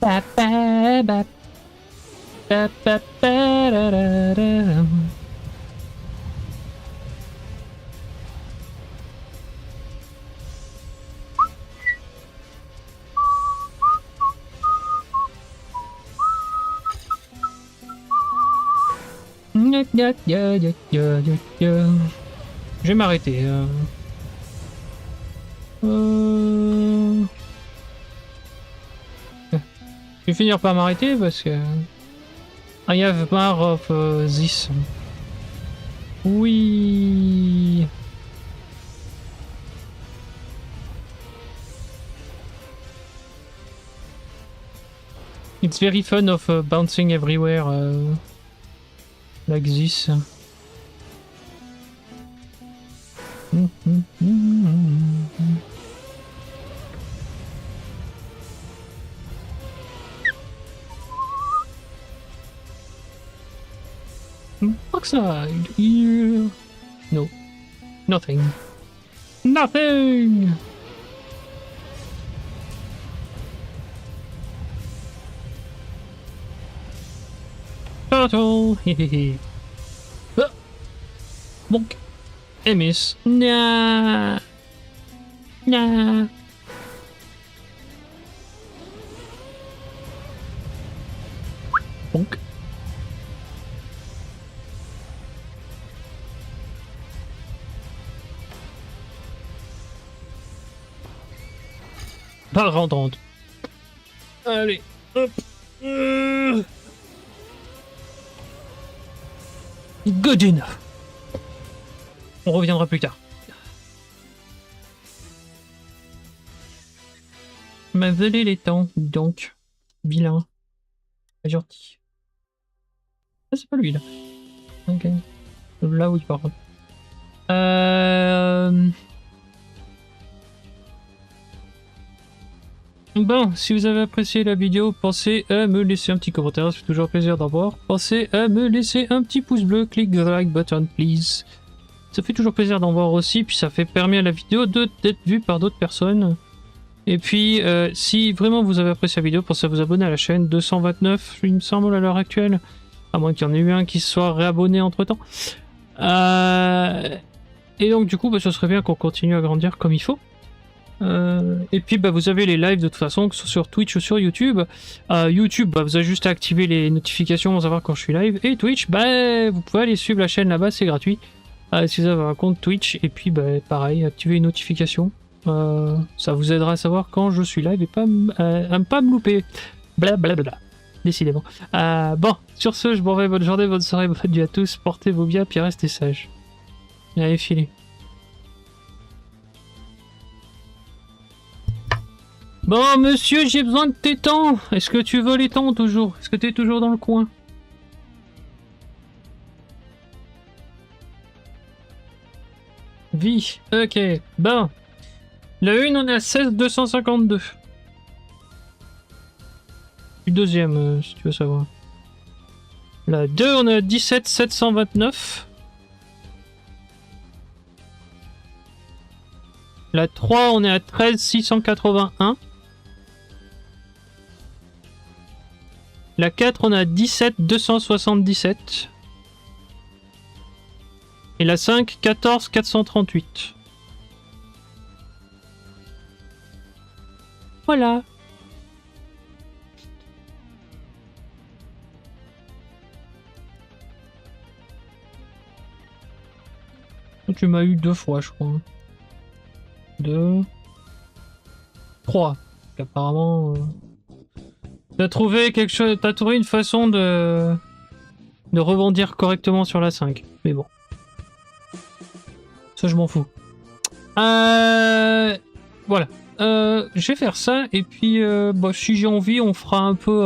Ba, ba, ba. Ba, ba, ba, da, da, da. Je vais m'arrêter. Je vais finir par m'arrêter parce que I have more of this. Oui. It's very fun of bouncing everywhere like this. Backside. Yeah. No. Nothing. Nothing! Turtle! Hehehe. Bonk. I miss. Nah. Nah. pas rendante. Allez, hop. Good enough. On reviendra plus tard. M'a volé les temps, donc. Vilain. Pas gentil. Ah, c'est pas lui, là. Ok. Là où il part. Bon, si vous avez apprécié la vidéo, pensez à me laisser un petit commentaire, ça fait toujours plaisir d'en voir. Pensez à me laisser un petit pouce bleu, click the like button, please. Ça fait toujours plaisir d'en voir aussi, puis ça fait permis à la vidéo d'être vue par d'autres personnes. Et puis, si vraiment vous avez apprécié la vidéo, pensez à vous abonner à la chaîne. 229, il me semble, à l'heure actuelle. À moins qu'il y en ait eu un qui se soit réabonné entre-temps. Et donc, du coup, bah, ce serait bien qu'on continue à grandir comme il faut. Et puis bah, vous avez les lives de toute façon, que ce soit sur Twitch ou sur YouTube. YouTube, bah, vous avez juste à activer les notifications pour savoir quand je suis live. Et Twitch, bah, vous pouvez aller suivre la chaîne là-bas, c'est gratuit. Si vous avez un compte Twitch, et puis bah, pareil, activer les notifications. Ça vous aidera à savoir quand je suis live et pas à ne pas me louper. Blablabla. Décidément. Bon, sur ce, je m'en vais. Bonne journée, bonne soirée, bonne nuit à tous. Portez-vous bien, puis restez sages. Allez, filez. Bon, monsieur, j'ai besoin de tes temps. Est-ce que tu veux les temps toujours? Est-ce que t'es toujours dans le coin? Vie. Ok. Bon. La une, on est à 16 252. Le deuxième, si tu veux savoir. La 2, on est à 17 729. La 3, on est à 13 681. La 4, on est à 17 277. Et la 5, 14 438. Voilà. Tu m'as eu 2 fois, je crois. 2... 3. Apparemment... T'as trouvé quelque chose... T'as trouvé une façon de rebondir correctement sur la 5. Mais bon. Ça, je m'en fous. Voilà. Je vais faire ça, et puis bah, si j'ai envie, on fera un peu...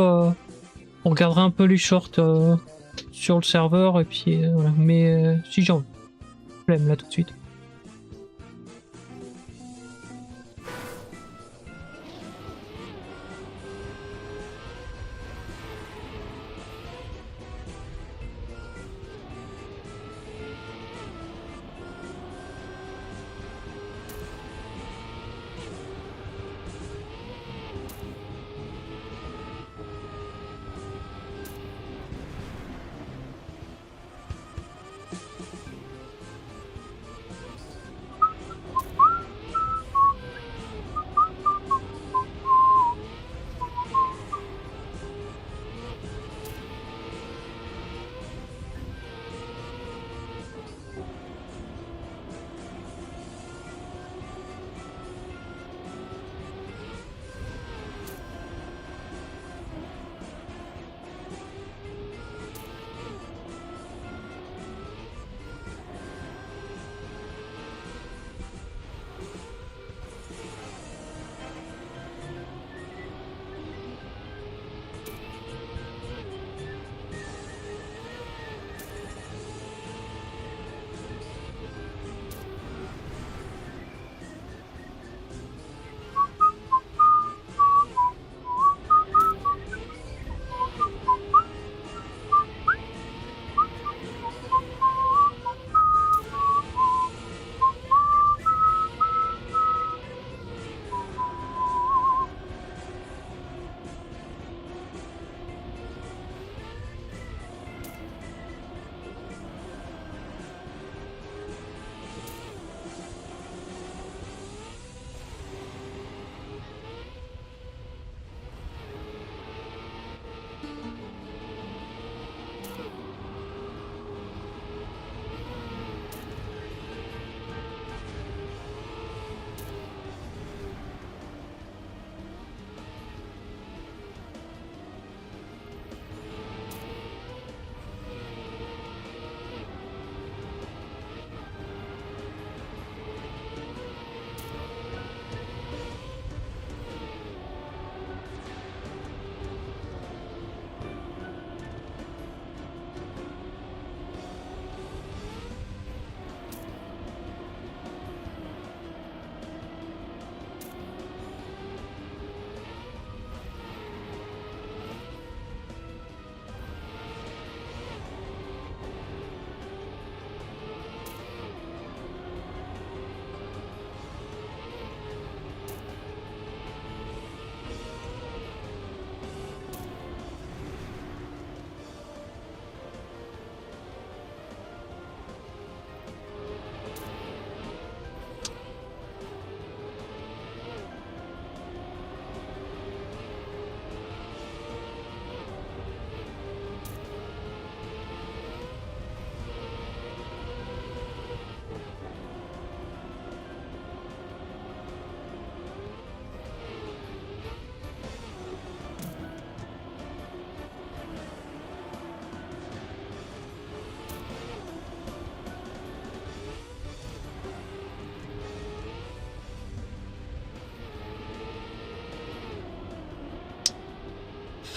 on regardera un peu les shorts sur le serveur, et puis voilà. Mais si j'ai envie. Flemme là tout de suite.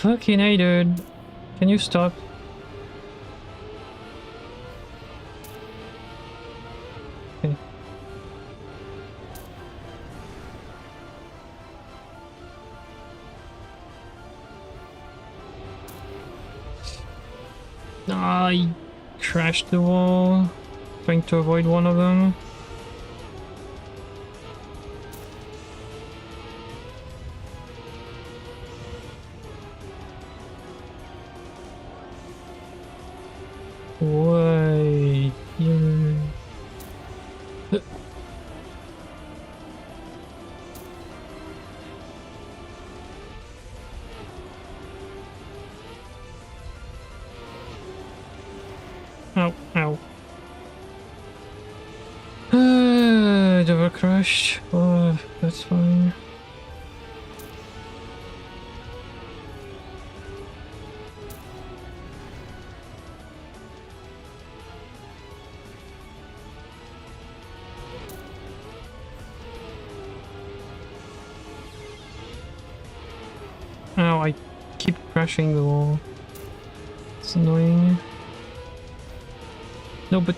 Fucking hey, dude. Can you stop? Okay. I crashed the wall, trying to avoid one of them. Why? Yeah. Ow, ow. Double crash. Oh, that's fine. Ow, I keep crashing the wall. It's annoying. No, but...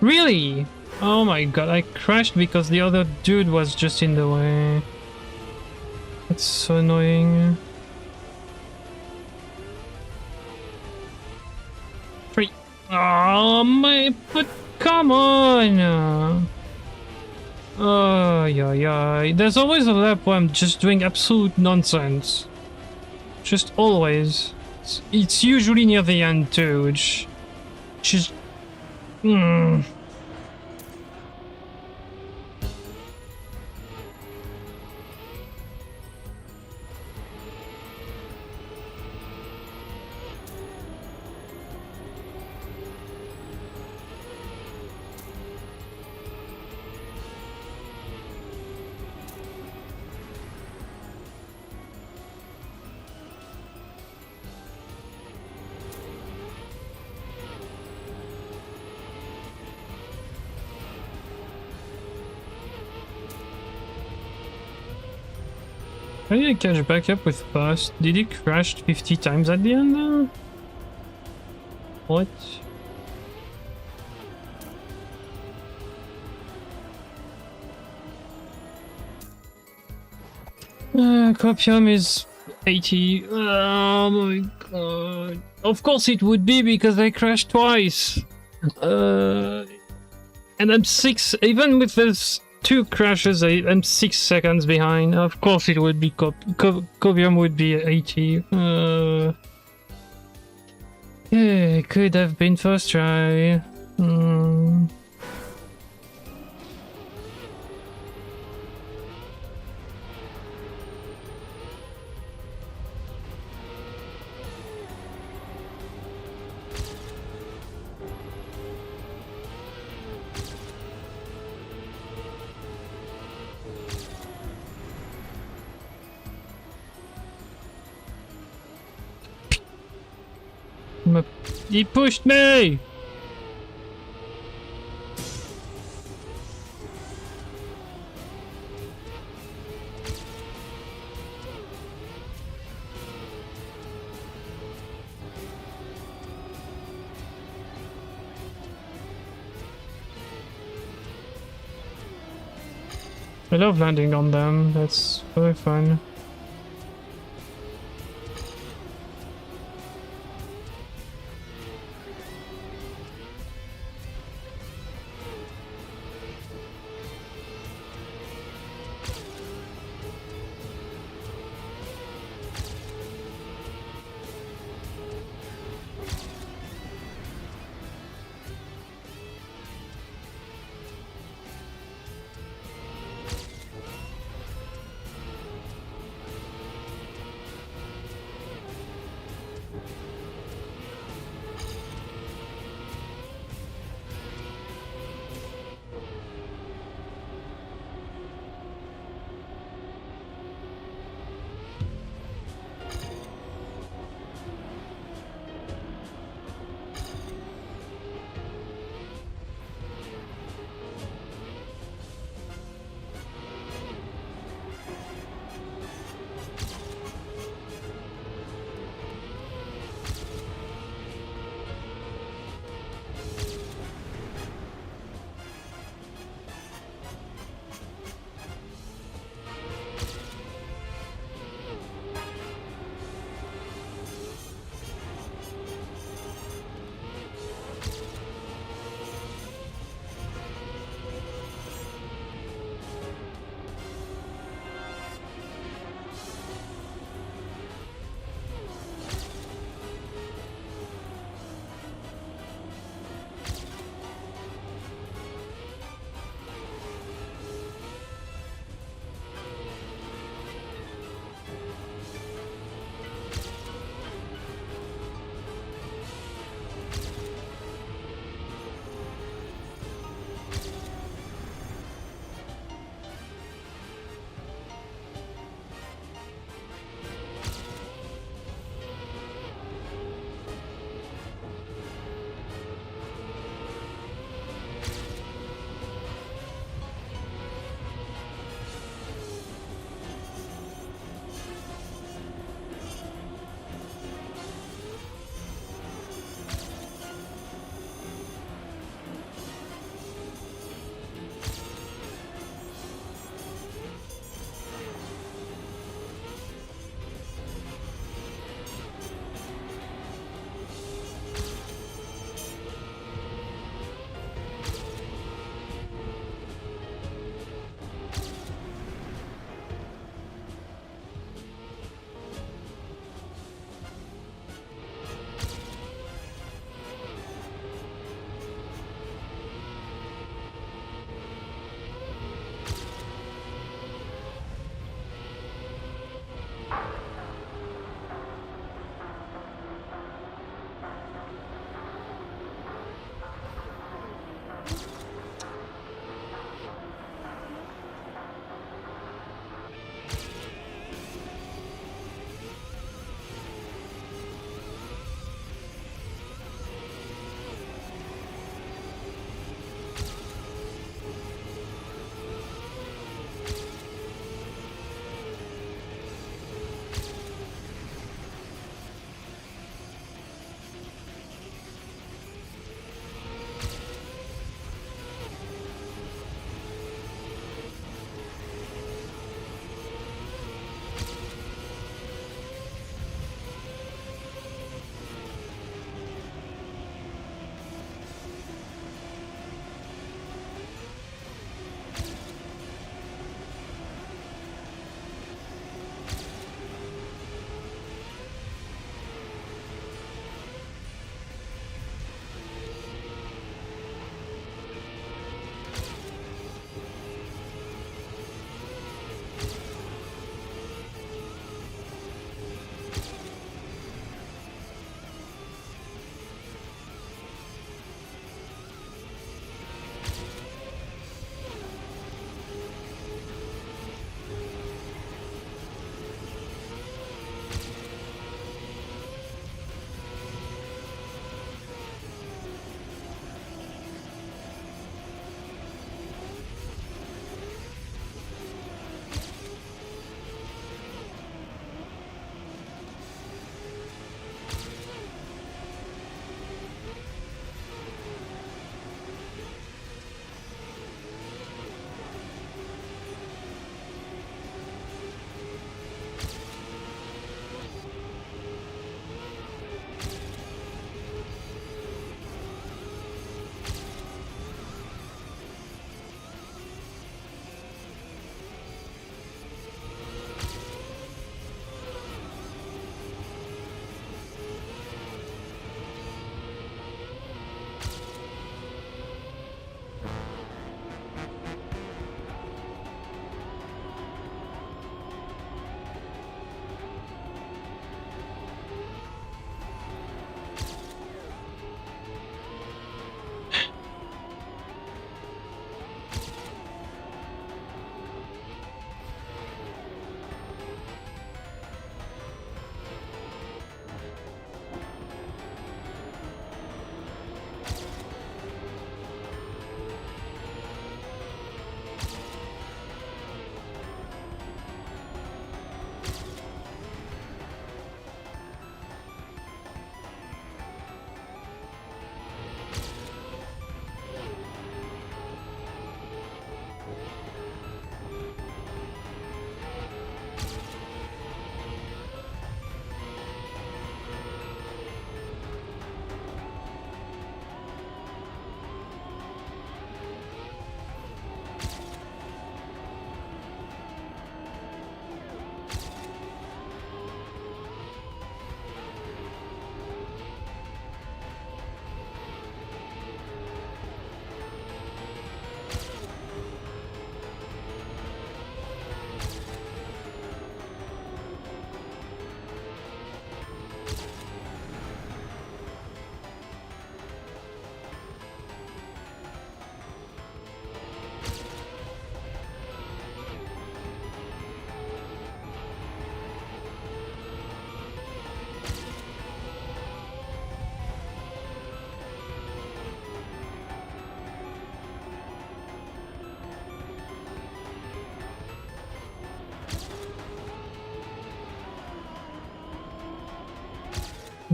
Really? Oh my god, I crashed because the other dude was just in the way. That's so annoying. Free. Oh my, but come on! Oh, yeah. There's always a lap where I'm just doing absolute nonsense. Just always. It's usually near the end too, which... just... How did I catch back up with Bust? Did he crash 50 times at the end there? What? Copium is 80. Oh my god. Of course it would be because I crashed twice. And I'm 6, even with those 2 crashes, I'm 6 seconds behind. Of course it would be Copium would be 80. Yeah, could have been first try. He pushed me! I love landing on them, that's very fun.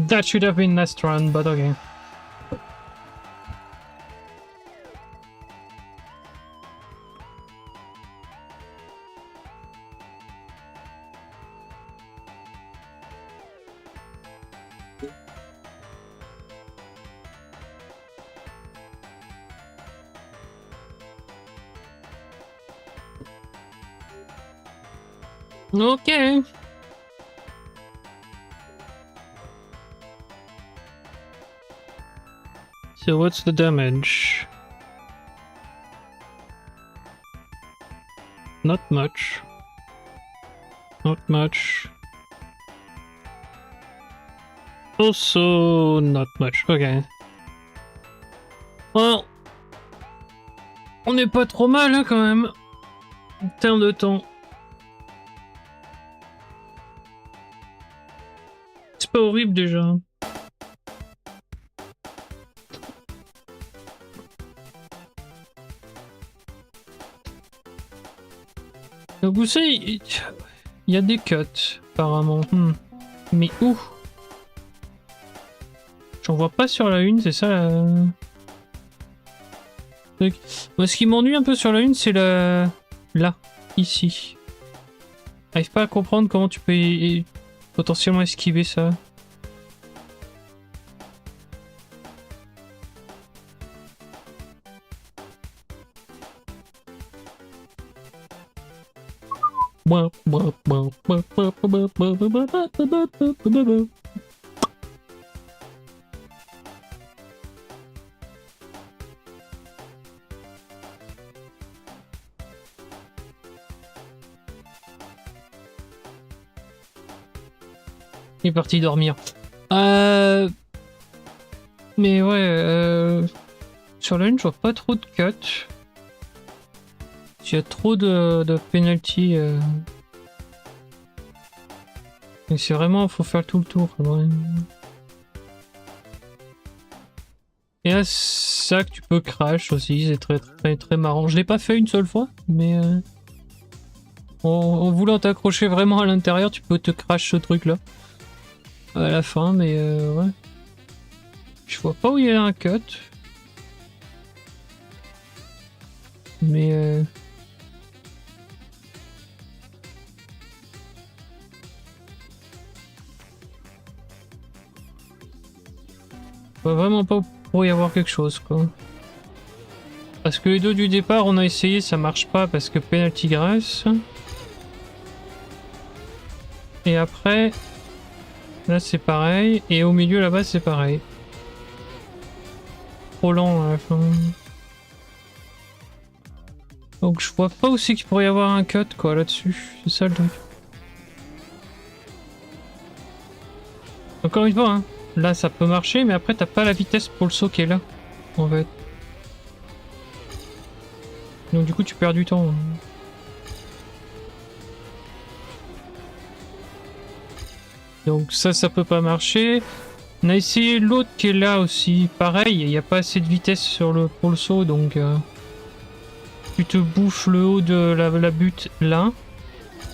That should have been last round, but okay. Okay. So what's the damage? Not much. Not much. Also not much. Okay. Well, on n'est pas trop mal hein, quand même. En termes de temps. C'est pas horrible déjà. Donc vous savez, il y a des cuts apparemment. Mais où? J'en vois pas sur la une, c'est ça la... Donc, moi, ce qui m'ennuie un peu sur la une, c'est la... Là, ici. J'arrive pas à comprendre comment tu peux potentiellement esquiver ça. Il est parti dormir. Mais ouais, sur la une, je vois pas trop de cuts. Il y a trop de penalty. C'est vraiment, faut faire tout le tour. Ouais. Et là, ça que tu peux crash aussi, c'est très marrant. Je l'ai pas fait une seule fois, mais en voulant t'accrocher vraiment à l'intérieur, tu peux te crash ce truc là. À la fin, mais ouais. Je vois pas où il y a un cut. Mais je vois vraiment pas où pourrait y avoir quelque chose quoi. Parce que les deux du départ, on a essayé, ça marche pas parce que penalty grass. Et après, là c'est pareil. Et au milieu là-bas c'est pareil. Trop lent à la fin. Donc je vois pas aussi qu'il pourrait y avoir un cut quoi là-dessus. C'est ça le truc. Encore une fois, hein. Là ça peut marcher, mais après t'as pas la vitesse pour le saut qui est là. En fait. Donc du coup tu perds du temps. Hein. Donc ça peut pas marcher. On a essayé l'autre qui est là aussi. Pareil, il n'y a pas assez de vitesse pour le saut, donc tu te bouffes le haut de la butte là.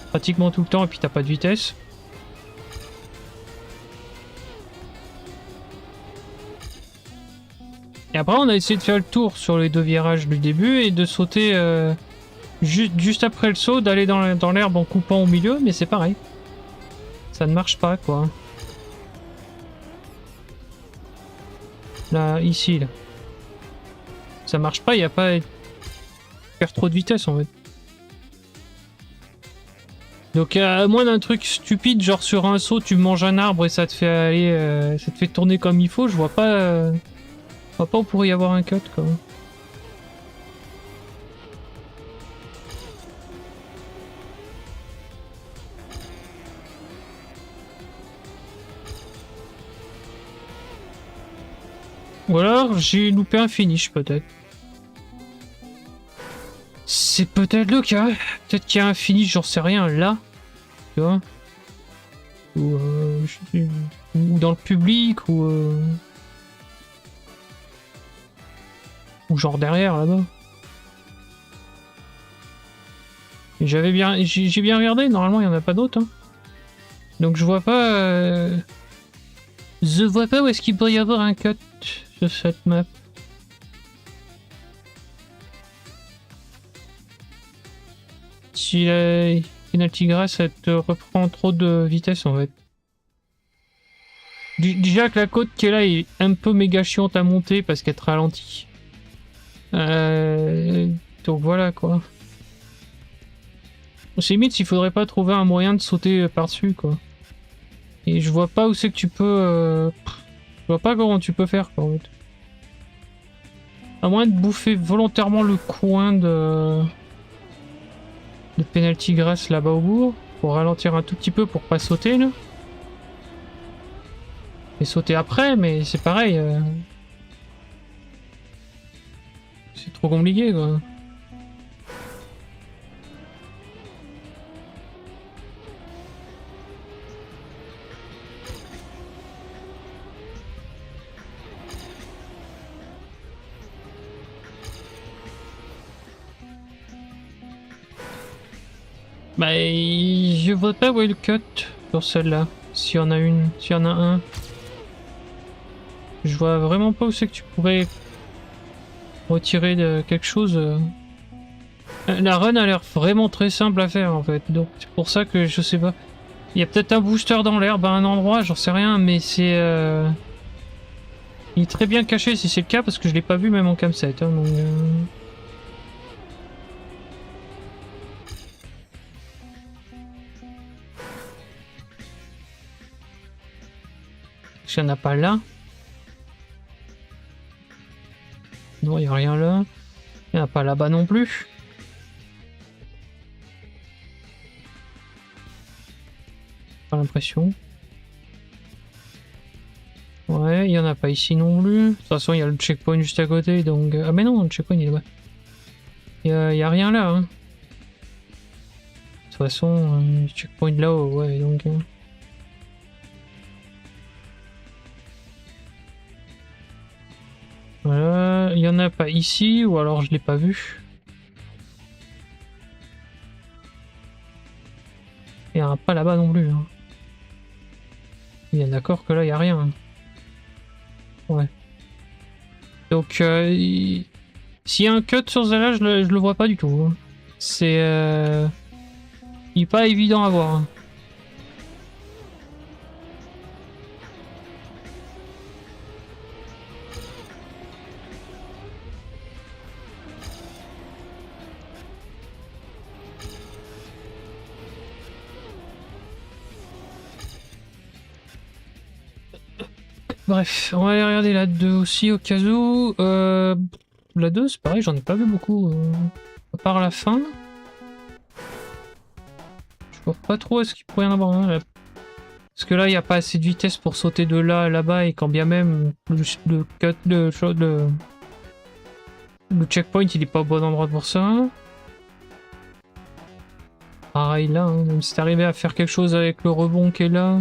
Pratiquement tout le temps, et puis t'as pas de vitesse. Et après on a essayé de faire le tour sur les deux virages du début et de sauter juste après le saut, d'aller dans l'herbe en coupant au milieu, mais c'est pareil. Ça ne marche pas quoi. Là, ici, là. Ça marche pas, il n'y a pas... Faire trop de vitesse en fait. Donc à moins d'un truc stupide, genre sur un saut, tu manges un arbre et ça te fait aller... ça te fait tourner comme il faut, je vois pas... je vois pas où pourrait y avoir un cut quoi. Ou alors j'ai loupé un finish peut-être. C'est peut-être le cas. Peut-être qu'il y a un finish, j'en sais rien, là. Tu vois. Ou dans le public, ou genre derrière, là-bas. J'ai bien regardé, normalement il n'y en a pas d'autres. Hein. Donc je vois pas... Je vois pas où est-ce qu'il pourrait y avoir un cut sur cette map. Si la penalty grass, elle te reprend trop de vitesse en fait. Déjà que la côte qui est là est un peu méga chiante à monter parce qu'elle te ralentit. Donc voilà quoi. C'est limite, il faudrait pas trouver un moyen de sauter par-dessus quoi. Et je vois pas où c'est que tu peux... Je vois pas comment tu peux faire quoi en fait. À moins de bouffer volontairement le coin de penalty grass là-bas au bout. Pour ralentir un tout petit peu pour pas sauter là. Et sauter après, mais c'est pareil. C'est trop compliqué quoi. Bah, je vois pas où est le cut sur celle-là. S'il y en a une, s'il y en a un. Je vois vraiment pas où c'est que tu pourrais retirer de quelque chose. La run a l'air vraiment très simple à faire en fait. Donc c'est pour ça que je sais pas. Il y a peut-être un booster dans l'herbe à un endroit, j'en sais rien, mais c'est... Il est très bien caché si c'est le cas parce que je l'ai pas vu même en camset. Hein, donc, il n'y en a pas là. Non, il n'y a rien là. Il n'y en a pas là-bas non plus. Pas l'impression. Ouais, il n'y en a pas ici non plus. De toute façon, il y a le checkpoint juste à côté, donc... Ah mais non, le checkpoint il est là-bas. Il y a rien là. Hein. De toute façon, le checkpoint là-haut, ouais, donc... Voilà, il n'y en a pas ici, ou alors je l'ai pas vu. Il n'y en a pas là-bas non plus. Hein. Bien d'accord que là, il n'y a rien. Hein. Ouais. Donc, s'il y a un cut sur ce là, je le vois pas du tout. Hein. C'est... Il est pas évident à voir. Hein. Bref, on va aller regarder la 2 aussi au cas où. La 2, c'est pareil, j'en ai pas vu beaucoup. À part la fin. Je vois pas trop est-ce qu'il pourrait y en avoir un. Là. Parce que là, il n'y a pas assez de vitesse pour sauter de là à là-bas et quand bien même le cut, le checkpoint, il est pas au bon endroit pour ça. Pareil là, hein, même si t'arrivais à faire quelque chose avec le rebond qui est là.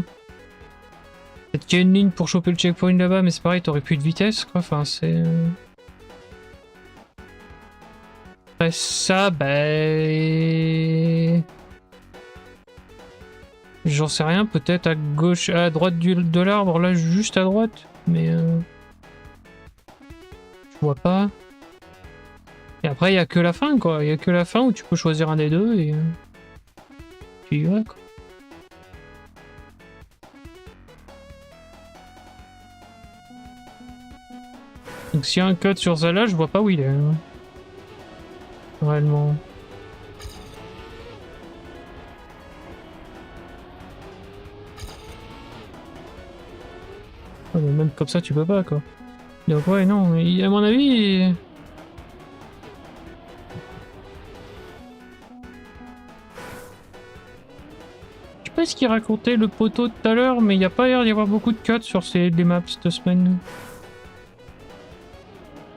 Peut-être qu'il y a une ligne pour choper le checkpoint là-bas, mais c'est pareil, t'aurais plus de vitesse quoi. Enfin, c'est. Après ça, ben. J'en sais rien, peut-être à gauche, à droite de l'arbre, là juste à droite, mais je vois pas. Et après, il y a que la fin quoi, il y a que la fin où tu peux choisir un des deux et puis ouais quoi. Donc s'il y a un code sur celle-là, je vois pas où il est. Hein. Réellement. Ouais, mais même comme ça, tu peux pas quoi. Donc ouais, non, à mon avis... Je sais pas ce qu'il racontait le poteau tout à l'heure, mais il n'y a pas l'air d'y avoir beaucoup de cuts sur les maps cette semaine.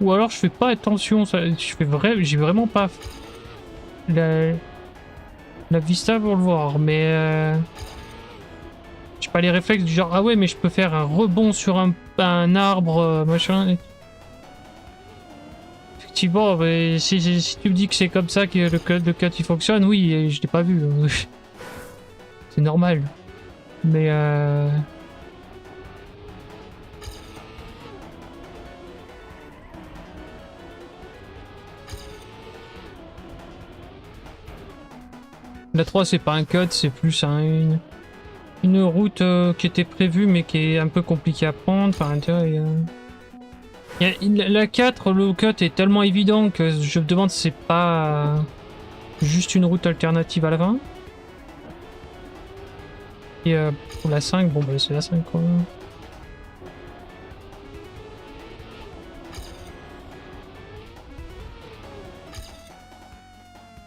Ou alors je fais pas attention, j'ai vraiment pas la vista pour le voir, mais j'ai pas les réflexes du genre ah ouais mais je peux faire un rebond sur un arbre machin. Effectivement, mais si tu me dis que c'est comme ça que le cut il fonctionne, oui, je l'ai pas vu. C'est normal. Mais La 3 c'est pas un cut, c'est plus une route qui était prévue mais qui est un peu compliquée à prendre. Enfin, tu vois, la 4, le cut est tellement évident que je me demande si c'est pas juste une route alternative à la fin. Et pour la 5, bon bah c'est la 5 quoi.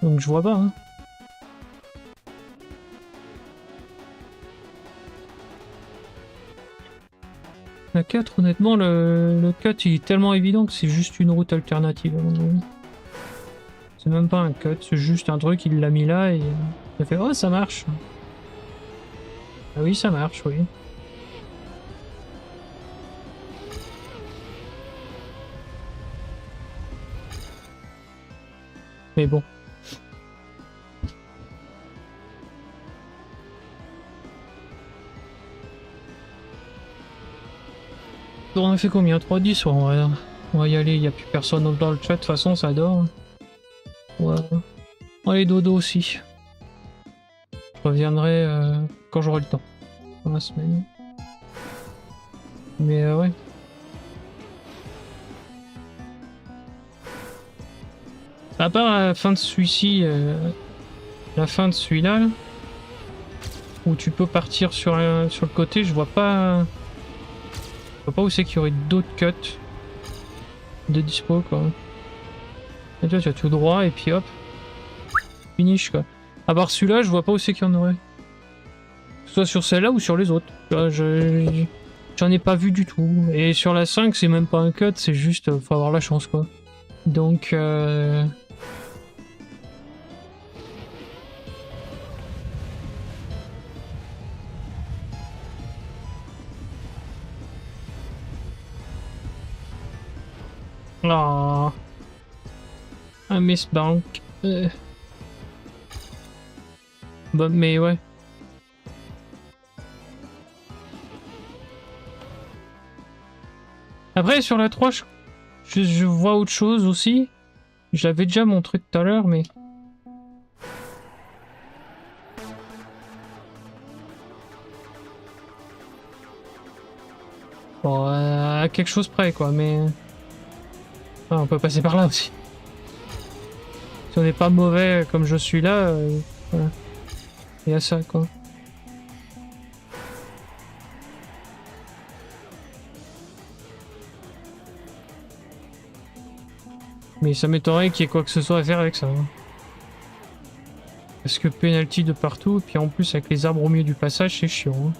Donc je vois pas. Hein. La 4, honnêtement, le cut il est tellement évident que c'est juste une route alternative. C'est même pas un cut, c'est juste un truc, il l'a mis là et il a fait oh ça marche. Ah oui, ça marche, oui. Mais bon. On a fait combien? 3-10? On va y aller, il n'y a plus personne dans le chat, de toute façon ça dort. Ouais. Allez, dodo aussi. Je reviendrai quand j'aurai le temps. Dans la semaine. Mais ouais. À part la fin de celui-ci, la fin de celui-là, là, où tu peux partir sur le côté, je vois pas où c'est qu'il y aurait d'autres cuts de dispo quoi. Et tu vois, tu as tout droit et puis hop, finish quoi. À part celui-là, je vois pas où c'est qu'il y en aurait. Soit sur celle-là ou sur les autres. J'en ai pas vu du tout. Et sur la 5, c'est même pas un cut, c'est juste faut avoir la chance quoi. Donc oh. Un Miss Bank. Bah mais ouais. Après sur la 3, je vois autre chose aussi. Je l'avais déjà montré tout à l'heure, mais... Bon, à quelque chose près, quoi, mais... Ah, on peut passer par là aussi. Si on n'est pas mauvais comme je suis là, voilà. Il y a ça, quoi. Mais ça m'étonnerait qu'il y ait quoi que ce soit à faire avec ça. Hein. Parce que penalty de partout, et puis en plus avec les arbres au milieu du passage, c'est chiant. Hein.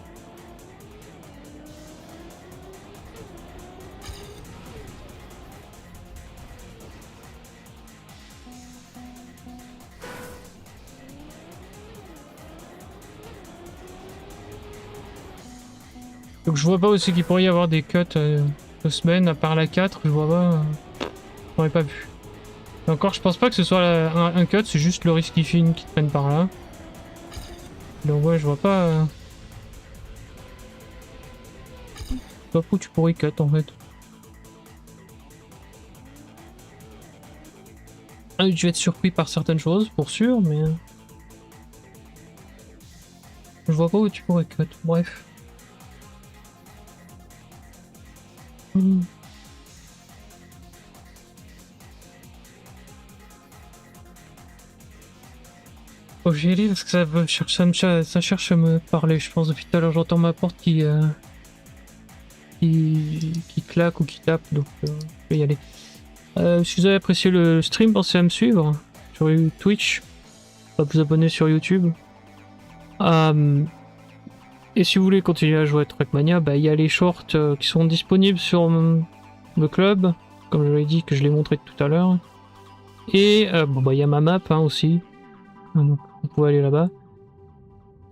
Donc je vois pas aussi qu'il pourrait y avoir des cuts de semaines, à part la 4, je vois pas... J'aurais pas vu. Et encore, je pense pas que ce soit un cut, c'est juste le risque qui filme qui traîne par là. Donc ouais, je vois pas... Je vois pas où tu pourrais cut en fait. Ah, je vais être surpris par certaines choses, pour sûr, mais... Je vois pas où tu pourrais cut, bref. Oh, j'y allais parce que ça cherche à me parler, je pense. Depuis tout à l'heure, j'entends ma porte qui claque ou qui tape, donc je vais y aller. Si vous avez apprécié le stream, pensez à me suivre sur Twitch, à vous abonner sur YouTube. Et si vous voulez continuer à jouer à Trackmania, bah, il y a les shorts qui sont disponibles sur le club, comme je l'ai dit, que je l'ai montré tout à l'heure. Et bon, bah, il y a ma map hein, aussi, donc vous pouvez aller là-bas.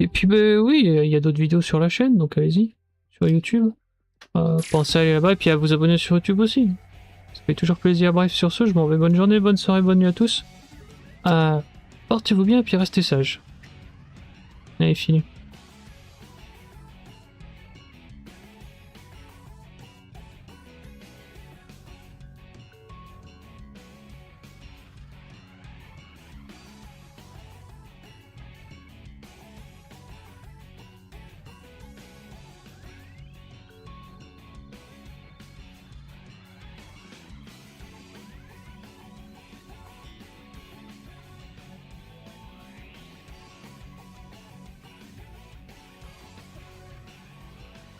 Et puis bah, oui, il y a d'autres vidéos sur la chaîne, donc allez-y, sur YouTube. Pensez à aller là-bas et puis à vous abonner sur YouTube aussi. Ça fait toujours plaisir. Bref, sur ce, je m'en vais. Bonne journée, bonne soirée, bonne nuit à tous. Portez-vous bien et puis restez sages. Allez, fini.